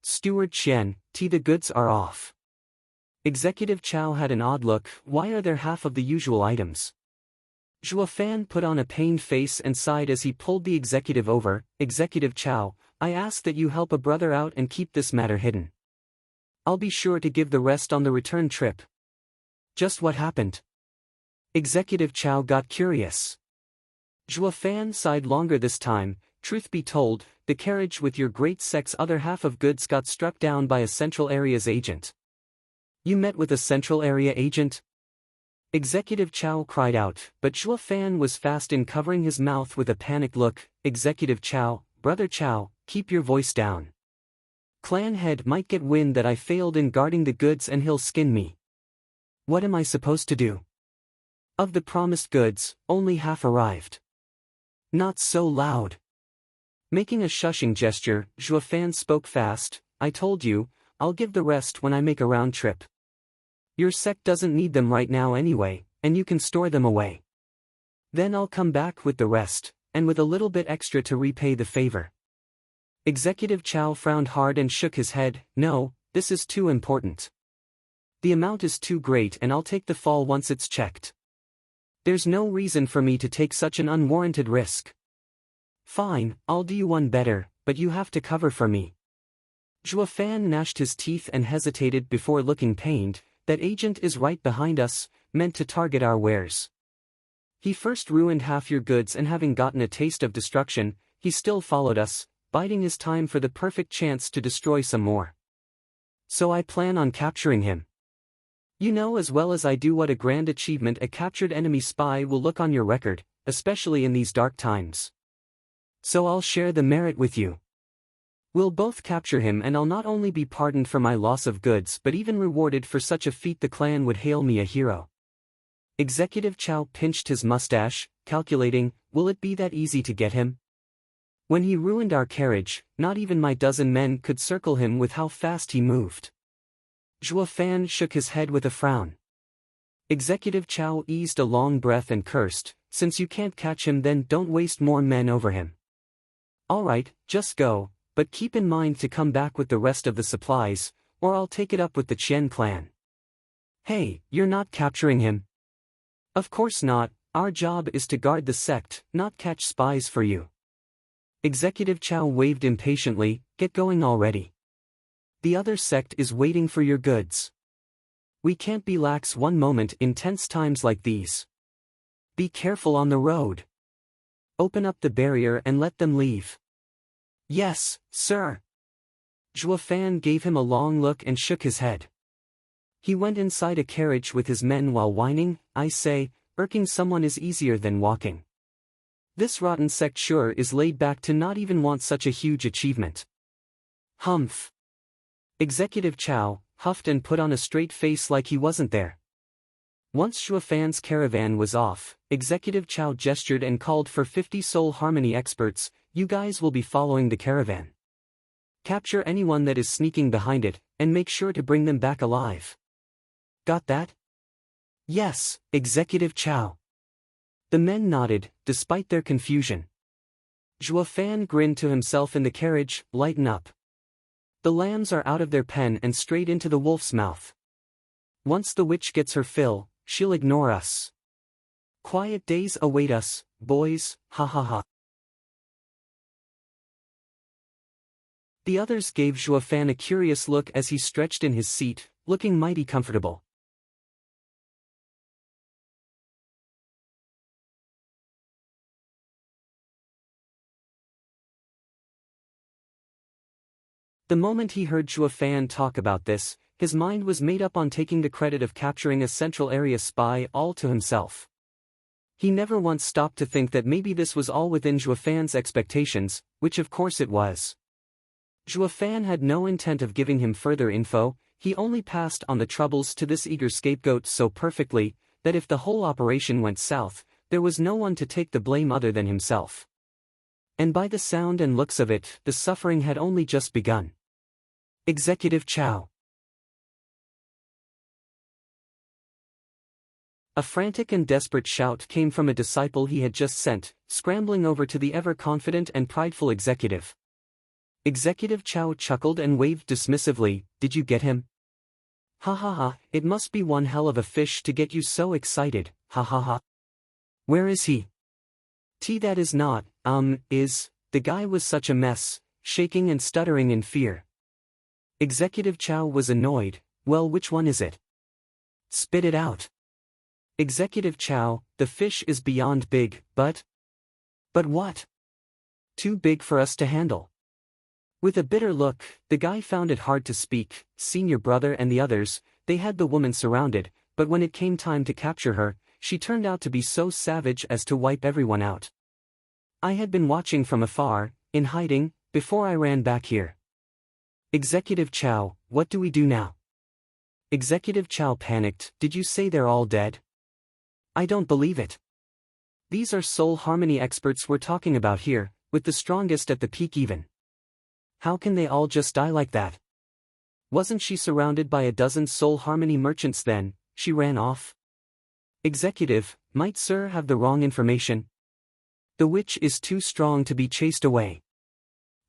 Steward Chen, the goods are off. Executive Chow had an odd look. Why are there half of the usual items? Zhuo Fan put on a pained face and sighed as he pulled the executive over. Executive Chow, I ask that you help a brother out and keep this matter hidden. I'll be sure to give the rest on the return trip. Just what happened? Executive Chow got curious. Zhuo Fan sighed longer this time. Truth be told, the carriage with your great sect's other half of goods got struck down by a Central Area's agent. You met with a Central Area agent? Executive Chow cried out, but Zhuo Fan was fast in covering his mouth with a panicked look. Executive Chow, Brother Chow, keep your voice down. Clan head might get wind that I failed in guarding the goods and he'll skin me. What am I supposed to do? Of the promised goods, only half arrived. Not so loud. Making a shushing gesture, Zhuo Fan spoke fast. I told you, I'll give the rest when I make a round trip. Your sect doesn't need them right now anyway, and you can store them away. Then I'll come back with the rest, and with a little bit extra to repay the favor. Executive Chow frowned hard and shook his head. No, this is too important. The amount is too great and I'll take the fall once it's checked. There's no reason for me to take such an unwarranted risk. Fine, I'll do you one better, but you have to cover for me. Zhuo Fan gnashed his teeth and hesitated before looking pained. That agent is right behind us, meant to target our wares. He first ruined half your goods and having gotten a taste of destruction, he still followed us, biding his time for the perfect chance to destroy some more. So I plan on capturing him. You know as well as I do what a grand achievement a captured enemy spy will look on your record, especially in these dark times. So I'll share the merit with you. We'll both capture him and I'll not only be pardoned for my loss of goods but even rewarded for such a feat. The clan would hail me a hero. Executive Chow pinched his mustache, calculating, will it be that easy to get him? When he ruined our carriage, not even my dozen men could circle him with how fast he moved. Zhuo Fan shook his head with a frown. Executive Chow eased a long breath and cursed, since you can't catch him then don't waste more men over him. Alright, just go. But keep in mind to come back with the rest of the supplies, or I'll take it up with the Chen clan. Hey, you're not capturing him? Of course not, our job is to guard the sect, not catch spies for you. Executive Chow waved impatiently, get going already. The other sect is waiting for your goods. We can't be lax one moment in tense times like these. Be careful on the road. Open up the barrier and let them leave. Yes, sir. Zhuo Fan gave him a long look and shook his head. He went inside a carriage with his men while whining, I say, irking someone is easier than walking. This rotten sect sure is laid back to not even want such a huge achievement. Humph. Executive Chow huffed and put on a straight face like he wasn't there. Once Zhuo Fan's caravan was off, Executive Chow gestured and called for 50 soul harmony experts. You guys will be following the caravan. Capture anyone that is sneaking behind it, and make sure to bring them back alive. Got that? Yes, Executive Chow. The men nodded, despite their confusion. Zhuo Fan grinned to himself in the carriage, lighten up. The lambs are out of their pen and straight into the wolf's mouth. Once the witch gets her fill, she'll ignore us. Quiet days await us, boys, ha ha ha. The others gave Zhuo Fan a curious look as he stretched in his seat, looking mighty comfortable. The moment he heard Zhuo Fan talk about this, his mind was made up on taking the credit of capturing a Central Area spy all to himself. He never once stopped to think that maybe this was all within Zhuo Fan's expectations, which of course it was. Zhuo Fan had no intent of giving him further info, he only passed on the troubles to this eager scapegoat so perfectly, that if the whole operation went south, there was no one to take the blame other than himself. And by the sound and looks of it, the suffering had only just begun. Executive Chow. A frantic and desperate shout came from a disciple he had just sent, scrambling over to the ever-confident and prideful executive. Executive Chow chuckled and waved dismissively, "Did you get him? Ha ha ha, it must be one hell of a fish to get you so excited, ha ha ha. Where is he? That is not, the guy was such a mess, shaking and stuttering in fear." Executive Chow was annoyed. "Well, which one is it? Spit it out." Executive Chow, "The fish is beyond big, but what? Too big for us to handle." With a bitter look, the guy found it hard to speak. Senior brother and the others, they had the woman surrounded, but when it came time to capture her, she turned out to be so savage as to wipe everyone out. "I had been watching from afar, in hiding, before I ran back here." Executive Chow, "What do we do now?" Executive Chow panicked. "Did you say they're all dead? I don't believe it. These are soul harmony experts we're talking about here, with the strongest at the peak even. How can they all just die like that?" Wasn't she surrounded by a dozen soul harmony merchants then? She ran off. Executive, "Might sir have the wrong information? The witch is too strong to be chased away.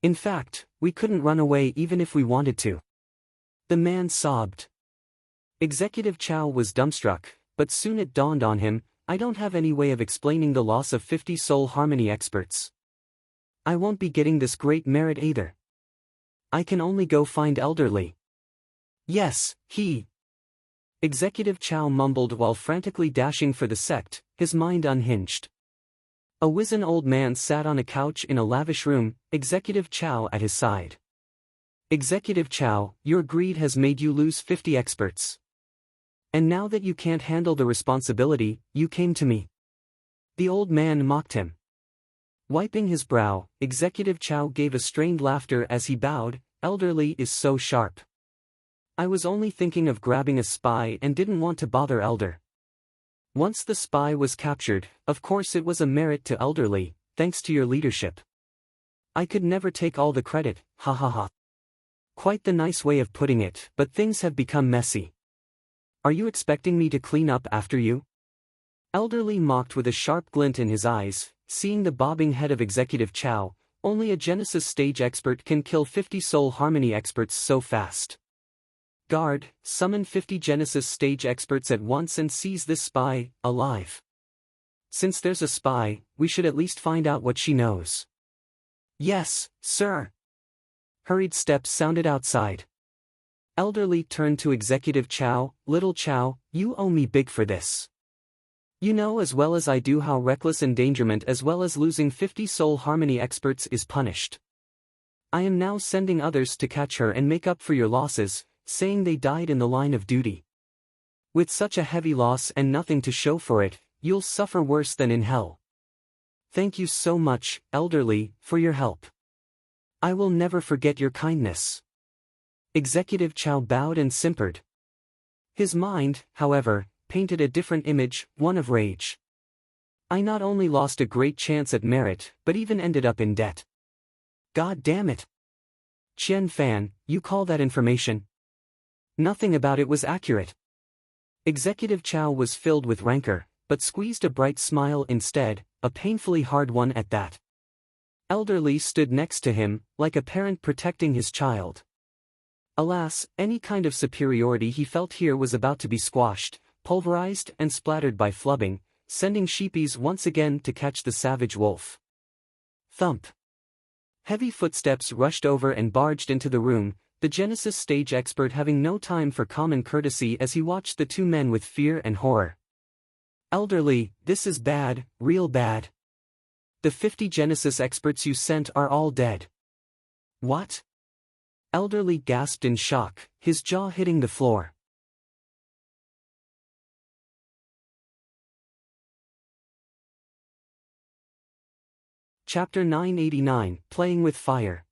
In fact, we couldn't run away even if we wanted to." The man sobbed. Executive Chow was dumbstruck, but soon it dawned on him, "I don't have any way of explaining the loss of 50 soul harmony experts. I won't be getting this great merit either. I can only go find Elderly." "Yes, he." Executive Chow mumbled while frantically dashing for the sect, his mind unhinged. A wizened old man sat on a couch in a lavish room, Executive Chow at his side. "Executive Chow, your greed has made you lose 50 experts. And now that you can't handle the responsibility, you came to me." The old man mocked him. Wiping his brow, Executive Chow gave a strained laughter as he bowed, "Elderly is so sharp. I was only thinking of grabbing a spy and didn't want to bother Elder. Once the spy was captured, of course it was a merit to Elderly, thanks to your leadership. I could never take all the credit, ha ha ha." Quite the nice way of putting it, but things have become messy. "Are you expecting me to clean up after you?" Elderly mocked with a sharp glint in his eyes, seeing the bobbing head of Executive Chow. "Only a Genesis stage expert can kill 50 soul harmony experts so fast. Guard, summon 50 Genesis stage experts at once and seize this spy, alive. Since there's a spy, we should at least find out what she knows." "Yes, sir." Hurried steps sounded outside. Elderly turned to Executive Chow, "Little Chow, you owe me big for this. You know as well as I do how reckless endangerment as well as losing 50 soul harmony experts is punished. I am now sending others to catch her and make up for your losses, saying they died in the line of duty. With such a heavy loss and nothing to show for it, you'll suffer worse than in hell. Thank you so much, Elderly, for your help. I will never forget your kindness." Executive Chow bowed and simpered. His mind, however, painted a different image, one of rage. "I not only lost a great chance at merit, but even ended up in debt. God damn it. Qian Fan, you call that information? Nothing about it was accurate." Executive Chow was filled with rancor, but squeezed a bright smile instead, a painfully hard one at that. Elderly stood next to him, like a parent protecting his child. Alas, any kind of superiority he felt here was about to be squashed, pulverized and splattered by flubbing, sending sheepies once again to catch the savage wolf. Thump. Heavy footsteps rushed over and barged into the room, the Genesis stage expert having no time for common courtesy as he watched the two men with fear and horror. "Elderly, this is bad, real bad. The 50 Genesis experts you sent are all dead." "What?" Elderly gasped in shock, his jaw hitting the floor. Chapter 989, Playing with Fire.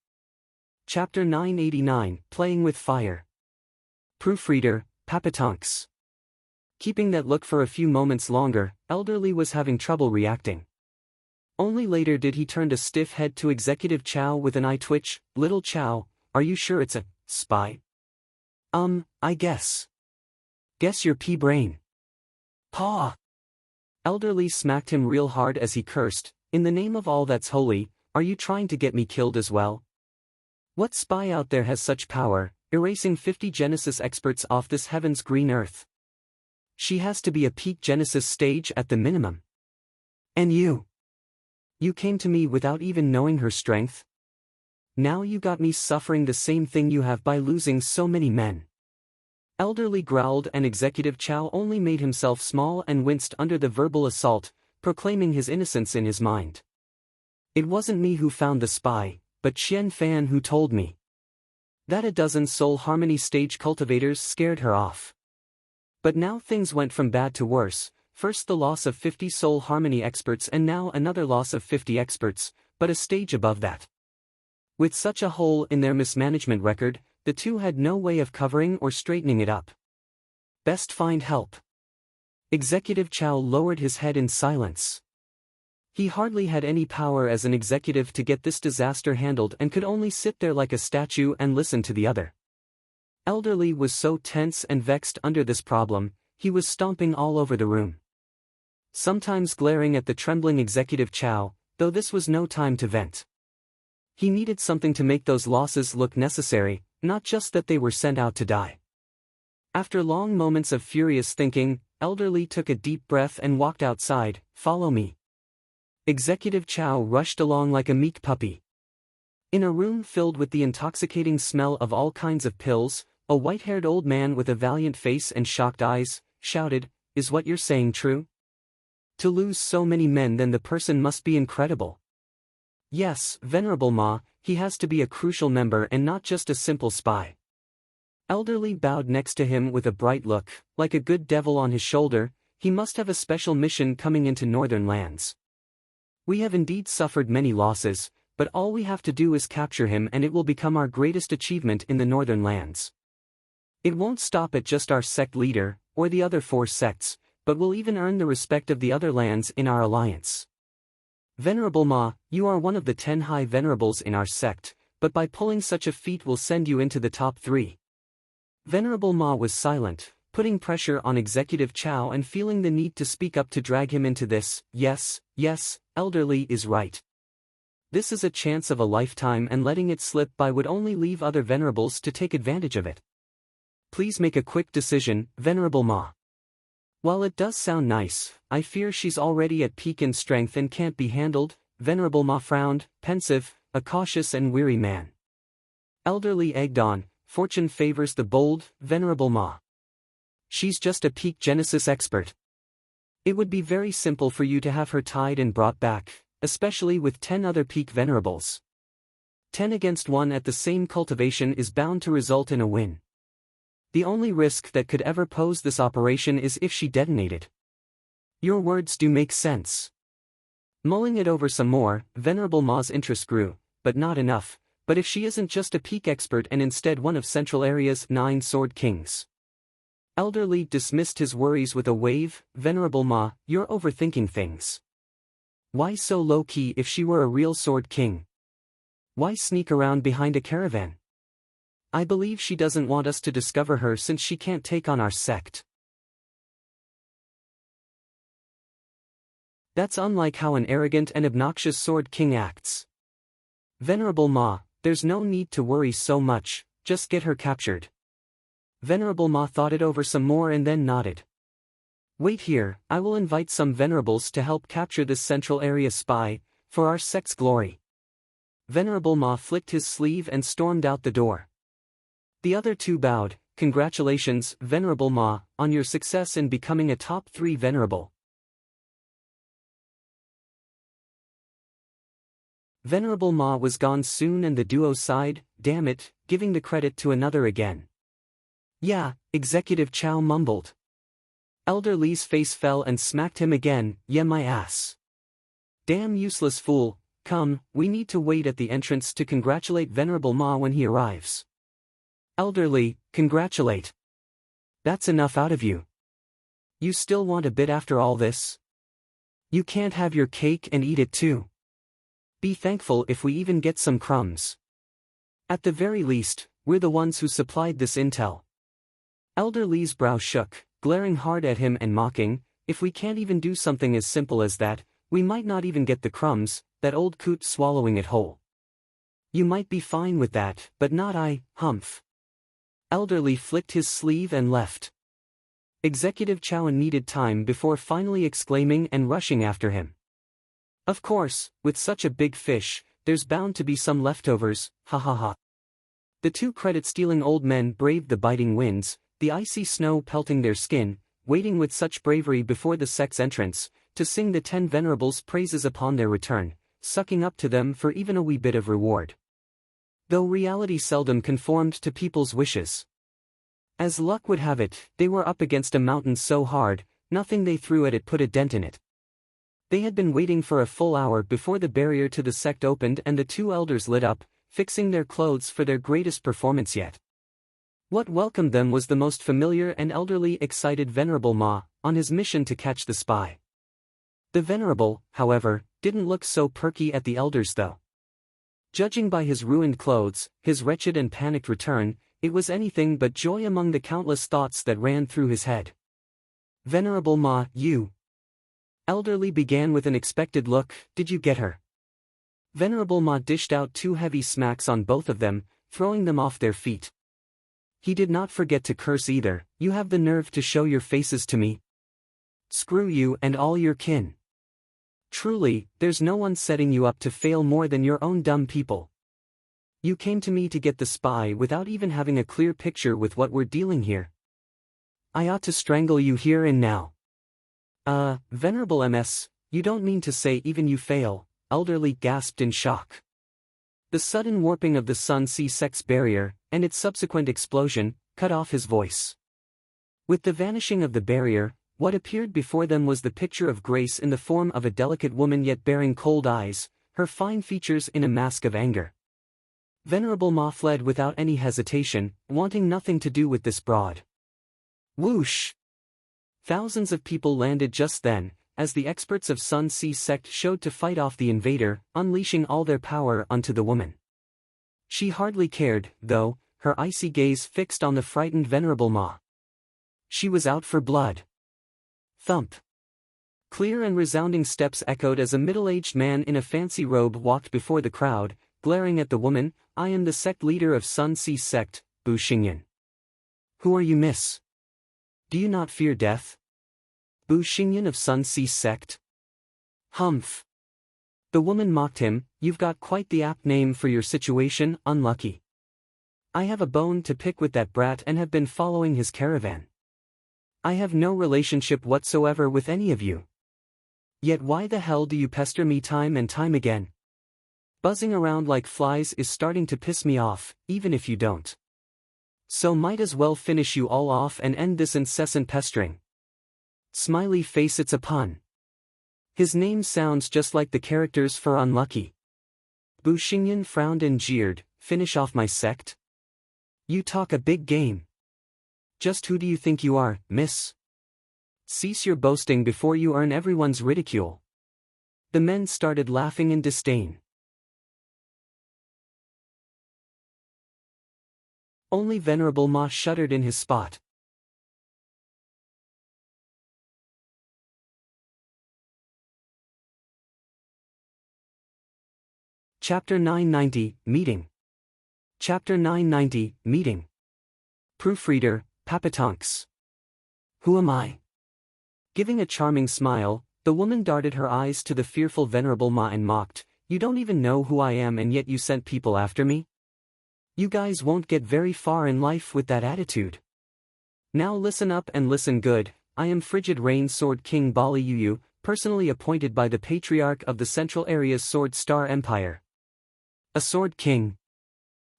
Chapter 989, Playing with Fire. Proofreader, Papatonks. Keeping that look for a few moments longer, Elderly was having trouble reacting. Only later did he turn a stiff head to Executive Chow with an eye twitch. "Little Chow, are you sure it's a Spy? I guess. Guess your pea-brain. Paw! Elderly smacked him real hard as he cursed, "In the name of all that's holy, are you trying to get me killed as well? What spy out there has such power, erasing 50 Genesis experts off this heaven's green earth? She has to be a peak Genesis stage at the minimum. And you? You came to me without even knowing her strength? Now you got me suffering the same thing you have by losing so many men." Elderly growled, and Executive Chow only made himself small and winced under the verbal assault, proclaiming his innocence in his mind. "It wasn't me who found the spy, but Qian Fan who told me. That a dozen soul harmony stage cultivators scared her off. But now things went from bad to worse, first the loss of 50 soul harmony experts and now another loss of 50 experts, but a stage above that. With such a hole in their mismanagement record, the two had no way of covering or straightening it up. Best find help." Executive Chow lowered his head in silence. He hardly had any power as an executive to get this disaster handled and could only sit there like a statue and listen to the other. Elderly was so tense and vexed under this problem, he was stomping all over the room. Sometimes glaring at the trembling Executive Chow, though this was no time to vent. He needed something to make those losses look necessary, not just that they were sent out to die. After long moments of furious thinking, Elderly took a deep breath and walked outside. "Follow me." Executive Chow rushed along like a meek puppy. In a room filled with the intoxicating smell of all kinds of pills, a white-haired old man with a valiant face and shocked eyes shouted, "Is what you're saying true? To lose so many men, then the person must be incredible." "Yes, Venerable Ma, he has to be a crucial member and not just a simple spy." Elderly bowed next to him with a bright look, like a good devil on his shoulder. "He must have a special mission coming into northern lands. We have indeed suffered many losses, but all we have to do is capture him and it will become our greatest achievement in the northern lands. It won't stop at just our sect leader, or the other 4 sects, but will even earn the respect of the other lands in our alliance. Venerable Ma, you are one of the 10 high venerables in our sect, but by pulling such a feat will send you into the top 3. Venerable Ma was silent, putting pressure on Executive Chow and feeling the need to speak up to drag him into this. Yes, Elderly is right. This is a chance of a lifetime and letting it slip by would only leave other venerables to take advantage of it. Please make a quick decision, Venerable Ma. While it does sound nice, I fear she's already at peak in strength and can't be handled." Venerable Ma frowned, pensive, a cautious and weary man. Elderly egged on, "Fortune favors the bold, Venerable Ma. She's just a peak Genesis expert. It would be very simple for you to have her tied and brought back, especially with 10 other peak venerables. 10 against 1 at the same cultivation is bound to result in a win. The only risk that could ever pose this operation is if she detonated." "Your words do make sense." Mulling it over some more, Venerable Ma's interest grew, but not enough. "But if she isn't just a peak expert and instead one of Central Area's 9 Sword Kings?" Elderly dismissed his worries with a wave. "Venerable Ma, you're overthinking things. Why so low-key if she were a real Sword King? Why sneak around behind a caravan? I believe she doesn't want us to discover her since she can't take on our sect. That's unlike how an arrogant and obnoxious Sword King acts. Venerable Ma, there's no need to worry so much, just get her captured." Venerable Ma thought it over some more and then nodded. "Wait here, I will invite some venerables to help capture this Central Area spy, for our sect's glory." Venerable Ma flicked his sleeve and stormed out the door. The other 2 bowed. "Congratulations, Venerable Ma, on your success in becoming a top 3 venerable." Venerable Ma was gone soon and the duo sighed, "Damn it," giving the credit to another again. "Yeah," Executive Chow mumbled. Elder Lee's face fell and smacked him again. "Yeah, my ass. Damn useless fool. Come, we need to wait at the entrance to congratulate Venerable Ma when he arrives." "Elder Lee, congratulate. That's enough out of you. You still want a bit after all this? You can't have your cake and eat it too. Be thankful if we even get some crumbs. At the very least, we're the ones who supplied this intel. Elder Lee's brow shook, glaring hard at him and mocking, if we can't even do something as simple as that, we might not even get the crumbs, that old coot swallowing it whole. You might be fine with that, but not I, humph. Elder Lee flicked his sleeve and left. Executive Chowan needed time before finally exclaiming and rushing after him. Of course, with such a big fish, there's bound to be some leftovers, ha ha ha. The two credit-stealing old men braved the biting winds, the icy snow pelting their skin, waiting with such bravery before the sect's entrance, to sing the 10 venerables' praises upon their return, sucking up to them for even a wee bit of reward. Though reality seldom conformed to people's wishes. As luck would have it, they were up against a mountain so hard, nothing they threw at it put a dent in it. They had been waiting for a full hour before the barrier to the sect opened and the two elders lit up, fixing their clothes for their greatest performance yet. What welcomed them was the most familiar and elderly excited Venerable Ma, on his mission to catch the spy. The Venerable, however, didn't look so perky at the elders though. Judging by his ruined clothes, his wretched and panicked return, it was anything but joy among the countless thoughts that ran through his head. Venerable Ma, you. Elder Lee began with an expected look, did you get her? Venerable Ma dished out 2 heavy smacks on both of them, throwing them off their feet. He did not forget to curse either, you have the nerve to show your faces to me? Screw you and all your kin. Truly, there's no one setting you up to fail more than your own dumb people. You came to me to get the spy without even having a clear picture with what we're dealing here. I ought to strangle you here and now. Venerable MS, you don't mean to say even you fail, Elder Lee gasped in shock. The sudden warping of the Sun Sea sect's barrier, and its subsequent explosion, cut off his voice. With the vanishing of the barrier, what appeared before them was the picture of grace in the form of a delicate woman yet bearing cold eyes, her fine features in a mask of anger. Venerable Ma fled without any hesitation, wanting nothing to do with this broad. Whoosh! Thousands of people landed just then, as the experts of Sun Sea sect showed to fight off the invader, unleashing all their power onto the woman. She hardly cared, though, her icy gaze fixed on the frightened Venerable Ma. She was out for blood. Thump! Clear and resounding steps echoed as a middle-aged man in a fancy robe walked before the crowd, glaring at the woman, I am the sect leader of Sun Sea sect, Bu Xingyan. Who are you, miss? Do you not fear death? Bu Xingyan of Sun Sea sect? Humph! The woman mocked him, you've got quite the apt name for your situation, unlucky. I have a bone to pick with that brat and have been following his caravan. I have no relationship whatsoever with any of you. Yet why the hell do you pester me time and time again? Buzzing around like flies is starting to piss me off, even if you don't. So might as well finish you all off and end this incessant pestering. Smiley face, it's a pun. His name sounds just like the characters for unlucky. Bu Xingyan frowned and jeered, finish off my sect? You talk a big game. Just who do you think you are, miss? Cease your boasting before you earn everyone's ridicule. The men started laughing in disdain. Only Venerable Ma shuddered in his spot. Chapter 990, Meeting. Chapter 990, Meeting. Proofreader, Papatonks. Who am I? Giving a charming smile, the woman darted her eyes to the fearful Venerable Ma and mocked, you don't even know who I am and yet you sent people after me? You guys won't get very far in life with that attitude. Now listen up and listen good, I am Frigid Rain Sword King Bali Yuyu, personally appointed by the Patriarch of the Central Area's Sword Star Empire. A Sword King.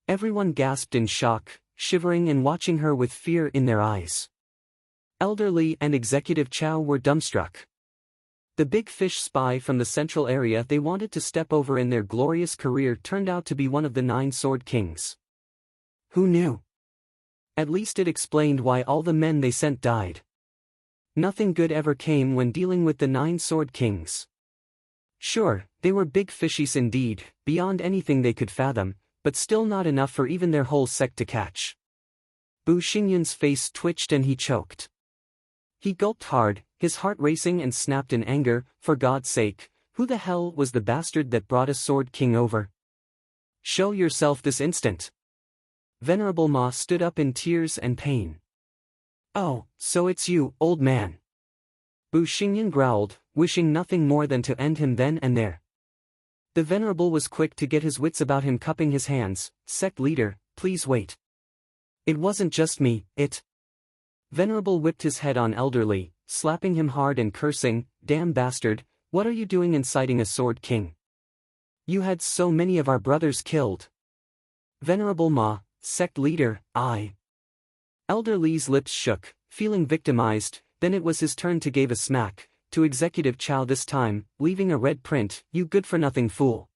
Everyone gasped in shock, shivering and watching her with fear in their eyes. Elder Lee and Executive Chow were dumbstruck. The big fish spy from the Central Area they wanted to step over in their glorious career turned out to be one of the 9 Sword Kings. Who knew? At least it explained why all the men they sent died. Nothing good ever came when dealing with the 9 Sword Kings. Sure, they were big fishies indeed, beyond anything they could fathom, but still not enough for even their whole sect to catch. Bu Xingyan's face twitched and he choked. He gulped hard, his heart racing, and snapped in anger, "For God's sake, who the hell was the bastard that brought a Sword King over? Show yourself this instant." Venerable Ma stood up in tears and pain. "Oh, so it's you, old man." Bu Xingyan growled, wishing nothing more than to end him then and there. The Venerable was quick to get his wits about him, cupping his hands. "Sect leader, please wait. It wasn't just me, it—" Venerable whipped his head on Elderly, slapping him hard and cursing, "Damn bastard, what are you doing inciting a Sword King? You had so many of our brothers killed." "Venerable Ma, sect leader, I—" Elderly's lips shook, feeling victimized. Then it was his turn to give a smack, to Executive Chow this time, leaving a red print. "You good-for-nothing fool.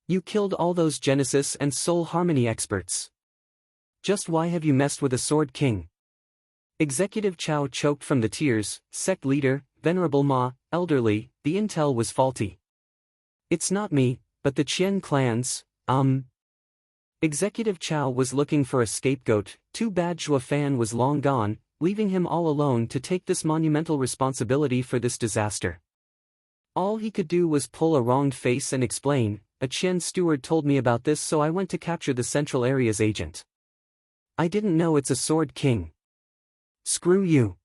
You killed all those Genesis and Soul Harmony experts. Just why have you messed with a Sword King?" Executive Chow choked from the tears. "Sect leader, Venerable Ma, Elderly, the intel was faulty. It's not me, but the Qian clans, Executive Chow was looking for a scapegoat. Too bad Zhuo Fan was long gone, leaving him all alone to take this monumental responsibility for this disaster. All he could do was pull a wronged face and explain, "A Qian steward told me about this, so I went to capture the Central Area's agent. I didn't know it's a Sword King." "Screw you.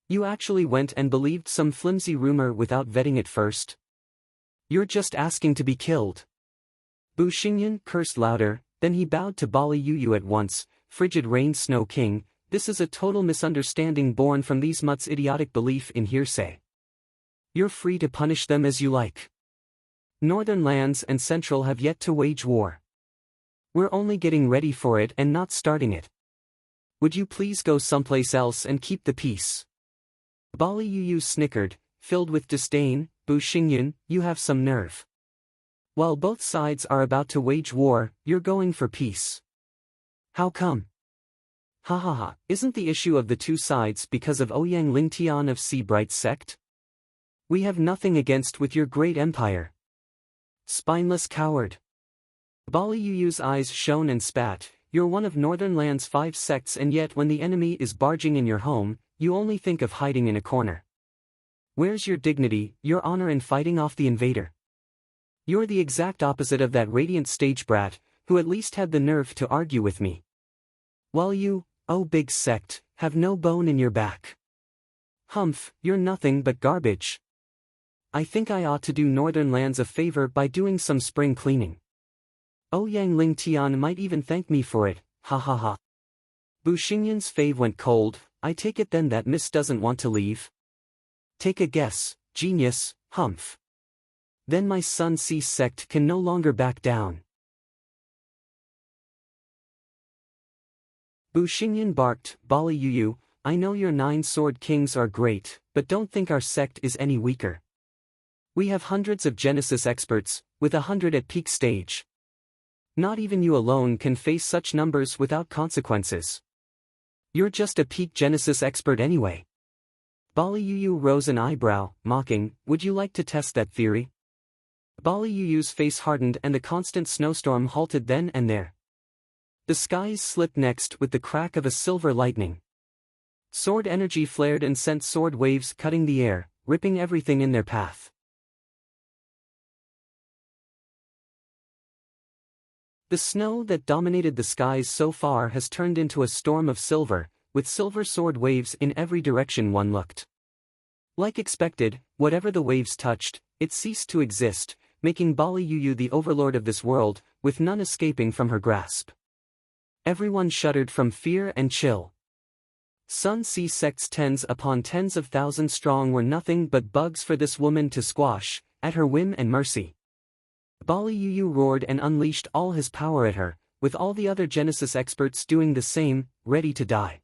You actually went and believed some flimsy rumor without vetting it first? You're just asking to be killed." Bu Xingyan cursed louder, then he bowed to Bali Yuyu at once. "Frigid Rain Snow King, this is a total misunderstanding born from these mutts' idiotic belief in hearsay. You're free to punish them as you like. Northern lands and Central have yet to wage war. We're only getting ready for it and not starting it. Would you please go someplace else and keep the peace?" Bali Yuyu snickered, filled with disdain. "Bu Xingyan, you have some nerve. While both sides are about to wage war, you're going for peace. How come?" "Ha ha ha, isn't the issue of the two sides because of Ouyang Lingtian of Sea Bright's sect? We have nothing against with your great empire." "Spineless coward." Bali Yuyu's eyes shone and spat. "You're one of Northern Land's 5 sects, and yet when the enemy is barging in your home, you only think of hiding in a corner. Where's your dignity, your honor in fighting off the invader? You're the exact opposite of that radiant stage brat, who at least had the nerve to argue with me. While you, oh big sect, have no bone in your back. Humph, you're nothing but garbage. I think I ought to do Northern Lands a favor by doing some spring cleaning. Ouyang Lingtian might even thank me for it, ha ha ha." Bu Xingyan's fave went cold. "I take it then that Miss doesn't want to leave? Take a guess, genius, humph. Then my Sun Sea sect can no longer back down." Bu Xingyan barked. "Bali Yuyu, I know your 9 Sword Kings are great, but don't think our sect is any weaker. We have hundreds of Genesis experts, with 100 at peak stage. Not even you alone can face such numbers without consequences. You're just a peak Genesis expert anyway." Bali Yuyu rose an eyebrow, mocking, "Would you like to test that theory?" Bali Yuyu's face hardened and the constant snowstorm halted then and there. The skies slipped next with the crack of a silver lightning. Sword energy flared and sent sword waves cutting the air, ripping everything in their path. The snow that dominated the skies so far has turned into a storm of silver, with silver sword waves in every direction one looked. Like expected, whatever the waves touched, it ceased to exist, making Bali Yuyu the overlord of this world, with none escaping from her grasp. Everyone shuddered from fear and chill. Sun Sea sects tens upon tens of thousands strong were nothing but bugs for this woman to squash, at her whim and mercy. Bali Yuyu roared and unleashed all his power at her, with all the other Genesis experts doing the same, ready to die.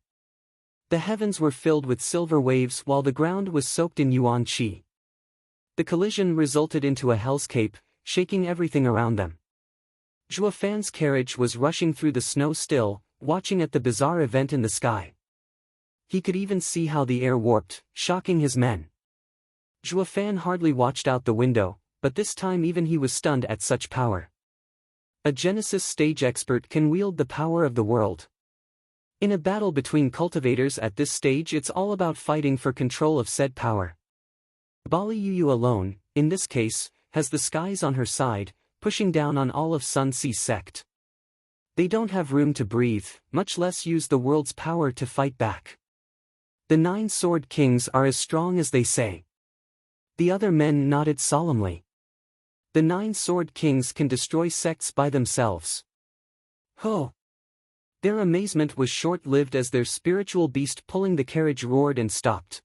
The heavens were filled with silver waves while the ground was soaked in yuan qi. The collision resulted into a hellscape, shaking everything around them. Zhuo Fan's carriage was rushing through the snow still, watching at the bizarre event in the sky. He could even see how the air warped, shocking his men. Zhuo Fan hardly watched out the window, but this time even he was stunned at such power. A Genesis stage expert can wield the power of the world. In a battle between cultivators at this stage, it's all about fighting for control of said power. Bali Yu alone, in this case, has the skies on her side, pushing down on all of Sun Sea sect. They don't have room to breathe, much less use the world's power to fight back. The 9 Sword Kings are as strong as they say. The other men nodded solemnly. The 9 Sword Kings can destroy sects by themselves. Ho! Their amazement was short-lived as their spiritual beast pulling the carriage roared and stopped.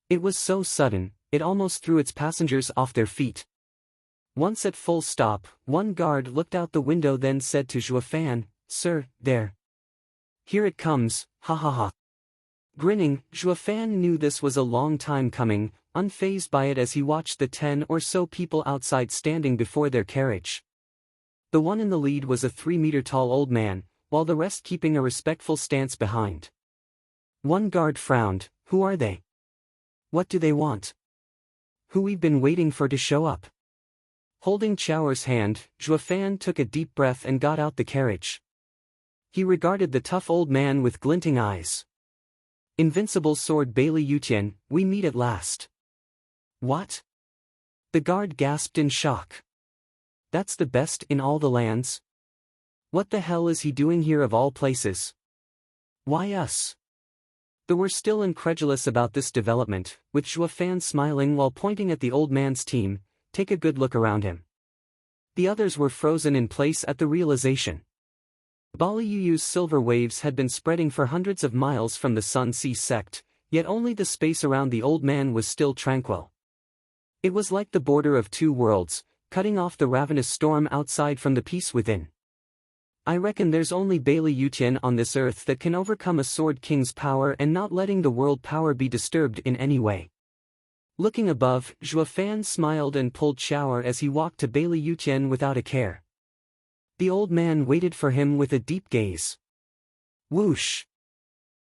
It was so sudden, it almost threw its passengers off their feet. Once at full stop, one guard looked out the window, then said to Zhuofan, "Sir, there. Here it comes, ha ha ha." Grinning, Zhuofan knew this was a long time coming, unfazed by it as he watched the 10 or so people outside standing before their carriage. The one in the lead was a 3-meter-tall old man, while the rest keeping a respectful stance behind. One guard frowned. "Who are they? What do they want? Who we've been waiting for to show up?" Holding Chao's hand, Zhuofan took a deep breath and got out the carriage. He regarded the tough old man with glinting eyes. "Invincible sword Bailey Yutian, we meet at last." "What?" The guard gasped in shock. "That's the best in all the lands? What the hell is he doing here of all places? Why us?" They were still incredulous about this development, with Zhuofan smiling while pointing at the old man's team. "Take a good look around him." The others were frozen in place at the realization. Bali Yu's silver waves had been spreading for hundreds of miles from the Sun Sea sect, yet only the space around the old man was still tranquil. It was like the border of 2 worlds, cutting off the ravenous storm outside from the peace within. "I reckon there's only Bailey Yutian on this earth that can overcome a Sword King's power and not letting the world power be disturbed in any way." Looking above, Zhuofan smiled and pulled shower as he walked to Bailey Yutian without a care. The old man waited for him with a deep gaze. Whoosh!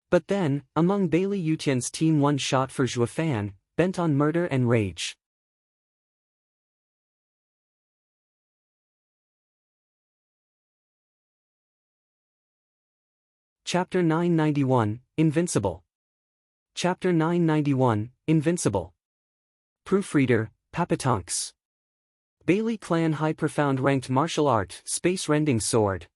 But then, among Bailey Yutian's team, one shot for Zhuofan, bent on murder and rage. Chapter 991, Invincible. Chapter 991, Invincible. Proofreader, Papatonks. Bailey Clan High Profound Ranked Martial Art, Space Rending Sword.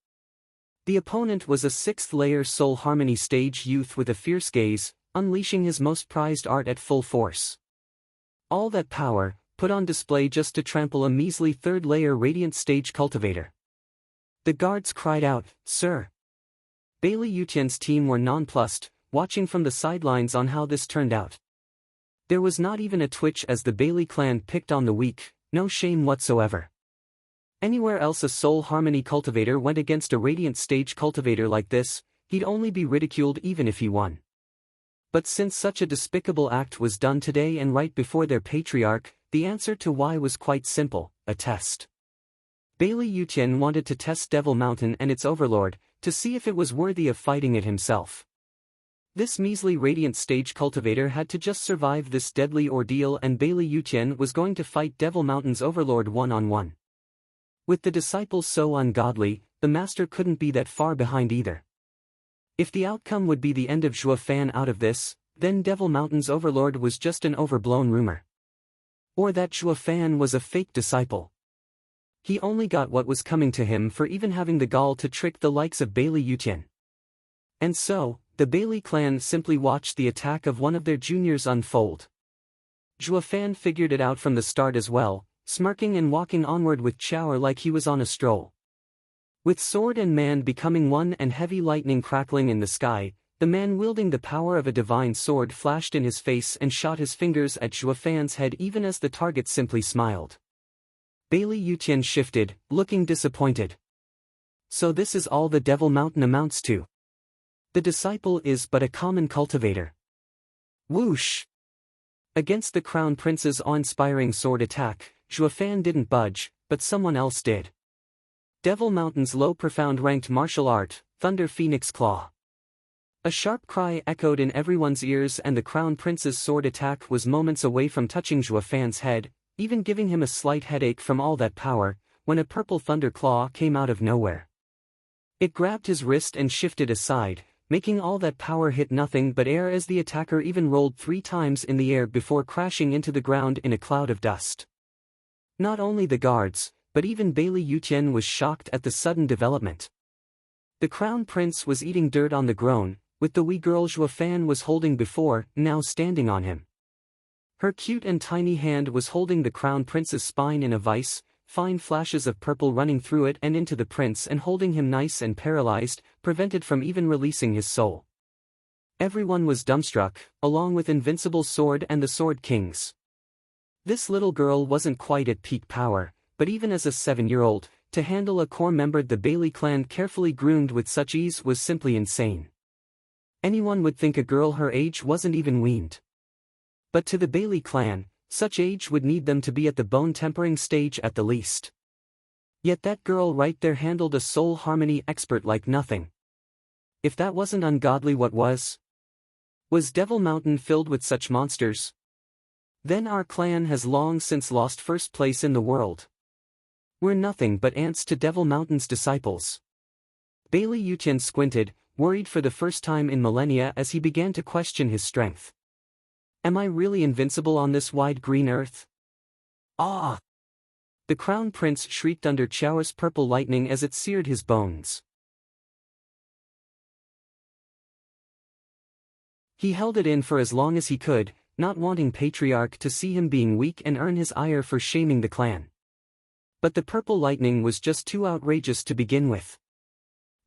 The opponent was a 6th-layer Soul Harmony stage youth with a fierce gaze, unleashing his most prized art at full force. All that power, put on display just to trample a measly 3rd-layer Radiant stage cultivator. The guards cried out, "Sir!" Bailey Yutian's team were nonplussed, watching from the sidelines on how this turned out. There was not even a twitch as the Bailey clan picked on the weak, no shame whatsoever. Anywhere else a Soul Harmony cultivator went against a Radiant stage cultivator like this, he'd only be ridiculed even if he won. But since such a despicable act was done today and right before their patriarch, the answer to why was quite simple: a test. Bailey Yutian wanted to test Devil Mountain and its overlord, to see if it was worthy of fighting it himself. This measly Radiant stage cultivator had to just survive this deadly ordeal, and Bailey Yutian was going to fight Devil Mountain's overlord one-on-one. With the disciples so ungodly, the master couldn't be that far behind either. If the outcome would be the end of Zhuofan out of this, then Devil Mountain's overlord was just an overblown rumor. Or that Zhuofan was a fake disciple. He only got what was coming to him for even having the gall to trick the likes of Bailey Yutian. And so, the Bailey clan simply watched the attack of one of their juniors unfold. Zhuofan figured it out from the start as well, smirking and walking onward with Chaoer like he was on a stroll. With sword and man becoming one and heavy lightning crackling in the sky, the man wielding the power of a divine sword flashed in his face and shot his fingers at Zhuofan's head even as the target simply smiled. Bailey Yutian shifted, looking disappointed. So this is all the Devil Mountain amounts to. The disciple is but a common cultivator. Whoosh! Against the Crown Prince's awe-inspiring sword attack, Zhuofan didn't budge, but someone else did. Devil Mountain's low profound ranked martial art, Thunder Phoenix Claw. A sharp cry echoed in everyone's ears, and the Crown Prince's sword attack was moments away from touching Zhuofan's head, even giving him a slight headache from all that power, when a purple thunder claw came out of nowhere. It grabbed his wrist and shifted aside, making all that power hit nothing but air as the attacker even rolled 3 times in the air before crashing into the ground in a cloud of dust. Not only the guards, but even Bailey Yutian was shocked at the sudden development. The crown prince was eating dirt on the ground, with the wee girl Zhuofan was holding before, now standing on him. Her cute and tiny hand was holding the crown prince's spine in a vice, fine flashes of purple running through it and into the prince and holding him nice and paralyzed, prevented from even releasing his soul. Everyone was dumbstruck, along with Invincible Sword and the Sword Kings. This little girl wasn't quite at peak power, but even as a 7-year-old, to handle a core member the Bailey clan carefully groomed with such ease was simply insane. Anyone would think a girl her age wasn't even weaned. But to the Bailey clan, such age would need them to be at the bone-tempering stage at the least. Yet that girl right there handled a soul harmony expert like nothing. If that wasn't ungodly, what was? Was Devil Mountain filled with such monsters? Then our clan has long since lost first place in the world. We're nothing but ants to Devil Mountain's disciples. Bailey Yutian squinted, worried for the first time in millennia as he began to question his strength. Am I really invincible on this wide green earth? Ah! The crown prince shrieked under Chao's purple lightning as it seared his bones. He held it in for as long as he could, not wanting Patriarch to see him being weak and earn his ire for shaming the clan. But the purple lightning was just too outrageous to begin with.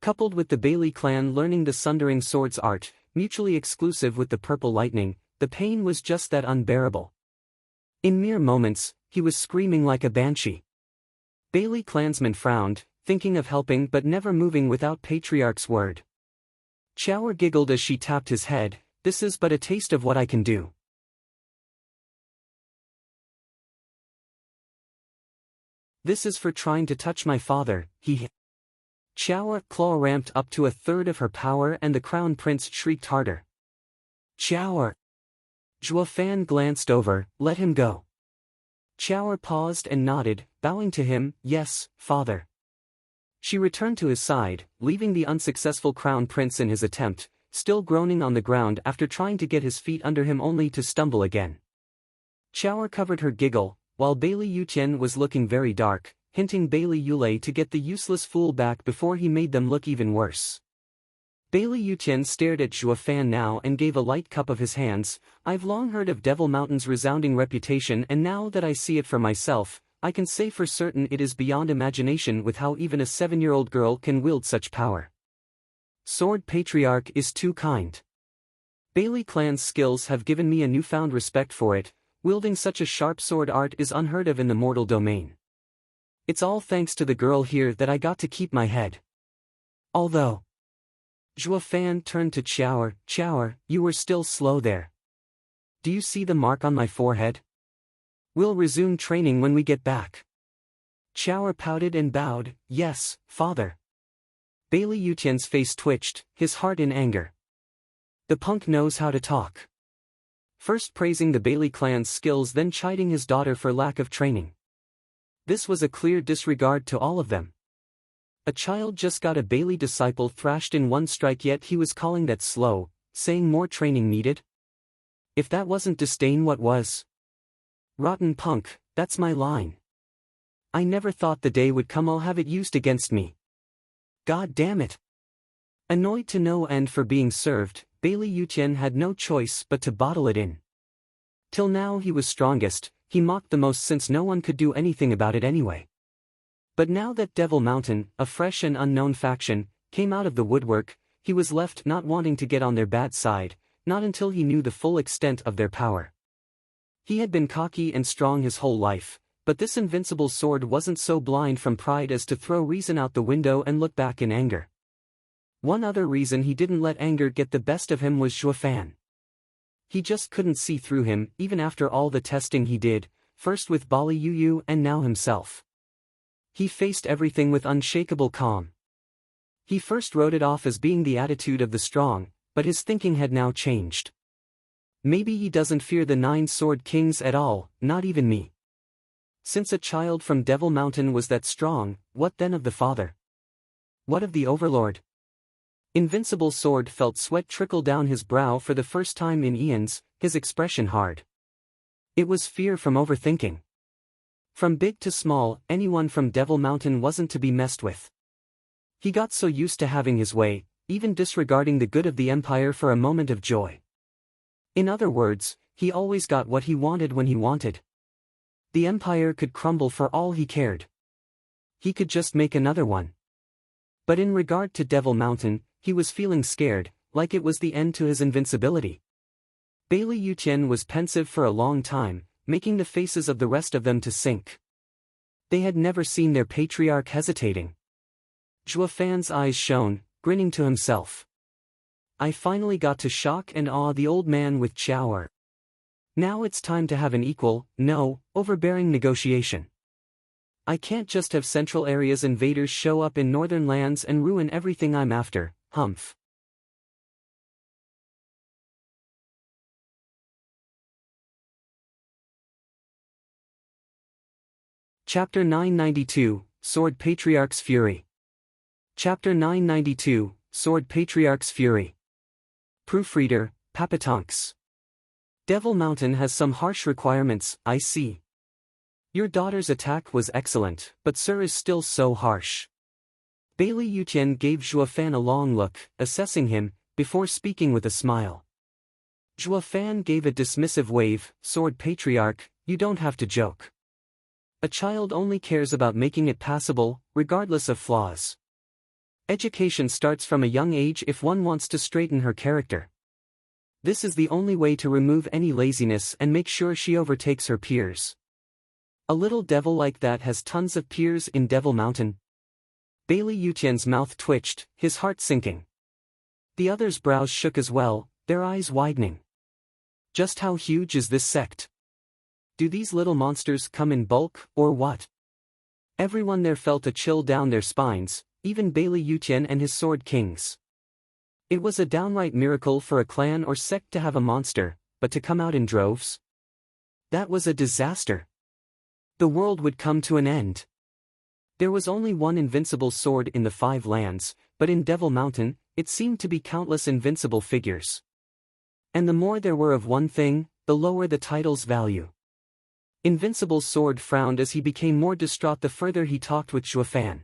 Coupled with the Bailey clan learning the Sundering Sword's art, mutually exclusive with the purple lightning, the pain was just that unbearable. In mere moments, he was screaming like a banshee. Bailey clansmen frowned, thinking of helping but never moving without Patriarch's word. Chao giggled as she tapped his head, "This is but a taste of what I can do. This is for trying to touch my father," he Chao's claw ramped up to 1/3 of her power and the crown prince shrieked harder. "Chao!" Zhuofan glanced over, "Let him go." Chao paused and nodded, bowing to him, "Yes, father." She returned to his side, leaving the unsuccessful crown prince in his attempt, still groaning on the ground after trying to get his feet under him only to stumble again. Chao covered her giggle, while Bailey Yutian was looking very dark, hinting Bailey Yulei to get the useless fool back before he made them look even worse. Bailey Yutian stared at Zhuofan now and gave a light cup of his hands. "I've long heard of Devil Mountain's resounding reputation, and now that I see it for myself, I can say for certain it is beyond imagination with how even a 7-year-old girl can wield such power. Sword Patriarch is too kind. Bailey clan's skills have given me a newfound respect for it. Wielding such a sharp sword art is unheard of in the mortal domain. It's all thanks to the girl here that I got to keep my head. Although..." Zhuofan turned to Chao, "Chao, you were still slow there. Do you see the mark on my forehead? We'll resume training when we get back." Chao pouted and bowed, "Yes, father." Bailey Yutian's face twitched, his heart in anger. The punk knows how to talk. First praising the Bailey clan's skills, then chiding his daughter for lack of training. This was a clear disregard to all of them. A child just got a Bailey disciple thrashed in one strike, yet he was calling that slow, saying more training needed? If that wasn't disdain, what was? Rotten punk, that's my line. I never thought the day would come I'll have it used against me. God damn it. Annoyed to no end for being served, Bailey Yutian had no choice but to bottle it in. Till now he was strongest, he mocked the most since no one could do anything about it anyway. But now that Devil Mountain, a fresh and unknown faction, came out of the woodwork, he was left not wanting to get on their bad side, not until he knew the full extent of their power. He had been cocky and strong his whole life, but this invincible sword wasn't so blind from pride as to throw reason out the window and look back in anger. One other reason he didn't let anger get the best of him was Zhuofan. He just couldn't see through him, even after all the testing he did, first with Bali Yuyu and now himself. He faced everything with unshakable calm. He first wrote it off as being the attitude of the strong, but his thinking had now changed. Maybe he doesn't fear the 9 sword kings at all, not even me. Since a child from Devil Mountain was that strong, what then of the father? What of the overlord? Invincible Sword felt sweat trickle down his brow for the first time in eons, his expression hard. It was fear from overthinking. From big to small, anyone from Devil Mountain wasn't to be messed with. He got so used to having his way, even disregarding the good of the Empire for a moment of joy. In other words, he always got what he wanted when he wanted. The Empire could crumble for all he cared. He could just make another one. But in regard to Devil Mountain, he was feeling scared, like it was the end to his invincibility. Bailey Yutian was pensive for a long time, making the faces of the rest of them to sink. They had never seen their patriarch hesitating. Zhuo Fan's eyes shone, grinning to himself. I finally got to shock and awe the old man with Chower. Now it's time to have an equal, no, overbearing negotiation. I can't just have Central Area's invaders show up in northern lands and ruin everything I'm after, humph. Chapter 992, Sword Patriarch's Fury. Chapter 992, Sword Patriarch's Fury. Proofreader, Papatonks. Devil Mountain has some harsh requirements, I see. Your daughter's attack was excellent, but Sir is still so harsh. Bailey Yutian gave Zhuo Fan a long look, assessing him, before speaking with a smile. Zhuo Fan gave a dismissive wave, Sword Patriarch, you don't have to joke. A child only cares about making it passable, regardless of flaws. Education starts from a young age if one wants to straighten her character. This is the only way to remove any laziness and make sure she overtakes her peers. A little devil like that has tons of peers in Devil Mountain. Bailey Yutian's mouth twitched, his heart sinking. The others' brows shook as well, their eyes widening. Just how huge is this sect? Do these little monsters come in bulk, or what? Everyone there felt a chill down their spines, even Bailey Yutian and his sword kings. It was a downright miracle for a clan or sect to have a monster, but to come out in droves? That was a disaster. The world would come to an end. There was only one invincible sword in the 5 lands, but in Devil Mountain, it seemed to be countless invincible figures. And the more there were of one thing, the lower the title's value. Invincible Sword frowned as he became more distraught the further he talked with Zhuo Fan.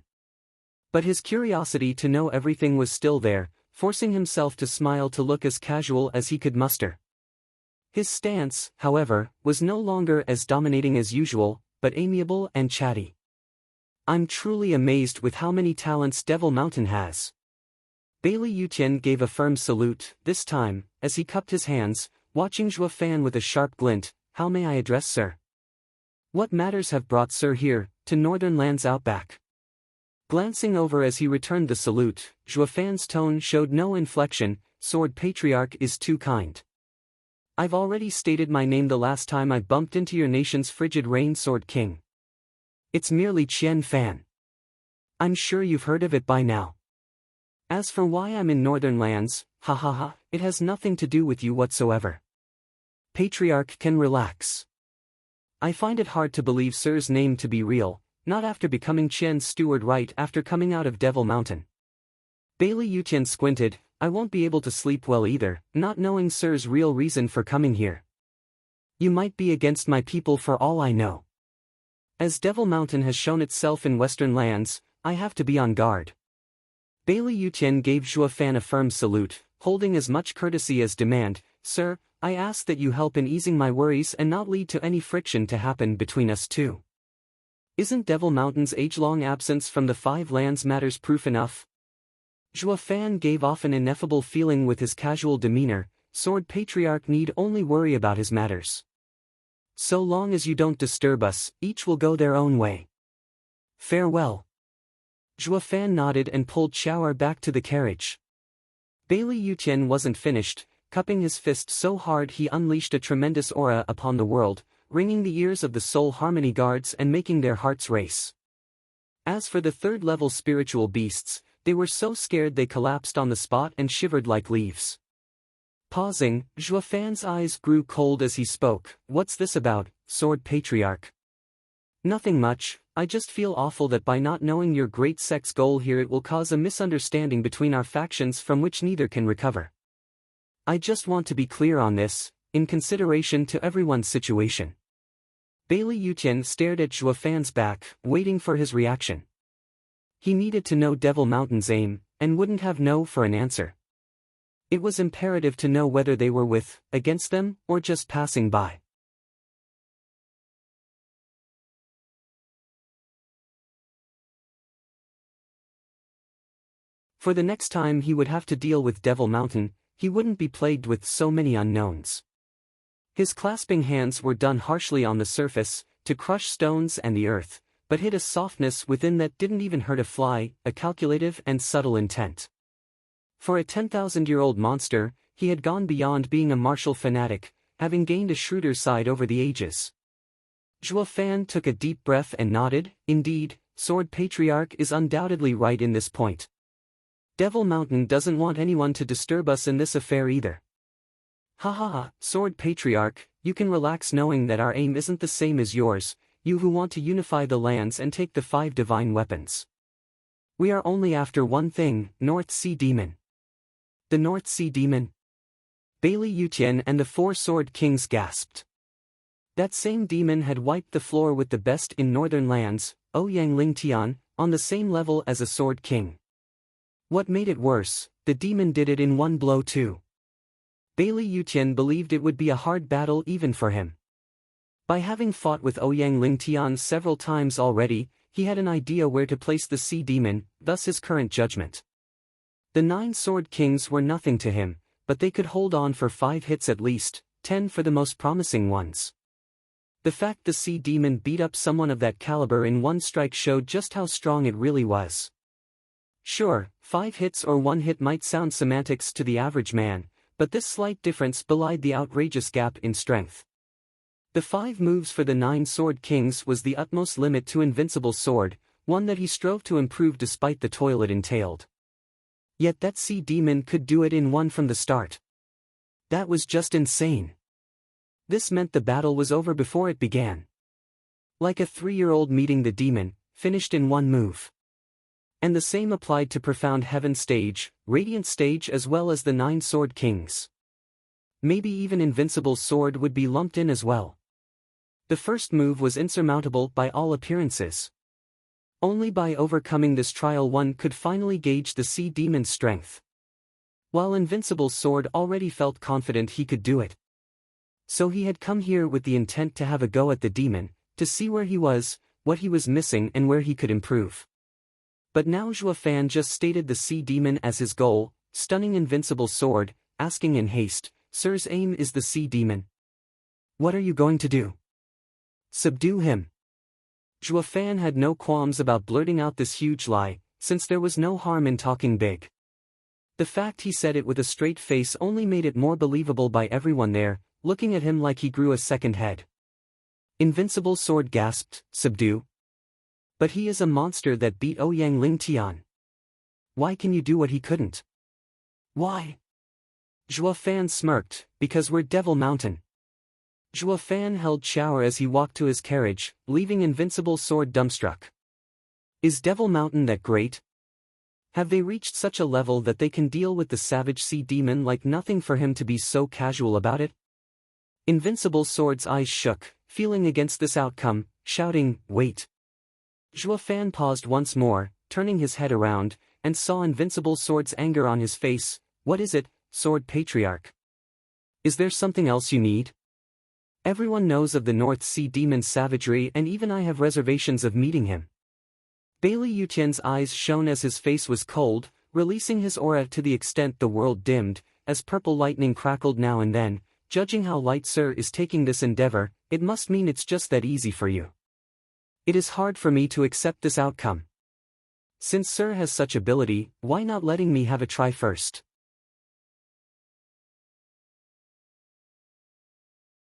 But his curiosity to know everything was still there, forcing himself to smile to look as casual as he could muster. His stance, however, was no longer as dominating as usual, but amiable and chatty. I'm truly amazed with how many talents Devil Mountain has. Bailey Yutian gave a firm salute, this time, as he cupped his hands, watching Zhuo Fan with a sharp glint. How may I address Sir? What matters have brought Sir here, to Northern Lands Outback? Glancing over as he returned the salute, Zhuo Fan's tone showed no inflection. Sword Patriarch is too kind. I've already stated my name the last time I bumped into your nation's frigid rain Sword King. It's merely Qian Fan. I'm sure you've heard of it by now. As for why I'm in Northern Lands, ha ha ha, it has nothing to do with you whatsoever. Patriarch can relax. I find it hard to believe Sir's name to be real, not after becoming Qian's steward right after coming out of Devil Mountain. Bailey Yutian squinted. I won't be able to sleep well either, not knowing Sir's real reason for coming here. You might be against my people for all I know. As Devil Mountain has shown itself in Western lands, I have to be on guard. Bailey Yutian gave Zhuo Fan a firm salute, holding as much courtesy as demand. Sir, I ask that you help in easing my worries and not lead to any friction to happen between us two. Isn't Devil Mountain's age-long absence from the 5 lands matters proof enough? Zhuo Fan gave off an ineffable feeling with his casual demeanor. Sword Patriarch need only worry about his matters. So long as you don't disturb us, each will go their own way. Farewell. Zhuo Fan nodded and pulled Chower back to the carriage. Bailey Yutian wasn't finished, cupping his fist so hard he unleashed a tremendous aura upon the world, ringing the ears of the Soul Harmony Guards and making their hearts race. As for the 3rd-level spiritual beasts, they were so scared they collapsed on the spot and shivered like leaves. Pausing, Zhuo Fan's eyes grew cold as he spoke. What's this about, Sword Patriarch? Nothing much, I just feel awful that by not knowing your great sex goal here it will cause a misunderstanding between our factions from which neither can recover. I just want to be clear on this, in consideration to everyone's situation. Bailey Yutian stared at Zhuo Fan's back, waiting for his reaction. He needed to know Devil Mountain's aim, and wouldn't have no for an answer. It was imperative to know whether they were with, against them, or just passing by. For the next time he would have to deal with Devil Mountain, he wouldn't be plagued with so many unknowns. His clasping hands were done harshly on the surface, to crush stones and the earth, but hid a softness within that didn't even hurt a fly, a calculative and subtle intent. For a 10,000-year-old monster, he had gone beyond being a martial fanatic, having gained a shrewder side over the ages. Zhuo Fan took a deep breath and nodded. Indeed, Sword Patriarch is undoubtedly right in this point. Devil Mountain doesn't want anyone to disturb us in this affair either. Ha ha ha, Sword Patriarch, you can relax knowing that our aim isn't the same as yours, you who want to unify the lands and take the 5 divine weapons. We are only after one thing, North Sea Demon. The North Sea Demon? Bailey Yutian and the 4 Sword Kings gasped. That same demon had wiped the floor with the best in northern lands, Ouyang Lingtian, on the same level as a Sword King. What made it worse, the demon did it in one blow too. Bailey Yutian believed it would be a hard battle even for him. By having fought with Ouyang Lingtian several times already, he had an idea where to place the sea demon, thus his current judgment. The 9 Sword Kings were nothing to him, but they could hold on for 5 hits at least, 10 for the most promising ones. The fact the sea demon beat up someone of that caliber in one strike showed just how strong it really was. Sure, 5 hits or 1 hit might sound semantics to the average man, but this slight difference belied the outrageous gap in strength. The 5 moves for the 9 Sword Kings was the utmost limit to Invincible Sword, one that he strove to improve despite the toil it entailed. Yet that sea demon could do it in one from the start. That was just insane. This meant the battle was over before it began. Like a 3-year-old meeting the demon, finished in one move. And the same applied to Profound Heaven Stage, Radiant Stage as well as the 9 Sword Kings. Maybe even Invincible Sword would be lumped in as well. The first move was insurmountable by all appearances. Only by overcoming this trial one could finally gauge the sea demon's strength. While Invincible Sword already felt confident he could do it. So he had come here with the intent to have a go at the demon, to see where he was, what he was missing and where he could improve. But now Zhuo Fan just stated the sea demon as his goal, stunning Invincible Sword, asking in haste, "Sir's aim is the sea demon. What are you going to do? Subdue him?" Zhuo Fan had no qualms about blurting out this huge lie, since there was no harm in talking big. The fact he said it with a straight face only made it more believable by everyone there, looking at him like he grew a second head. Invincible Sword gasped, "Subdue? But he is a monster that beat Ouyang Lingtian. Why can you do what he couldn't?" "Why?" Zhuo Fan smirked, "Because we're Devil Mountain." Zhuo Fan held shower as he walked to his carriage, leaving Invincible Sword dumbstruck. Is Devil Mountain that great? Have they reached such a level that they can deal with the savage sea demon like nothing for him to be so casual about it? Invincible Sword's eyes shook, feeling against this outcome, shouting, "Wait." Zhuo Fan paused once more, turning his head around, and saw Invincible Sword's anger on his face. "What is it, Sword Patriarch? Is there something else you need? Everyone knows of the North Sea Demon's savagery and even I have reservations of meeting him." Bailey Yutian's eyes shone as his face was cold, releasing his aura to the extent the world dimmed, as purple lightning crackled now and then. "Judging how light Sir is taking this endeavor, it must mean it's just that easy for you. It is hard for me to accept this outcome. Since Sir has such ability, why not letting me have a try first?"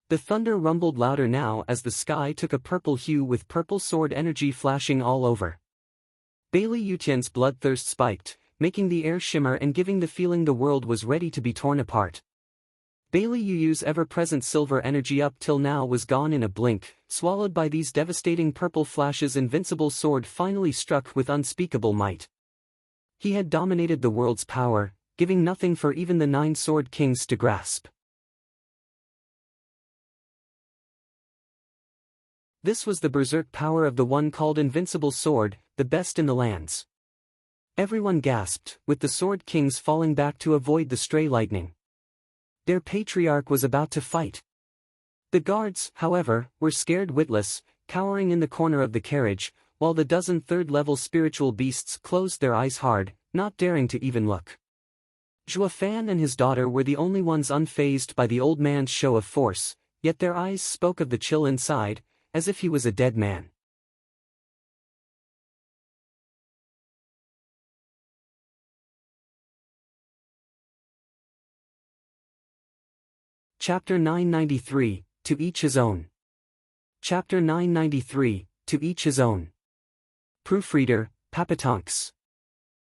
The thunder rumbled louder now as the sky took a purple hue with purple sword energy flashing all over. Bailey Yutian's bloodthirst spiked, making the air shimmer and giving the feeling the world was ready to be torn apart. Bailey Yu's ever-present silver energy up till now was gone in a blink, swallowed by these devastating purple flashes. Invincible sword finally struck with unspeakable might. He had dominated the world's power, giving nothing for even the 9 sword kings to grasp. This was the berserk power of the one called Invincible Sword, the best in the lands. Everyone gasped, with the sword kings falling back to avoid the stray lightning. Their patriarch was about to fight. The guards, however, were scared witless, cowering in the corner of the carriage, while the dozen third-level spiritual beasts closed their eyes hard, not daring to even look. Zhuofan and his daughter were the only ones unfazed by the old man's show of force, yet their eyes spoke of the chill inside, as if he was a dead man. Chapter 993, To Each His Own. Chapter 993, To Each His Own. Proofreader, Papatonks.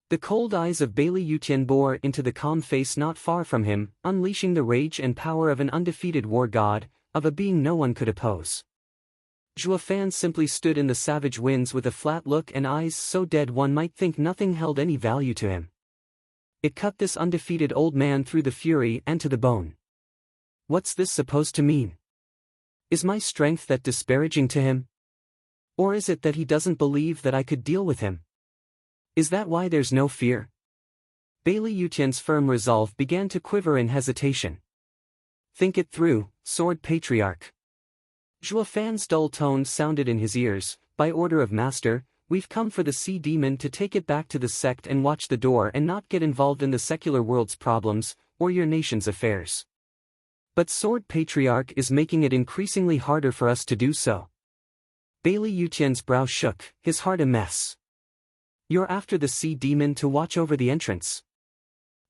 The cold eyes of Bailey Yutian bore into the calm face not far from him, unleashing the rage and power of an undefeated war god, of a being no one could oppose. Zhuofan simply stood in the savage winds with a flat look and eyes so dead one might think nothing held any value to him. It cut this undefeated old man through the fury and to the bone. What's this supposed to mean? Is my strength that disparaging to him? Or is it that he doesn't believe that I could deal with him? Is that why there's no fear? Bailey Yutian's firm resolve began to quiver in hesitation. Think it through, Sword Patriarch. Zhuofan's dull tones sounded in his ears. By order of Master, we've come for the sea demon to take it back to the sect and watch the door and not get involved in the secular world's problems, or your nation's affairs. But Sword Patriarch is making it increasingly harder for us to do so. Bailey Yutian's brow shook, his heart a mess. You're after the sea demon to watch over the entrance.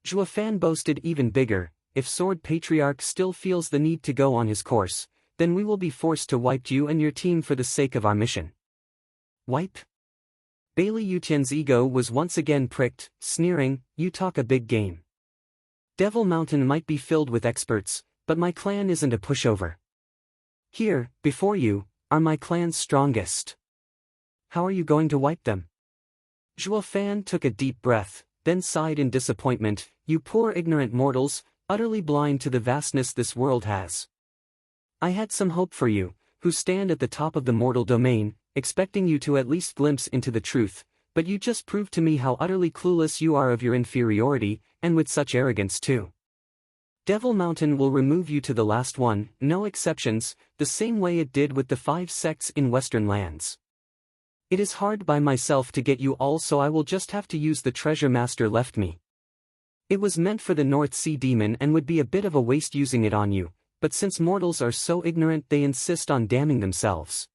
Zhuofan boasted even bigger. If Sword Patriarch still feels the need to go on his course, then we will be forced to wipe you and your team for the sake of our mission. Wipe? Bailey Yutian's ego was once again pricked, sneering, you talk a big game. Devil Mountain might be filled with experts, but my clan isn't a pushover. Here, before you, are my clan's strongest. How are you going to wipe them? Zhuofan took a deep breath, then sighed in disappointment. You poor ignorant mortals, utterly blind to the vastness this world has. I had some hope for you, who stand at the top of the mortal domain, expecting you to at least glimpse into the truth, but you just proved to me how utterly clueless you are of your inferiority, and with such arrogance too. Devil Mountain will remove you to the last one, no exceptions, the same way it did with the 5 sects in Western lands. It is hard by myself to get you all, so I will just have to use the treasure Master left me. It was meant for the North Sea Demon and would be a bit of a waste using it on you, but since mortals are so ignorant they insist on damning themselves.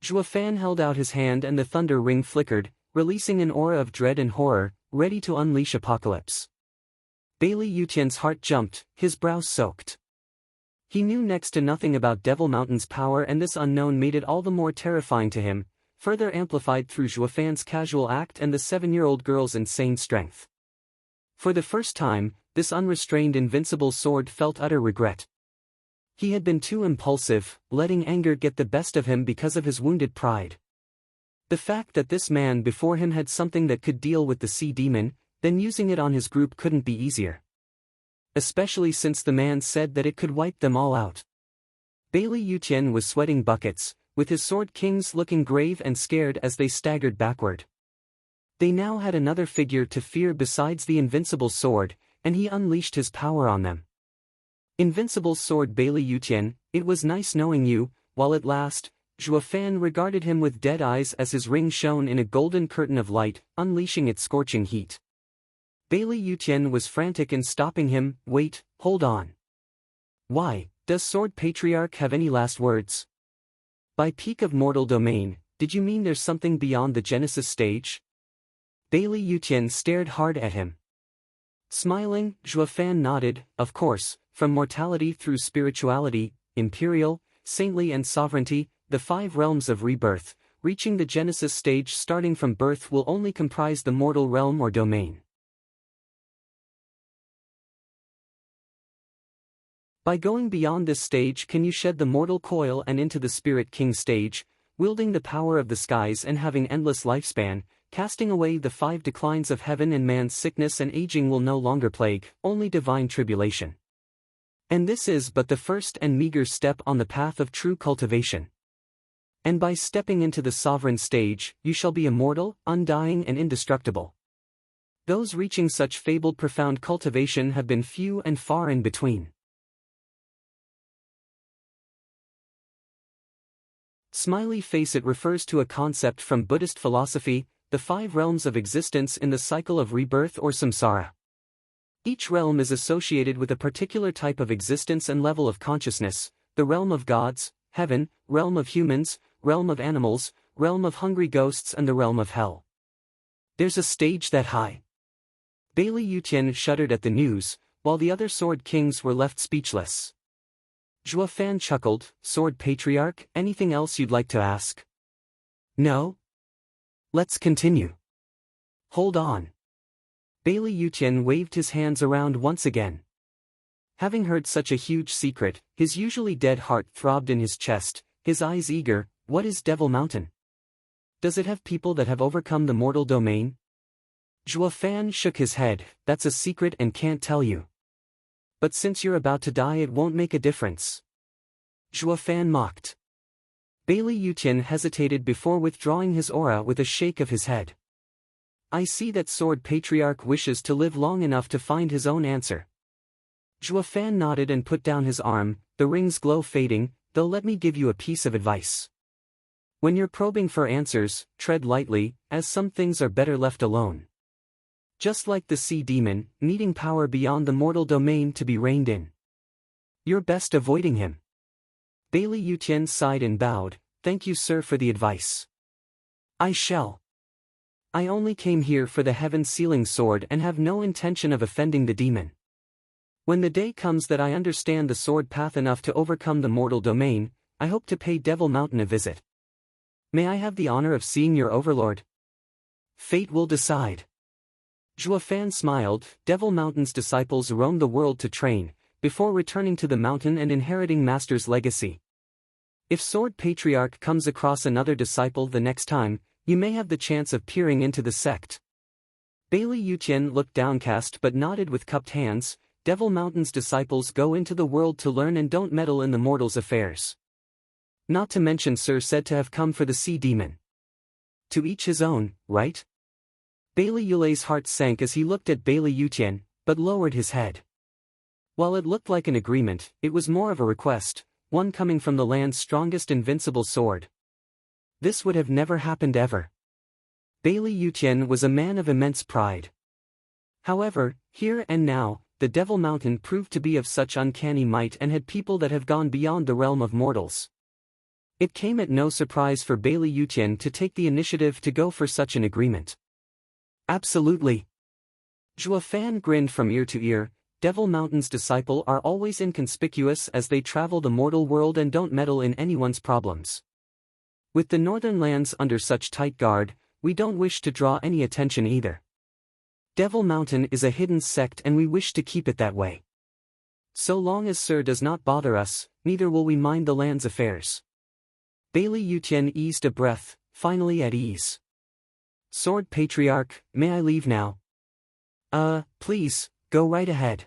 Zhuofan held out his hand and the thunder ring flickered, releasing an aura of dread and horror, ready to unleash apocalypse. Bailey Yutian's heart jumped, his brow soaked. He knew next to nothing about Devil Mountain's power, and this unknown made it all the more terrifying to him, further amplified through Zhuofan's casual act and the 7-year-old girl's insane strength. For the first time, this unrestrained invincible sword felt utter regret. He had been too impulsive, letting anger get the best of him because of his wounded pride. The fact that this man before him had something that could deal with the sea demon, then using it on his group couldn't be easier. Especially since the man said that it could wipe them all out. Bailey Yutian was sweating buckets, with his sword kings looking grave and scared as they staggered backward. They now had another figure to fear besides the invincible sword, and he unleashed his power on them. Invincible sword Bailey Yutian, it was nice knowing you, while it last. Zhuofan regarded him with dead eyes as his ring shone in a golden curtain of light, unleashing its scorching heat. Bailey Yutian was frantic in stopping him. Wait, hold on. Why, does Sword Patriarch have any last words? By peak of mortal domain, did you mean there's something beyond the Genesis stage? Bailey Yutian stared hard at him. Smiling, Zhuofan nodded, of course, from mortality through spirituality, imperial, saintly and sovereignty, the 5 realms of rebirth, reaching the Genesis stage starting from birth will only comprise the mortal realm or domain. By going beyond this stage can you shed the mortal coil and into the Spirit King stage, wielding the power of the skies and having endless lifespan, casting away the 5 declines of heaven, and man's sickness and aging will no longer plague, only divine tribulation. And this is but the first and meager step on the path of true cultivation. And by stepping into the sovereign stage, you shall be immortal, undying and indestructible. Those reaching such fabled profound cultivation have been few and far in between. Smiley face. It refers to a concept from Buddhist philosophy, the 5 realms of existence in the cycle of rebirth or samsara. Each realm is associated with a particular type of existence and level of consciousness: the realm of gods, heaven, realm of humans, realm of animals, realm of hungry ghosts, and the realm of hell. There's a stage that high. Bailey Yutian shuddered at the news, while the other Sword Kings were left speechless. Zhua Fan chuckled. Sword Patriarch, anything else you'd like to ask? No? Let's continue. Hold on. Bailey Yutian waved his hands around once again. Having heard such a huge secret, his usually dead heart throbbed in his chest, his eyes eager. What is Devil Mountain? Does it have people that have overcome the mortal domain? Zhua Fan shook his head. That's a secret and can't tell you. But since you're about to die, it won't make a difference. Zhua Fan mocked. Bailey Yutian hesitated before withdrawing his aura with a shake of his head. I see that Sword Patriarch wishes to live long enough to find his own answer. Zhua Fan nodded and put down his arm, the ring's glow fading, though let me give you a piece of advice. When you're probing for answers, tread lightly, as some things are better left alone. Just like the sea demon, needing power beyond the mortal domain to be reined in. You're best avoiding him. Bailey Yutian sighed and bowed. Thank you, sir, for the advice. I shall. I only came here for the heaven-sealing sword and have no intention of offending the demon. When the day comes that I understand the sword path enough to overcome the mortal domain, I hope to pay Devil Mountain a visit. May I have the honor of seeing your overlord? Fate will decide. Zhua Fan smiled. Devil Mountain's disciples roam the world to train, before returning to the mountain and inheriting Master's legacy. If Sword Patriarch comes across another disciple the next time, you may have the chance of peering into the sect. Bailey Yutian looked downcast but nodded with cupped hands. Devil Mountain's disciples go into the world to learn and don't meddle in the mortal's affairs. Not to mention Sir said to have come for the sea demon. To each his own, right? Bailey Yulei's heart sank as he looked at Bailey Yutian, but lowered his head. While it looked like an agreement, it was more of a request, one coming from the land's strongest invincible sword. This would have never happened ever. Bailey Yutian was a man of immense pride. However, here and now, the Devil Mountain proved to be of such uncanny might and had people that have gone beyond the realm of mortals. It came at no surprise for Bailey Yutian to take the initiative to go for such an agreement. Absolutely. Zhua Fan grinned from ear to ear. Devil Mountain's disciples are always inconspicuous as they travel the mortal world and don't meddle in anyone's problems. With the northern lands under such tight guard, we don't wish to draw any attention either. Devil Mountain is a hidden sect and we wish to keep it that way. So long as Sir does not bother us, neither will we mind the land's affairs. Bailey Yutian eased a breath, finally at ease. Sword Patriarch, may I leave now? Please, go right ahead.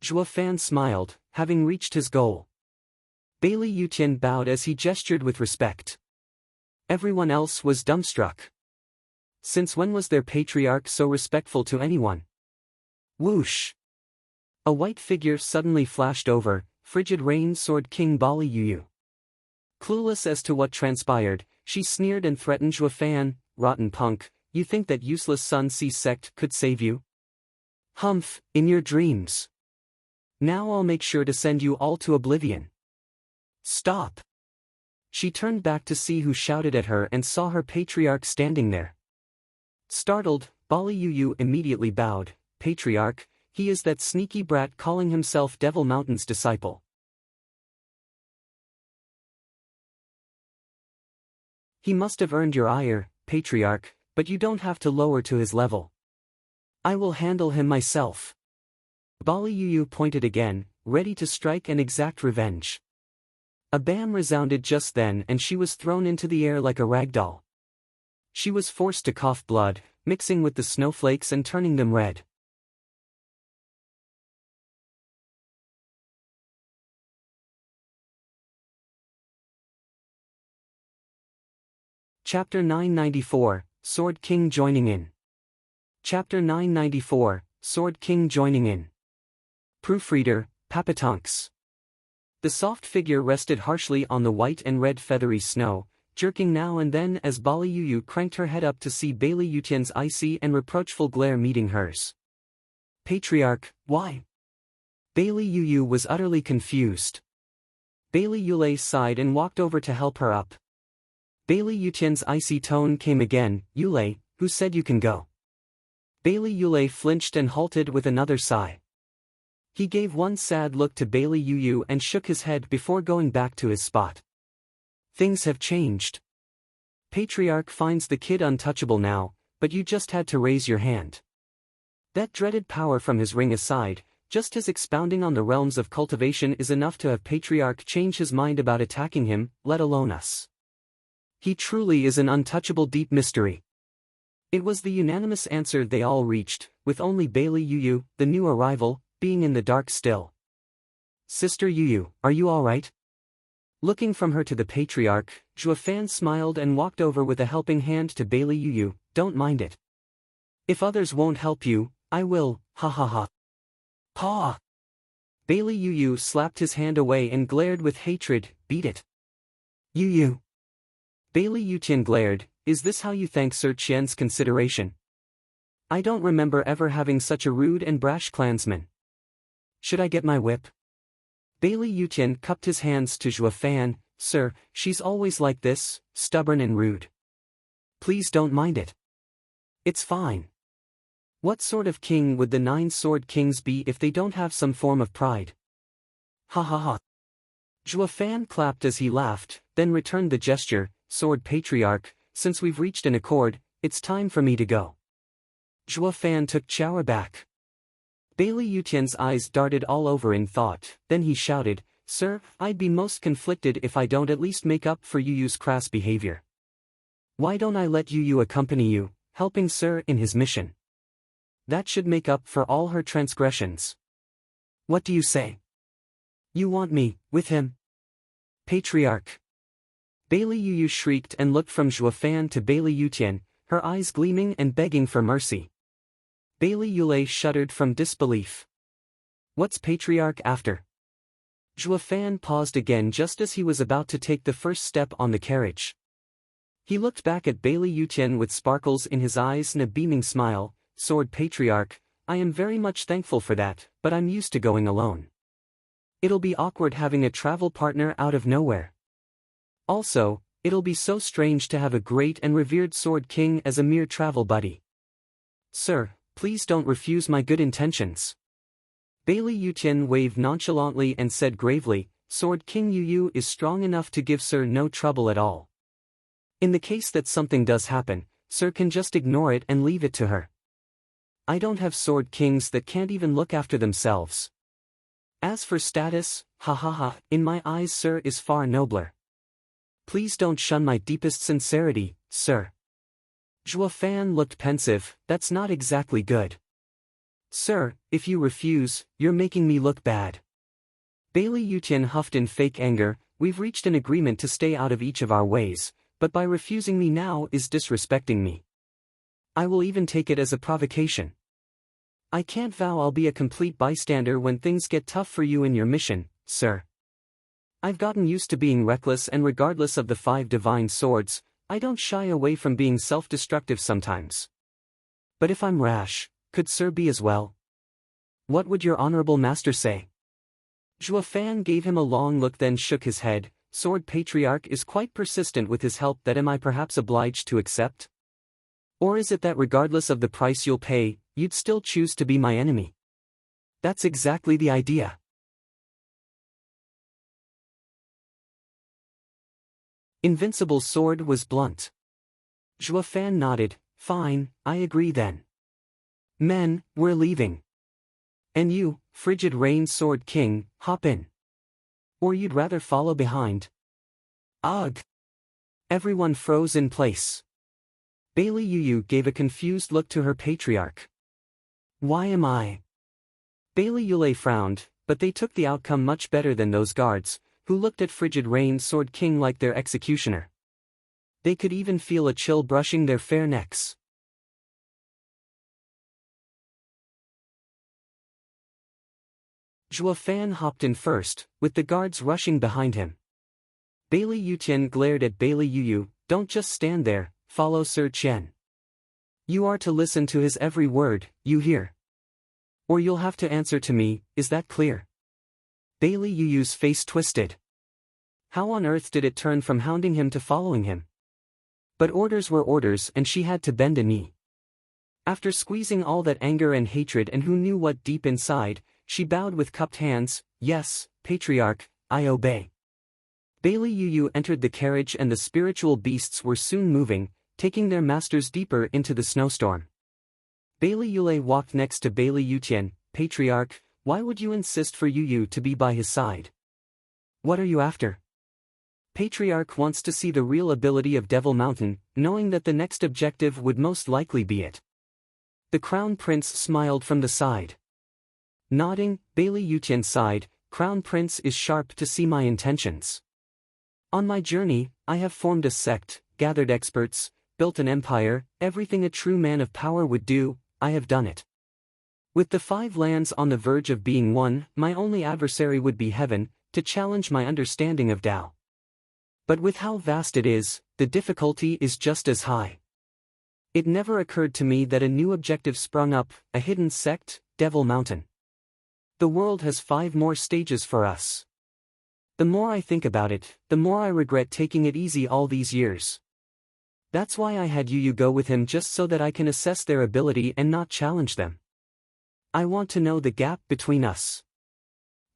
Zhua Fan smiled, having reached his goal. Bailey Yutian bowed as he gestured with respect. Everyone else was dumbstruck. Since when was their patriarch so respectful to anyone? Whoosh! A white figure suddenly flashed over, Frigid Rain Sword King Bali Yuyu. Clueless as to what transpired, she sneered and threatened Zhua Fan. Rotten punk, you think that useless Sun Sea sect could save you? Humph, in your dreams. Now I'll make sure to send you all to oblivion. Stop! She turned back to see who shouted at her and saw her patriarch standing there. Startled, Bali Yuyu immediately bowed. Patriarch, he is that sneaky brat calling himself Devil Mountain's disciple. He must have earned your ire, Patriarch, but you don't have to lower to his level. I will handle him myself. Bali Yuyu pointed again. ready to strike and exact revenge. A bam resounded just then and she was thrown into the air like a rag doll. She was forced to cough blood, mixing with the snowflakes and turning them red. Chapter 994, Sword King Joining In. Chapter 994, Sword King Joining In. Proofreader, Papatonks. The soft figure rested harshly on the white and red feathery snow, jerking now and then as Bali Yuyu cranked her head up to see Bailey Yutian's icy and reproachful glare meeting hers. Patriarch, why? Bailey Yuyu was utterly confused. Bailey Yulei sighed and walked over to help her up. Bailey Yutian's icy tone came again. Yulei, who said you can go? Bailey Yulei flinched and halted with another sigh. He gave one sad look to Bailey Yuyu and shook his head before going back to his spot. Things have changed. Patriarch finds the kid untouchable now, but you just had to raise your hand. That dreaded power from his ring aside, just his expounding on the realms of cultivation is enough to have Patriarch change his mind about attacking him, let alone us. He truly is an untouchable deep mystery. It was the unanimous answer they all reached, with only Bailey Yuyu, the new arrival, being in the dark still. Sister Yuyu, are you all right? Looking from her to the Patriarch, Zhuofan smiled and walked over with a helping hand to Bailey Yuyu. Don't mind it. If others won't help you, I will, ha ha ha. Pa! Bailey Yuyu slapped his hand away and glared with hatred. Beat it. Yuyu. Bailey Yutian glared. Is this how you thank Sir Qian's consideration? I don't remember ever having such a rude and brash clansman. Should I get my whip? Bailey Yutian cupped his hands to Zhuofan. Sir, she's always like this, stubborn and rude. Please don't mind it. It's fine. What sort of king would the 9 sword kings be if they don't have some form of pride? Ha ha ha. Zhuofan clapped as he laughed, then returned the gesture. Sword Patriarch, since we've reached an accord, it's time for me to go. Zhuofan took Chao back. Bailey Yutian's eyes darted all over in thought, then he shouted, Sir, I'd be most conflicted if I don't at least make up for Yuyu's crass behavior. Why don't I let Yuyu accompany you, helping Sir in his mission? That should make up for all her transgressions. What do you say? You want me, with him? Patriarch. Bailey Yuyu shrieked and looked from Zhuofan to Bailey Yutian, her eyes gleaming and begging for mercy. Bailey Yulei shuddered from disbelief. What's Patriarch after? Zhuofan paused again just as he was about to take the first step on the carriage. He looked back at Bailey Yutian with sparkles in his eyes and a beaming smile. Sword Patriarch, I am very much thankful for that, but I'm used to going alone. It'll be awkward having a travel partner out of nowhere. Also, it'll be so strange to have a great and revered Sword King as a mere travel buddy. Sir, please don't refuse my good intentions. Bailey Yutian waved nonchalantly and said gravely, Sword King Yuyu is strong enough to give Sir no trouble at all. In the case that something does happen, Sir can just ignore it and leave it to her. I don't have Sword Kings that can't even look after themselves. As for status, ha ha ha, in my eyes Sir is far nobler. Please don't shun my deepest sincerity, Sir. Zhuofan looked pensive. That's not exactly good. Sir, if you refuse, you're making me look bad. Bailey Yutian huffed in fake anger. We've reached an agreement to stay out of each of our ways, but by refusing me now is disrespecting me. I will even take it as a provocation. I can't vow I'll be a complete bystander when things get tough for you in your mission, Sir. I've gotten used to being reckless, and regardless of the 5 divine swords, I don't shy away from being self-destructive sometimes. But if I'm rash, could Sir be as well? What would your honorable master say? Zhuofan gave him a long look then shook his head. Sword Patriarch is quite persistent with his help. That am I perhaps obliged to accept? Or is it that regardless of the price you'll pay, you'd still choose to be my enemy? That's exactly the idea. Invincible's sword was blunt. Zhuofan nodded. Fine, I agree then. Men, we're leaving. And you, frigid rain sword king, hop in. Or you'd rather follow behind? Ugh! Everyone froze in place. Bailey Yu gave a confused look to her patriarch. Why am I? Bailey Yulei frowned, but they took the outcome much better than those guards, who looked at frigid rain sword king like their executioner. They could even feel a chill brushing their fair necks. Zhuo Fan hopped in first, with the guards rushing behind him. Bailey Yutian glared at Bailey Yu. Don't just stand there, follow Sir Qian. You are to listen to his every word, you hear? Or you'll have to answer to me, is that clear? Bailey Yu's face twisted. How on earth did it turn from hounding him to following him? But orders were orders and she had to bend a knee. After squeezing all that anger and hatred and who knew what deep inside, she bowed with cupped hands. Yes, Patriarch, I obey. Bailey Yu entered the carriage and the spiritual beasts were soon moving, taking their masters deeper into the snowstorm. Bailey Yulei walked next to Bailey Yutian. Patriarch, why would you insist for Yu to be by his side? What are you after? Patriarch wants to see the real ability of Devil Mountain, knowing that the next objective would most likely be it. The Crown Prince smiled from the side. Nodding, Bailey Yutian sighed. Crown Prince is sharp to see my intentions. On my journey, I have formed a sect, gathered experts, built an empire, everything a true man of power would do, I have done it. With the 5 lands on the verge of being won, my only adversary would be heaven, to challenge my understanding of Tao. But with how vast it is, the difficulty is just as high. It never occurred to me that a new objective sprung up, a hidden sect, Devil Mountain. The world has 5 more stages for us. The more I think about it, the more I regret taking it easy all these years. That's why I had Yu go with him, just so that I can assess their ability and not challenge them. I want to know the gap between us.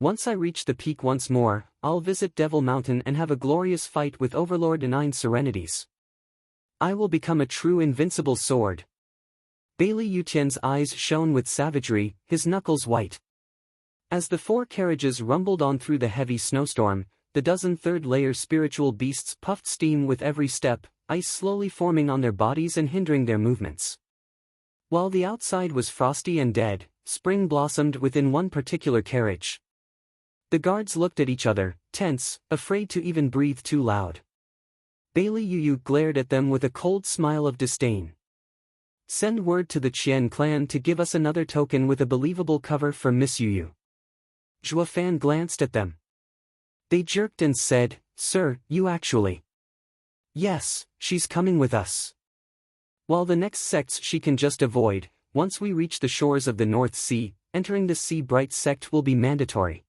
Once I reach the peak once more, I'll visit Devil Mountain and have a glorious fight with Overlord and 9 Serenities. I will become a true invincible sword. Bailey Yutian's eyes shone with savagery, his knuckles white. As the 4 carriages rumbled on through the heavy snowstorm, the dozen third-layer spiritual beasts puffed steam with every step, ice slowly forming on their bodies and hindering their movements. While the outside was frosty and dead, spring blossomed within one particular carriage. The guards looked at each other, tense, afraid to even breathe too loud. Bailey Yu glared at them with a cold smile of disdain. Send word to the Qian clan to give us another token with a believable cover for Miss Yu. Zhuo Fan glanced at them. They jerked and said, Sir, you actually. Yes, she's coming with us. While the next sects she can just avoid, once we reach the shores of the North Sea, entering the Sea Bright sect will be mandatory.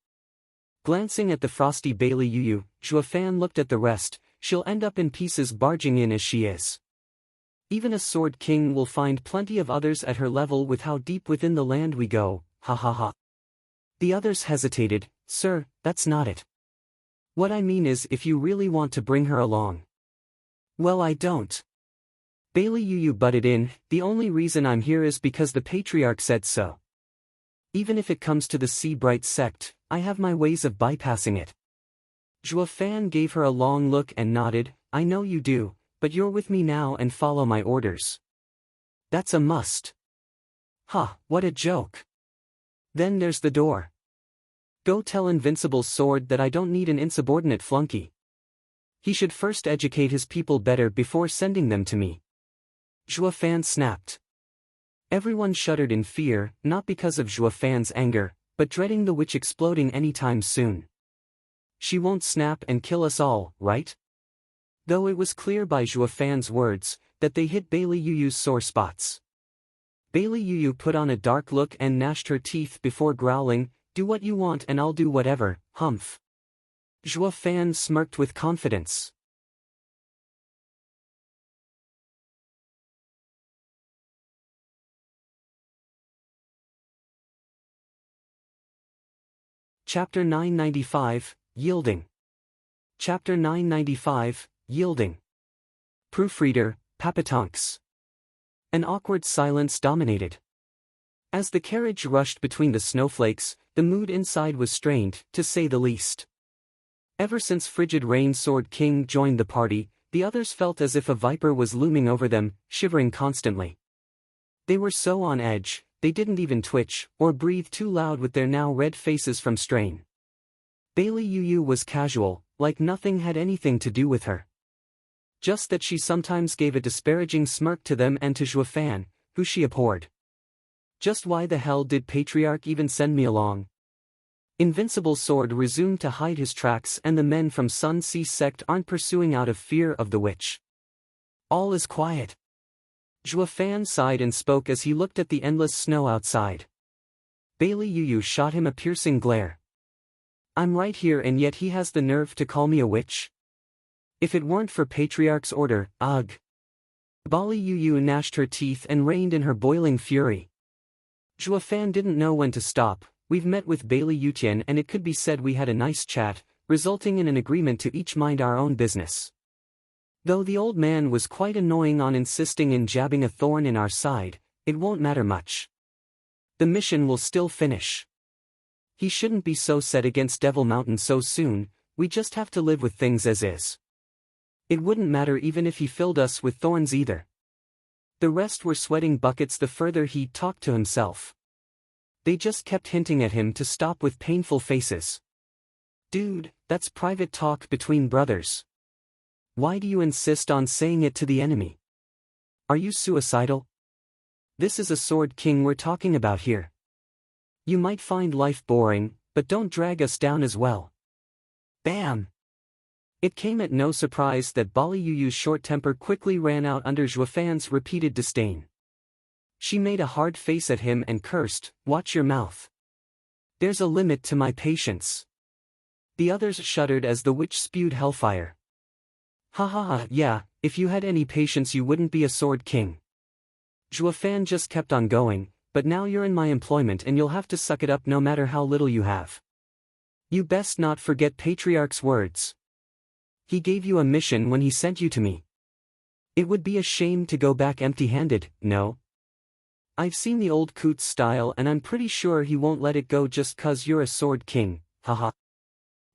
Glancing at the frosty Bailey Yu, Zhuo Fan looked at the rest. She'll end up in pieces barging in as she is. Even a sword king will find plenty of others at her level with how deep within the land we go, ha ha ha. The others hesitated. Sir, that's not it. What I mean is, if you really want to bring her along. Well, I don't. Bailey Yu butted in. The only reason I'm here is because the Patriarch said so. Even if it comes to the Sea Bright sect, I have my ways of bypassing it. Zhuo Fan gave her a long look and nodded. I know you do, but you're with me now and follow my orders. That's a must. Ha, what a joke. Then there's the door. Go tell Invincible Sword that I don't need an insubordinate flunky. He should first educate his people better before sending them to me. Zhuo Fan snapped. Everyone shuddered in fear, not because of Zhuo Fan's anger, but dreading the witch exploding anytime soon. She won't snap and kill us all, right? Though it was clear by Zhuo Fan's words, that they hit Bailey Yu's sore spots. Bailey Yu put on a dark look and gnashed her teeth before growling, do what you want and I'll do whatever, humph. Zhuo Fan smirked with confidence. Chapter 995, Yielding. Chapter 995, Yielding. Proofreader, Papatonks. An awkward silence dominated. As the carriage rushed between the snowflakes, the mood inside was strained, to say the least. Ever since Frigid Rain Sword King joined the party, the others felt as if a viper was looming over them, shivering constantly. They were so on edge, they didn't even twitch, or breathe too loud with their now red faces from strain. Bailey Yu was casual, like nothing had anything to do with her. Just that she sometimes gave a disparaging smirk to them and to Zhuofan, who she abhorred. Just why the hell did Patriarch even send me along? Invincible Sword resumed to hide his tracks, and the men from Sun Sea sect aren't pursuing out of fear of the witch. All is quiet. Zhuofan sighed and spoke as he looked at the endless snow outside. Bailey Yu shot him a piercing glare. I'm right here, and yet he has the nerve to call me a witch? If it weren't for Patriarch's order, ugh. Bailey Yu gnashed her teeth and reined in her boiling fury. Zhuofan didn't know when to stop. We've met with Bailey Yutian, and it could be said we had a nice chat, resulting in an agreement to each mind our own business. Though the old man was quite annoying on insisting in jabbing a thorn in our side, it won't matter much. The mission will still finish. He shouldn't be so set against Devil Mountain so soon. We just have to live with things as is. It wouldn't matter even if he filled us with thorns either. The rest were sweating buckets the further he talked to himself. They just kept hinting at him to stop with painful faces. Dude, that's private talk between brothers. Why do you insist on saying it to the enemy? Are you suicidal? This is a Sword King we're talking about here. You might find life boring, but don't drag us down as well. Bam! It came at no surprise that Bailey Yu's short temper quickly ran out under Zhuofan's repeated disdain. She made a hard face at him and cursed, "Watch your mouth. There's a limit to my patience." The others shuddered as the witch spewed hellfire. Ha ha ha, yeah, if you had any patience you wouldn't be a Sword King. Zhuofan just kept on going, but now you're in my employment and you'll have to suck it up no matter how little you have. You best not forget Patriarch's words. He gave you a mission when he sent you to me. It would be a shame to go back empty-handed, no? I've seen the old coot's style and I'm pretty sure he won't let it go just 'cause you're a Sword King, haha.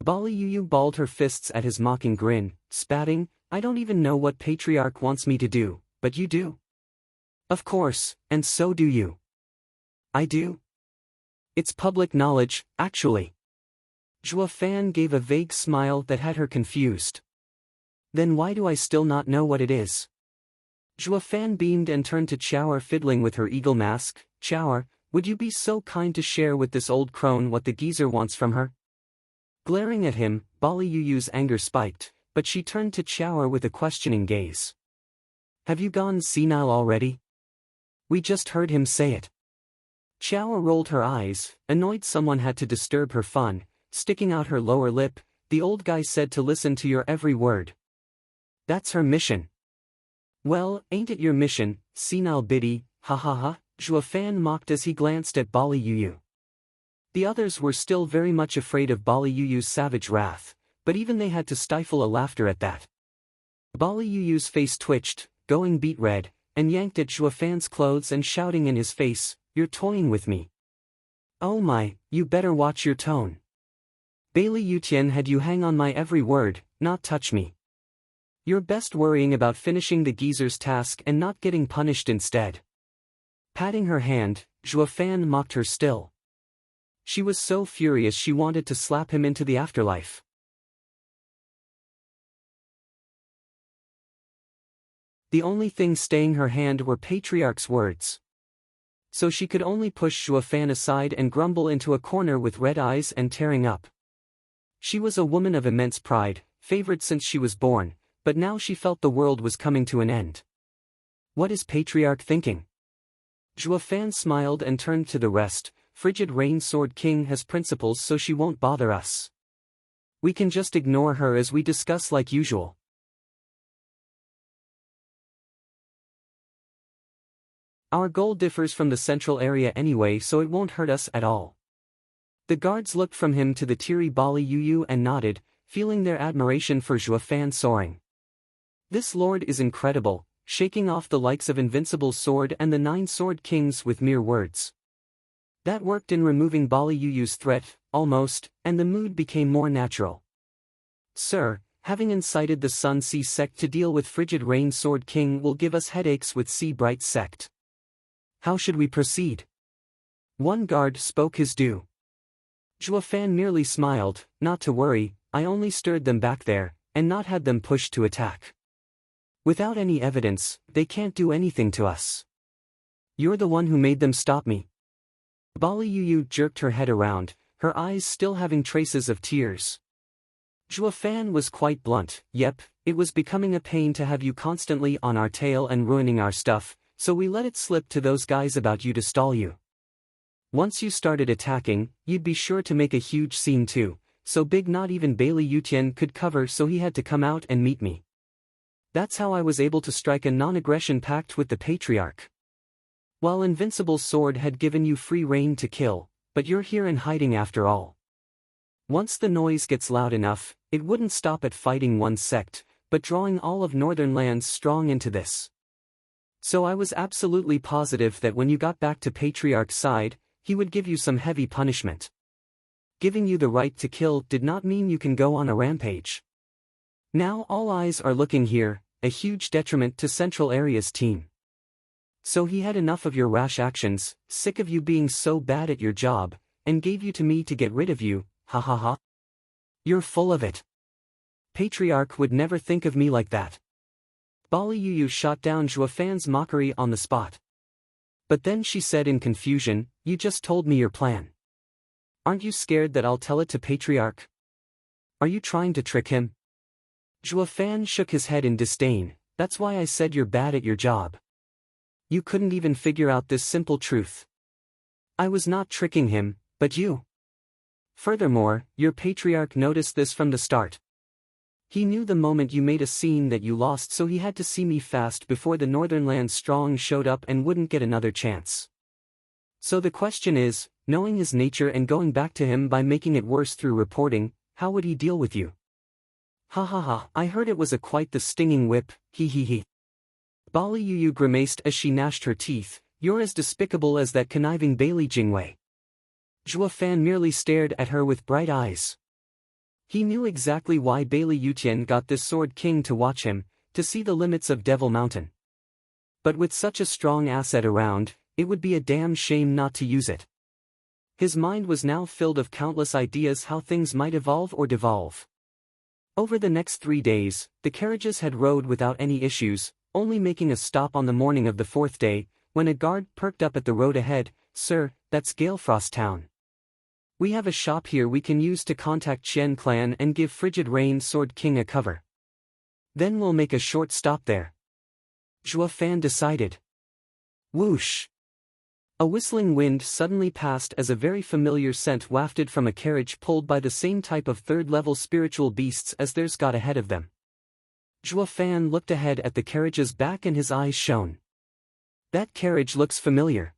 Bailey Yu balled her fists at his mocking grin, spatting, I don't even know what Patriarch wants me to do, but you do. Of course, and so do you. I do? It's public knowledge, actually. Zhuofan gave a vague smile that had her confused. Then why do I still not know what it is? Zhuofan beamed and turned to Chower, fiddling with her eagle mask. Chower, would you be so kind to share with this old crone what the geezer wants from her? Glaring at him, Bailey Yu's anger spiked, but she turned to Chower with a questioning gaze. Have you gone senile already? We just heard him say it. Chower rolled her eyes, annoyed someone had to disturb her fun. Sticking out her lower lip, the old guy said to listen to your every word. That's her mission. Well, ain't it your mission, senile biddy, ha ha ha, Zhuofan mocked as he glanced at Bailey Yu. The others were still very much afraid of Bailey Yu's savage wrath, but even they had to stifle a laughter at that. Bailey Yu's face twitched, going beet red, and yanked at Zhuofan's clothes and shouting in his face, "You're toying with me. Oh my, you better watch your tone. Bailey Yutian had you hang on my every word, not touch me. You're best worrying about finishing the geezer's task and not getting punished instead." Patting her hand, Zhuofan mocked her still. She was so furious she wanted to slap him into the afterlife. The only thing staying her hand were Patriarch's words. So she could only push Zhuofan aside and grumble into a corner with red eyes and tearing up. She was a woman of immense pride, favored since she was born, but now she felt the world was coming to an end. What is Patriarch thinking? Zhuofan smiled and turned to the rest. Frigid Rain Sword King has principles, so she won't bother us. We can just ignore her as we discuss like usual. Our goal differs from the central area anyway, so it won't hurt us at all. The guards looked from him to the teary Bailey Yu and nodded, feeling their admiration for Zhuofan soaring. This lord is incredible, shaking off the likes of Invincible Sword and the 9 Sword Kings with mere words. That worked in removing Bali Yuyu's threat, almost, and the mood became more natural. Sir, having incited the Sun Sea sect to deal with Frigid Rain Sword King will give us headaches with Sea Bright sect. How should we proceed? One guard spoke his due. Zhuofan merely smiled, not to worry, I only stirred them back there, and not had them pushed to attack. Without any evidence, they can't do anything to us. You're the one who made them stop me. Bali Yuyu jerked her head around, her eyes still having traces of tears. Zhuofan was quite blunt, yep, it was becoming a pain to have you constantly on our tail and ruining our stuff, so we let it slip to those guys about you to stall you. Once you started attacking, you'd be sure to make a huge scene too, so big not even Bailey Yutian could cover, so he had to come out and meet me. That's how I was able to strike a non-aggression pact with the Patriarch. While Invincible's sword had given you free rein to kill, but you're here in hiding after all. Once the noise gets loud enough, it wouldn't stop at fighting one sect, but drawing all of Northern lands strong into this. So I was absolutely positive that when you got back to Patriarch's side, he would give you some heavy punishment. Giving you the right to kill did not mean you can go on a rampage. Now all eyes are looking here, a huge detriment to Central Area's team. So he had enough of your rash actions, sick of you being so bad at your job, and gave you to me to get rid of you, ha ha ha. You're full of it. Patriarch would never think of me like that. Bali Yuyu shot down Zhuofan's mockery on the spot. But then she said in confusion, you just told me your plan. Aren't you scared that I'll tell it to Patriarch? Are you trying to trick him? Zhuofan shook his head in disdain, that's why I said you're bad at your job. You couldn't even figure out this simple truth. I was not tricking him, but you. Furthermore, your Patriarch noticed this from the start. He knew the moment you made a scene that you lost, so he had to see me fast before the Northern Land strong showed up and wouldn't get another chance. So the question is, knowing his nature and going back to him by making it worse through reporting, how would he deal with you? Ha ha ha, I heard it was quite the stinging whip, he he he. Bali Yuyu grimaced as she gnashed her teeth, you're as despicable as that conniving Bailey Jingwei. Zhuofan merely stared at her with bright eyes. He knew exactly why Bailey Yutian got this Sword King to watch him, to see the limits of Devil Mountain. But with such a strong asset around, it would be a damn shame not to use it. His mind was now filled of countless ideas how things might evolve or devolve. Over the next 3 days, the carriages had rode without any issues, only making a stop on the morning of the 4th day, when a guard perked up at the road ahead. Sir, that's Galefrost Town. We have a shop here we can use to contact Qian clan and give Frigid Rain Sword King a cover. Then we'll make a short stop there. Zhuofan decided. Whoosh! A whistling wind suddenly passed as a very familiar scent wafted from a carriage pulled by the same type of third-level spiritual beasts as theirs got ahead of them. Zhuofan looked ahead at the carriage's back and his eyes shone. That carriage looks familiar.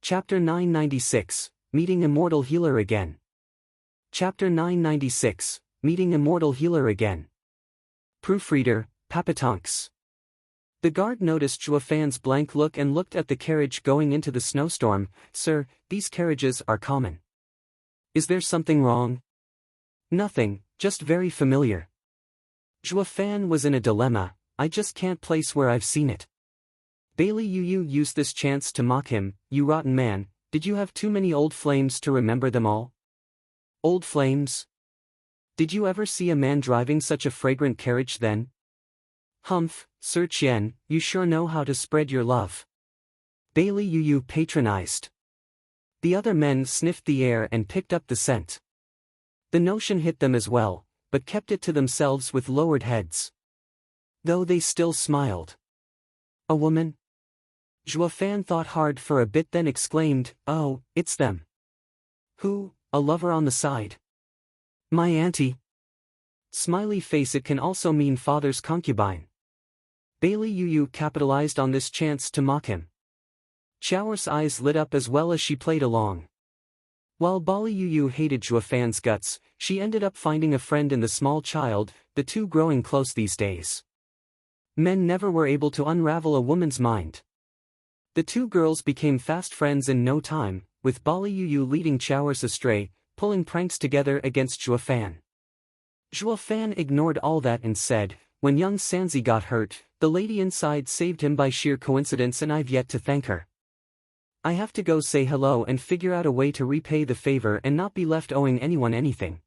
Chapter 996, Meeting Immortal Healer Again. Chapter 996, Meeting Immortal Healer Again. Proofreader, Papatonks. The guard noticed Zhuofan's blank look and looked at the carriage going into the snowstorm. Sir, these carriages are common. Is there something wrong? Nothing, just very familiar. Zhuofan was in a dilemma, I just can't place where I've seen it. Bailey Yuyu used this chance to mock him, you rotten man, did you have too many old flames to remember them all? Old flames? Did you ever see a man driving such a fragrant carriage then? Humph, Sir Qian, you sure know how to spread your love. Bailey Yuyu patronized. The other men sniffed the air and picked up the scent. The notion hit them as well, but kept it to themselves with lowered heads. Though they still smiled. A woman? Zhuofan thought hard for a bit then exclaimed, oh, it's them. Who, a lover on the side? My auntie. Smiley face, it can also mean father's concubine. Bailey Yuyu capitalized on this chance to mock him. Chao's eyes lit up as well as she played along. While Bali Yu hated Zhuofan's guts, she ended up finding a friend in the small child, the two growing close these days. Men never were able to unravel a woman's mind. The two girls became fast friends in no time, with Bali Yu leading Chowers astray, pulling pranks together against Zhuofan. Zhuofan ignored all that and said, "When young Sanzi got hurt, the lady inside saved him by sheer coincidence and I've yet to thank her. I have to go say hello and figure out a way to repay the favor and not be left owing anyone anything."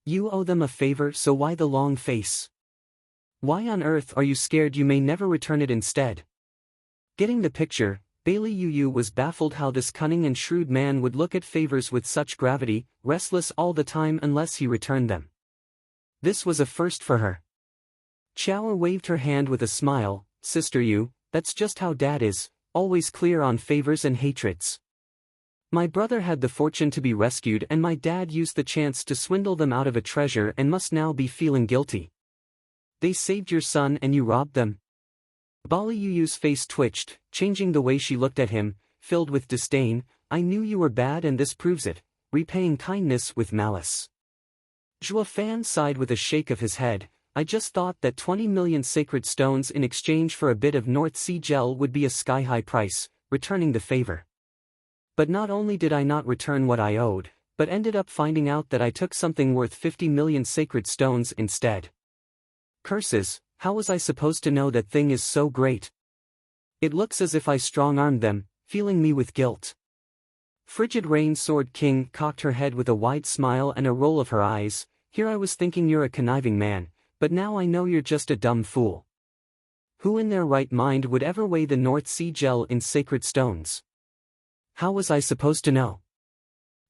You owe them a favor, so why the long face? Why on earth are you scared you may never return it instead? Getting the picture, Bailey Yu was baffled how this cunning and shrewd man would look at favors with such gravity, restless all the time unless he returned them. This was a first for her. Chower waved her hand with a smile. "Sister Yu, that's just how Dad is, always clear on favors and hatreds. My brother had the fortune to be rescued and my dad used the chance to swindle them out of a treasure and must now be feeling guilty. They saved your son and you robbed them." Bali Yu's face twitched, changing the way she looked at him, filled with disdain. "I knew you were bad and this proves it, repaying kindness with malice." Zhuofan sighed with a shake of his head. "I just thought that 20 million sacred stones in exchange for a bit of North Sea gel would be a sky-high price, returning the favor. But not only did I not return what I owed, but ended up finding out that I took something worth 50 million sacred stones instead. Curses, how was I supposed to know that thing is so great? It looks as if I strong-armed them, filling me with guilt." Frigid Rain Sword King cocked her head with a wide smile and a roll of her eyes. "Here I was thinking you're a conniving man, but now I know you're just a dumb fool. Who in their right mind would ever weigh the North Sea gel in sacred stones? How was I supposed to know?"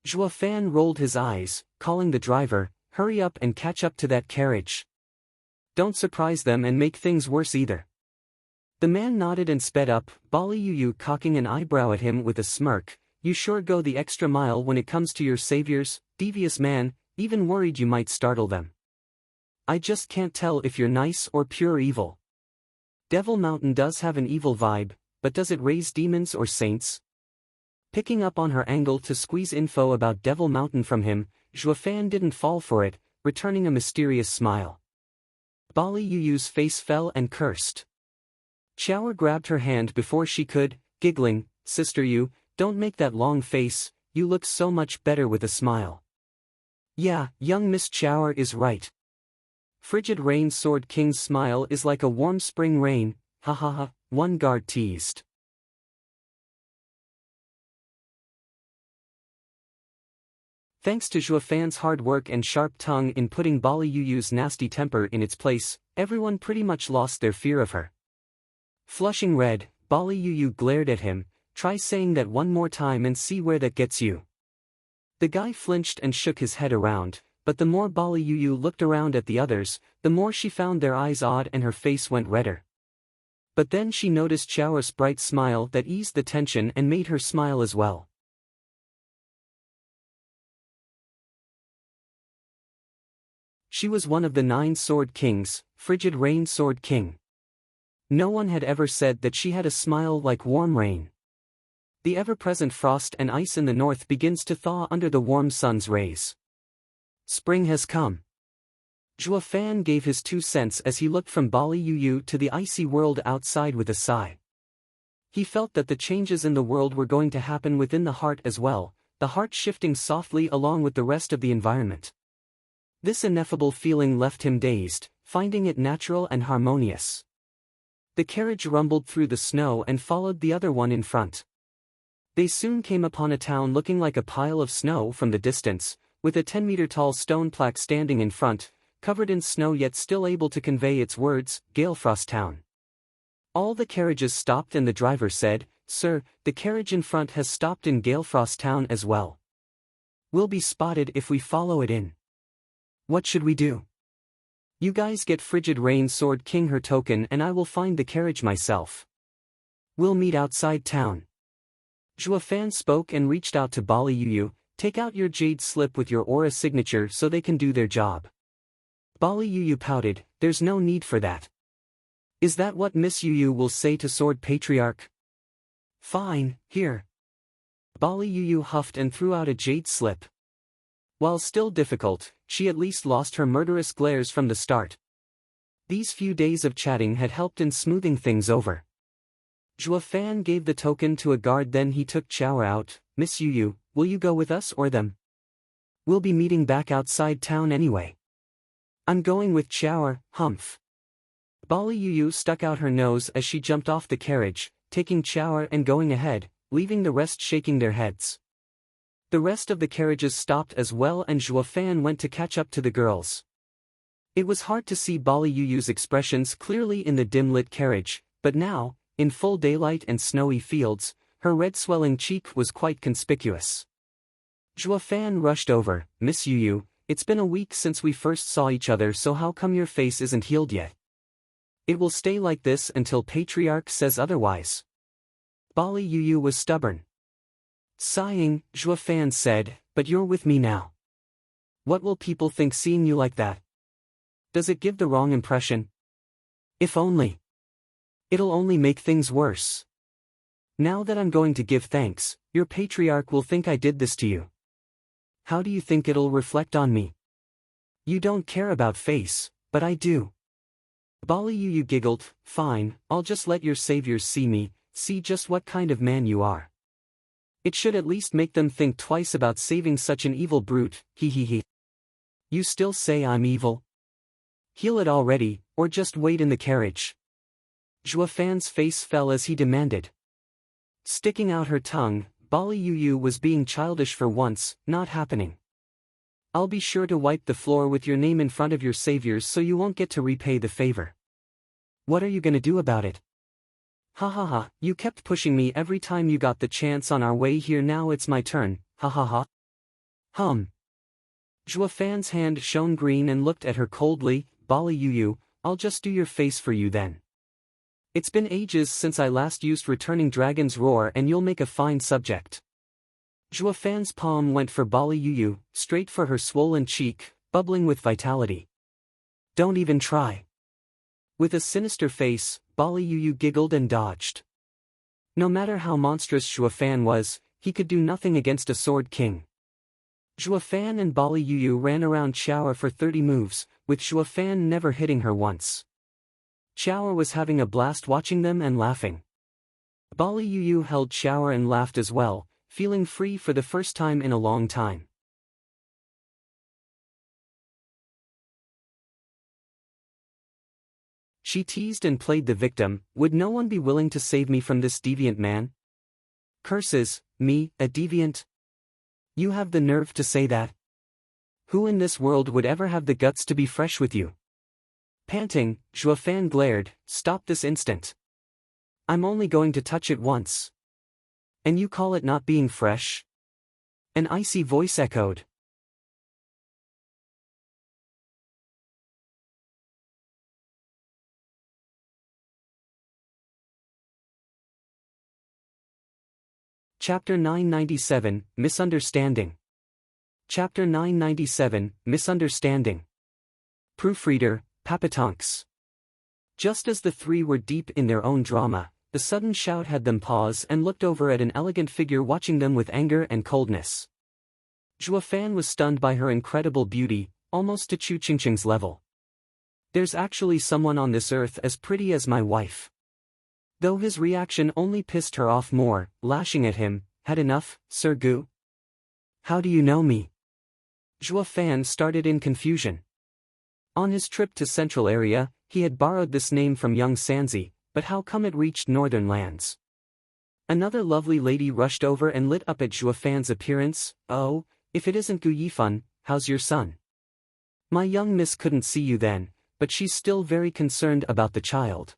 Zhuofan rolled his eyes, calling the driver, "Hurry up and catch up to that carriage. Don't surprise them and make things worse either." The man nodded and sped up, Bali Yu cocking an eyebrow at him with a smirk. "You sure go the extra mile when it comes to your saviors, devious man, even worried you might startle them. I just can't tell if you're nice or pure evil. Devil Mountain does have an evil vibe, but does it raise demons or saints?" Picking up on her angle to squeeze info about Devil Mountain from him, Zhuofan didn't fall for it, returning a mysterious smile. Bali Yu's face fell and cursed. Chower grabbed her hand before she could, giggling, "Sister Yu, don't make that long face, you look so much better with a smile." "Yeah, young Miss Chower is right. Frigid Rain Sword King's smile is like a warm spring rain, ha ha ha," one guard teased. Thanks to Zhuofan's hard work and sharp tongue in putting Bali Yu's nasty temper in its place, everyone pretty much lost their fear of her. Flushing red, Bali Yu glared at him. "Try saying that one more time and see where that gets you." The guy flinched and shook his head around, but the more Bali Yu looked around at the others, the more she found their eyes odd and her face went redder. But then she noticed Chower's bright smile that eased the tension and made her smile as well. She was one of the 9 Sword Kings, Frigid Rain Sword King. No one had ever said that she had a smile like warm rain. The ever-present frost and ice in the north begins to thaw under the warm sun's rays. Spring has come. Zhuofan gave his 2 cents as he looked from Bali Yu to the icy world outside with a sigh. He felt that the changes in the world were going to happen within the heart as well, the heart shifting softly along with the rest of the environment. This ineffable feeling left him dazed, finding it natural and harmonious. The carriage rumbled through the snow and followed the other one in front. They soon came upon a town looking like a pile of snow from the distance, with a 10-meter-tall stone plaque standing in front, covered in snow yet still able to convey its words, Galefrost Town. All the carriages stopped and the driver said, "Sir, the carriage in front has stopped in Galefrost Town as well. We'll be spotted if we follow it in. What should we do?" "You guys get Frigid Rain Sword King her token and I will find the carriage myself. We'll meet outside town." Zhuofan spoke and reached out to Bali Yu. "Take out your jade slip with your aura signature so they can do their job." Bali Yu pouted, "There's no need for that." "Is that what Miss Yu will say to Sword Patriarch?" "Fine, here." Bali Yu huffed and threw out a jade slip. While still difficult, she at least lost her murderous glares from the start. These few days of chatting had helped in smoothing things over. Zhua Fan gave the token to a guard, then he took Chow out. Miss Yu, will you go with us or them? We'll be meeting back outside town anyway. I'm going with Chow, humph. Bali Yu stuck out her nose as she jumped off the carriage, taking Chow and going ahead, leaving the rest shaking their heads. The rest of the carriages stopped as well, and Zhua Fan went to catch up to the girls. It was hard to see Bali Yu's expressions clearly in the dim-lit carriage, but now, in full daylight and snowy fields, her red swelling cheek was quite conspicuous. Zhua Fan rushed over. Miss Yu, it's been a week since we first saw each other, so how come your face isn't healed yet? It will stay like this until Patriarch says otherwise. Bali Yu was stubborn. Sighing, Zhua Fan said, but you're with me now. What will people think seeing you like that? Does it give the wrong impression? If only. It'll only make things worse. Now that I'm going to give thanks, your Patriarch will think I did this to you. How do you think it'll reflect on me? You don't care about face, but I do. Bali Yu giggled. Fine, I'll just let your saviors see me, see just what kind of man you are. It should at least make them think twice about saving such an evil brute, he. You still say I'm evil? Heal it already, or just wait in the carriage. Zhua Fan's face fell as he demanded. Sticking out her tongue, Bali Yu was being childish for once, not happening. I'll be sure to wipe the floor with your name in front of your saviors so you won't get to repay the favor. What are you gonna do about it? Ha ha ha, you kept pushing me every time you got the chance on our way here, now it's my turn, ha ha ha. Zhua Fan's hand shone green and looked at her coldly. Bali Yu, I'll just do your face for you then. It's been ages since I last used Returning Dragon's Roar, and you'll make a fine subject. Zhua Fan's palm went for Bali Yu, straight for her swollen cheek, bubbling with vitality. Don't even try. With a sinister face, Bali Yu giggled and dodged. No matter how monstrous Zhua Fan was, he could do nothing against a Sword King. Zhua Fan and Bali Yu ran around Chow for 30 moves, with Zhua Fan never hitting her once. Chow was having a blast watching them and laughing. Bali Yu held Chow and laughed as well, feeling free for the first time in a long time. She teased and played the victim. Would no one be willing to save me from this deviant man? Curses, me, a deviant? You have the nerve to say that? Who in this world would ever have the guts to be fresh with you? Panting, Zhua Fan glared. Stop this instant. I'm only going to touch it once. And you call it not being fresh? An icy voice echoed. Chapter 997, Misunderstanding. Chapter 997, Misunderstanding. Proofreader, Papatonks. Just as the three were deep in their own drama, the sudden shout had them pause and looked over at an elegant figure watching them with anger and coldness. Zhua Fan was stunned by her incredible beauty, almost to Chu Qingqing's level. There's actually someone on this earth as pretty as my wife. Though his reaction only pissed her off more, lashing at him. Had enough, Sir Gu? How do you know me? Zhua Fan started in confusion. On his trip to Central Area, he had borrowed this name from young Sanzi, but how come it reached northern lands? Another lovely lady rushed over and lit up at Zhua Fan's appearance. Oh, if it isn't Gu Yifan, how's your son? My young miss couldn't see you then, but she's still very concerned about the child.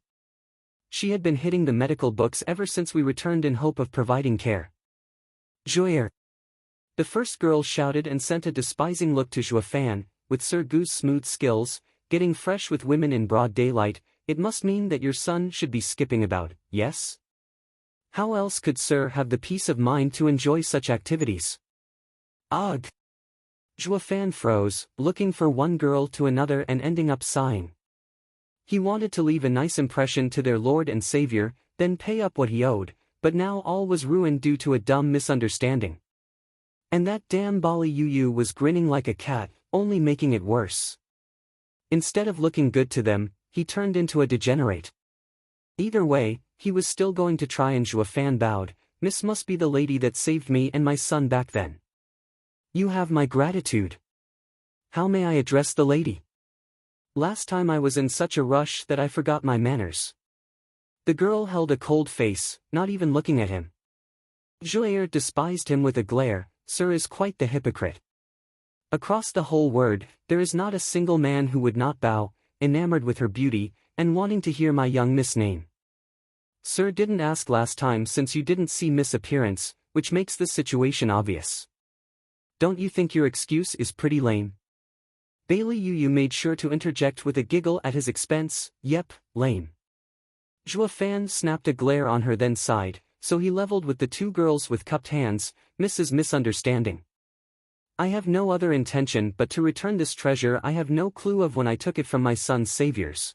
She had been hitting the medical books ever since we returned in hope of providing care. Joyer. The first girl shouted and sent a despising look to Zhua Fan. With Sir Gu's smooth skills, getting fresh with women in broad daylight, it must mean that your son should be skipping about, yes? How else could Sir have the peace of mind to enjoy such activities? Ugh! Zhua Fan froze, looking from one girl to another and ending up sighing. He wanted to leave a nice impression to their lord and savior, then pay up what he owed, but now all was ruined due to a dumb misunderstanding. And that damn Bali Yu was grinning like a cat, only making it worse. Instead of looking good to them, he turned into a degenerate. Either way, he was still going to try, and Zhuo Fan bowed. Miss must be the lady that saved me and my son back then. You have my gratitude. How may I address the lady? Last time I was in such a rush that I forgot my manners. The girl held a cold face, not even looking at him. Zhuo despised him with a glare. Sir is quite the hypocrite. Across the whole world, there is not a single man who would not bow, enamored with her beauty, and wanting to hear my young miss name. Sir didn't ask last time since you didn't see Miss appearance, which makes this situation obvious. Don't you think your excuse is pretty lame? Bailey Yu made sure to interject with a giggle at his expense. Yep, lame. Zhuo Fan snapped a glare on her, then sighed, so he leveled with the two girls with cupped hands. Mrs. Misunderstanding. I have no other intention but to return this treasure I have no clue of when I took it from my son's saviors.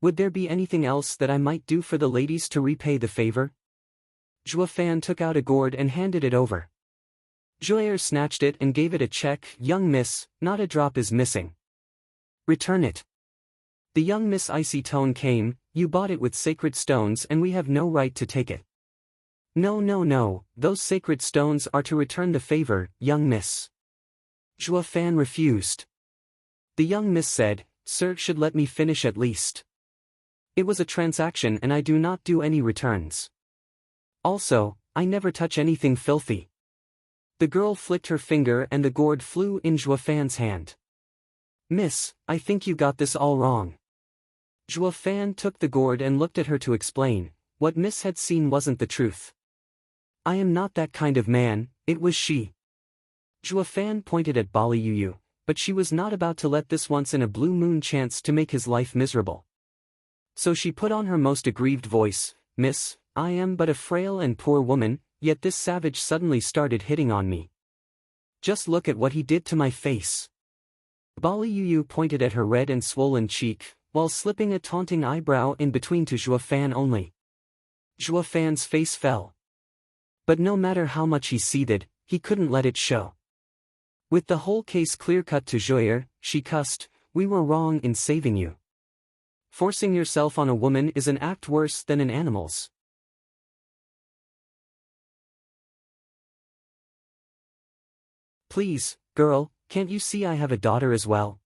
Would there be anything else that I might do for the ladies to repay the favor? Zhuo Fan took out a gourd and handed it over. Zhuo snatched it and gave it a check. Young miss, not a drop is missing. Return it. The young miss icy tone came. You bought it with sacred stones and we have no right to take it. No, those sacred stones are to return the favor, young miss. Zhuo Fan refused. The young miss said, Sir should let me finish at least. It was a transaction and I do not do any returns. Also, I never touch anything filthy. The girl flicked her finger and the gourd flew in Zhuo Fan's hand. Miss, I think you got this all wrong. Zhuo Fan took the gourd and looked at her to explain. What Miss had seen wasn't the truth. I am not that kind of man, it was she. Zhuo Fan pointed at Bali Yu, but she was not about to let this once in a blue moon chance to make his life miserable. So she put on her most aggrieved voice, Miss, I am but a frail and poor woman, yet this savage suddenly started hitting on me. Just look at what he did to my face. Bali Yu pointed at her red and swollen cheek, while slipping a taunting eyebrow in between to Zhuo Fan only. Zhuo Fan's face fell. But no matter how much he seethed, he couldn't let it show. With the whole case clear-cut to Zhuo, she cussed, we were wrong in saving you. Forcing yourself on a woman is an act worse than an animal's. Please, girl, can't you see I have a daughter as well?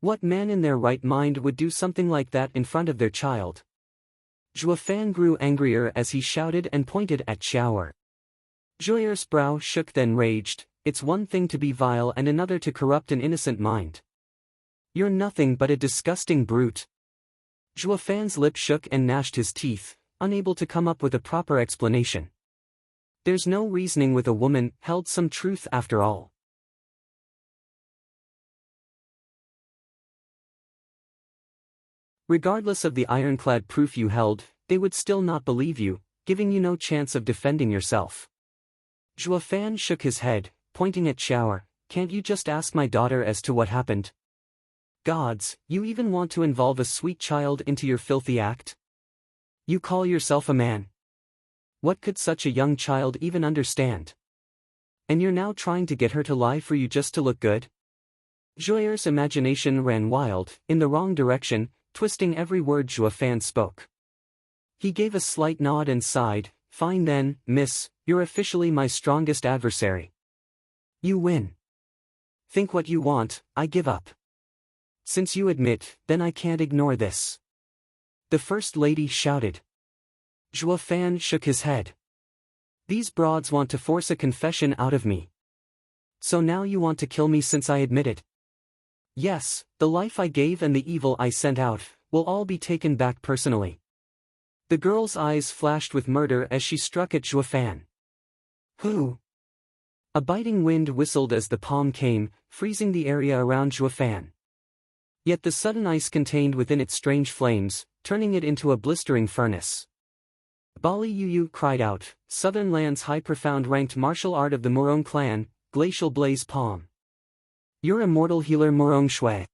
What man in their right mind would do something like that in front of their child? Zhuo Fan grew angrier as he shouted and pointed at Xiaoer. Zhuo's brow shook then raged, it's one thing to be vile and another to corrupt an innocent mind. You're nothing but a disgusting brute. Zhuo Fan's lip shook and gnashed his teeth, unable to come up with a proper explanation. There's no reasoning with a woman, held some truth after all. Regardless of the ironclad proof you held, they would still not believe you, giving you no chance of defending yourself. Zhuo Fan shook his head, pointing at Xiaoer, can't you just ask my daughter as to what happened? Gods, you even want to involve a sweet child into your filthy act? You call yourself a man? What could such a young child even understand? And you're now trying to get her to lie for you just to look good? Zhuo's imagination ran wild, in the wrong direction, twisting every word Zhuo Fan spoke. He gave a slight nod and sighed, fine then, miss, you're officially my strongest adversary. You win. Think what you want, I give up. Since you admit, then I can't ignore this. The First Lady shouted. Zhuo Fan shook his head. These broads want to force a confession out of me. So now you want to kill me since I admit it? Yes, the life I gave and the evil I sent out, will all be taken back personally. The girl's eyes flashed with murder as she struck at Zhuo Fan. Who? A biting wind whistled as the palm came, freezing the area around Zhuo Fan. Yet the sudden ice contained within it strange flames, turning it into a blistering furnace. Bali Yu cried out, Southern Land's high profound ranked martial art of the Morong clan, Glacial Blaze Palm. You're immortal healer Morong Shui.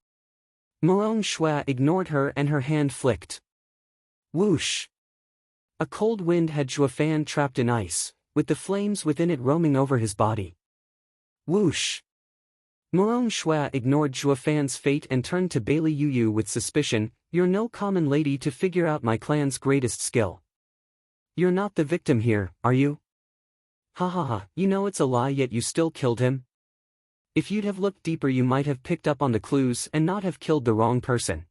Morong Shui ignored her and her hand flicked. Whoosh! A cold wind had Zhuofan trapped in ice, with the flames within it roaming over his body. Whoosh! Morong Shui ignored Zhuofan's fate and turned to Bailey Yu with suspicion. You're no common lady to figure out my clan's greatest skill. You're not the victim here, are you? Ha ha ha, you know it's a lie yet you still killed him? If you'd have looked deeper you might have picked up on the clues and not have killed the wrong person.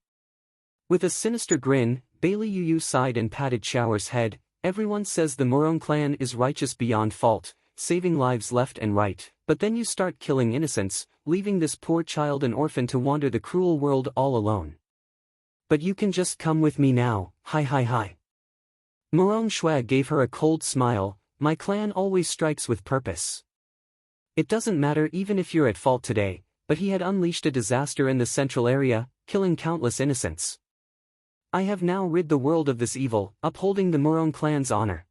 With a sinister grin, Bailey Yu sighed and patted Shower's head. Everyone says the Morong clan is righteous beyond fault, saving lives left and right, but then you start killing innocents, leaving this poor child an orphan to wander the cruel world all alone. But you can just come with me now, hi. Morong Shui gave her a cold smile. My clan always strikes with purpose. It doesn't matter even if you're at fault today, but he had unleashed a disaster in the central area, killing countless innocents. I have now rid the world of this evil, upholding the Morong clan's honor.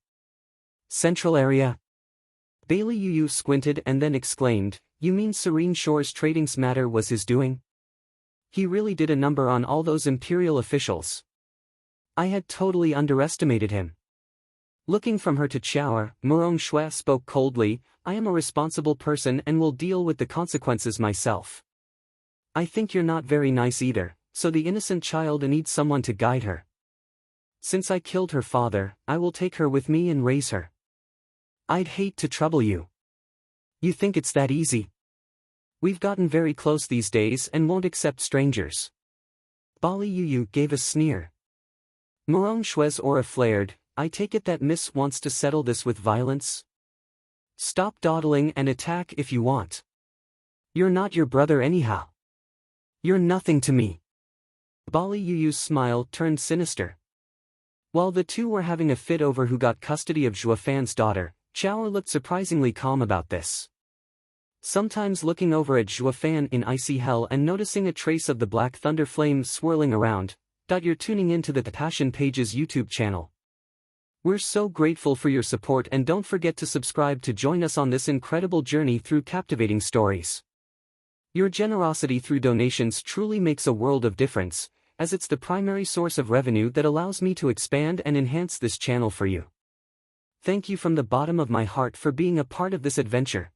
Central area? Bailey Yu squinted and then exclaimed, you mean Serene Shore's trading's matter was his doing? He really did a number on all those imperial officials. I had totally underestimated him. Looking from her to Chower, Morong Shui spoke coldly, I am a responsible person and will deal with the consequences myself. I think you're not very nice either, so the innocent child needs someone to guide her. Since I killed her father, I will take her with me and raise her. I'd hate to trouble you. You think it's that easy? We've gotten very close these days and won't accept strangers. Bali Yu gave a sneer. Morong Shui's aura flared. I take it that Miss wants to settle this with violence? Stop dawdling and attack if you want. You're not your brother anyhow. You're nothing to me. Bali Yu's smile turned sinister. While the two were having a fit over who got custody of Zhuofan's daughter, Chower looked surprisingly calm about this. Sometimes looking over at Zhuofan in icy hell and noticing a trace of the black thunder flames swirling around. You're tuning into the Passion Pages YouTube channel. We're so grateful for your support and don't forget to subscribe to join us on this incredible journey through captivating stories. Your generosity through donations truly makes a world of difference, as it's the primary source of revenue that allows me to expand and enhance this channel for you. Thank you from the bottom of my heart for being a part of this adventure.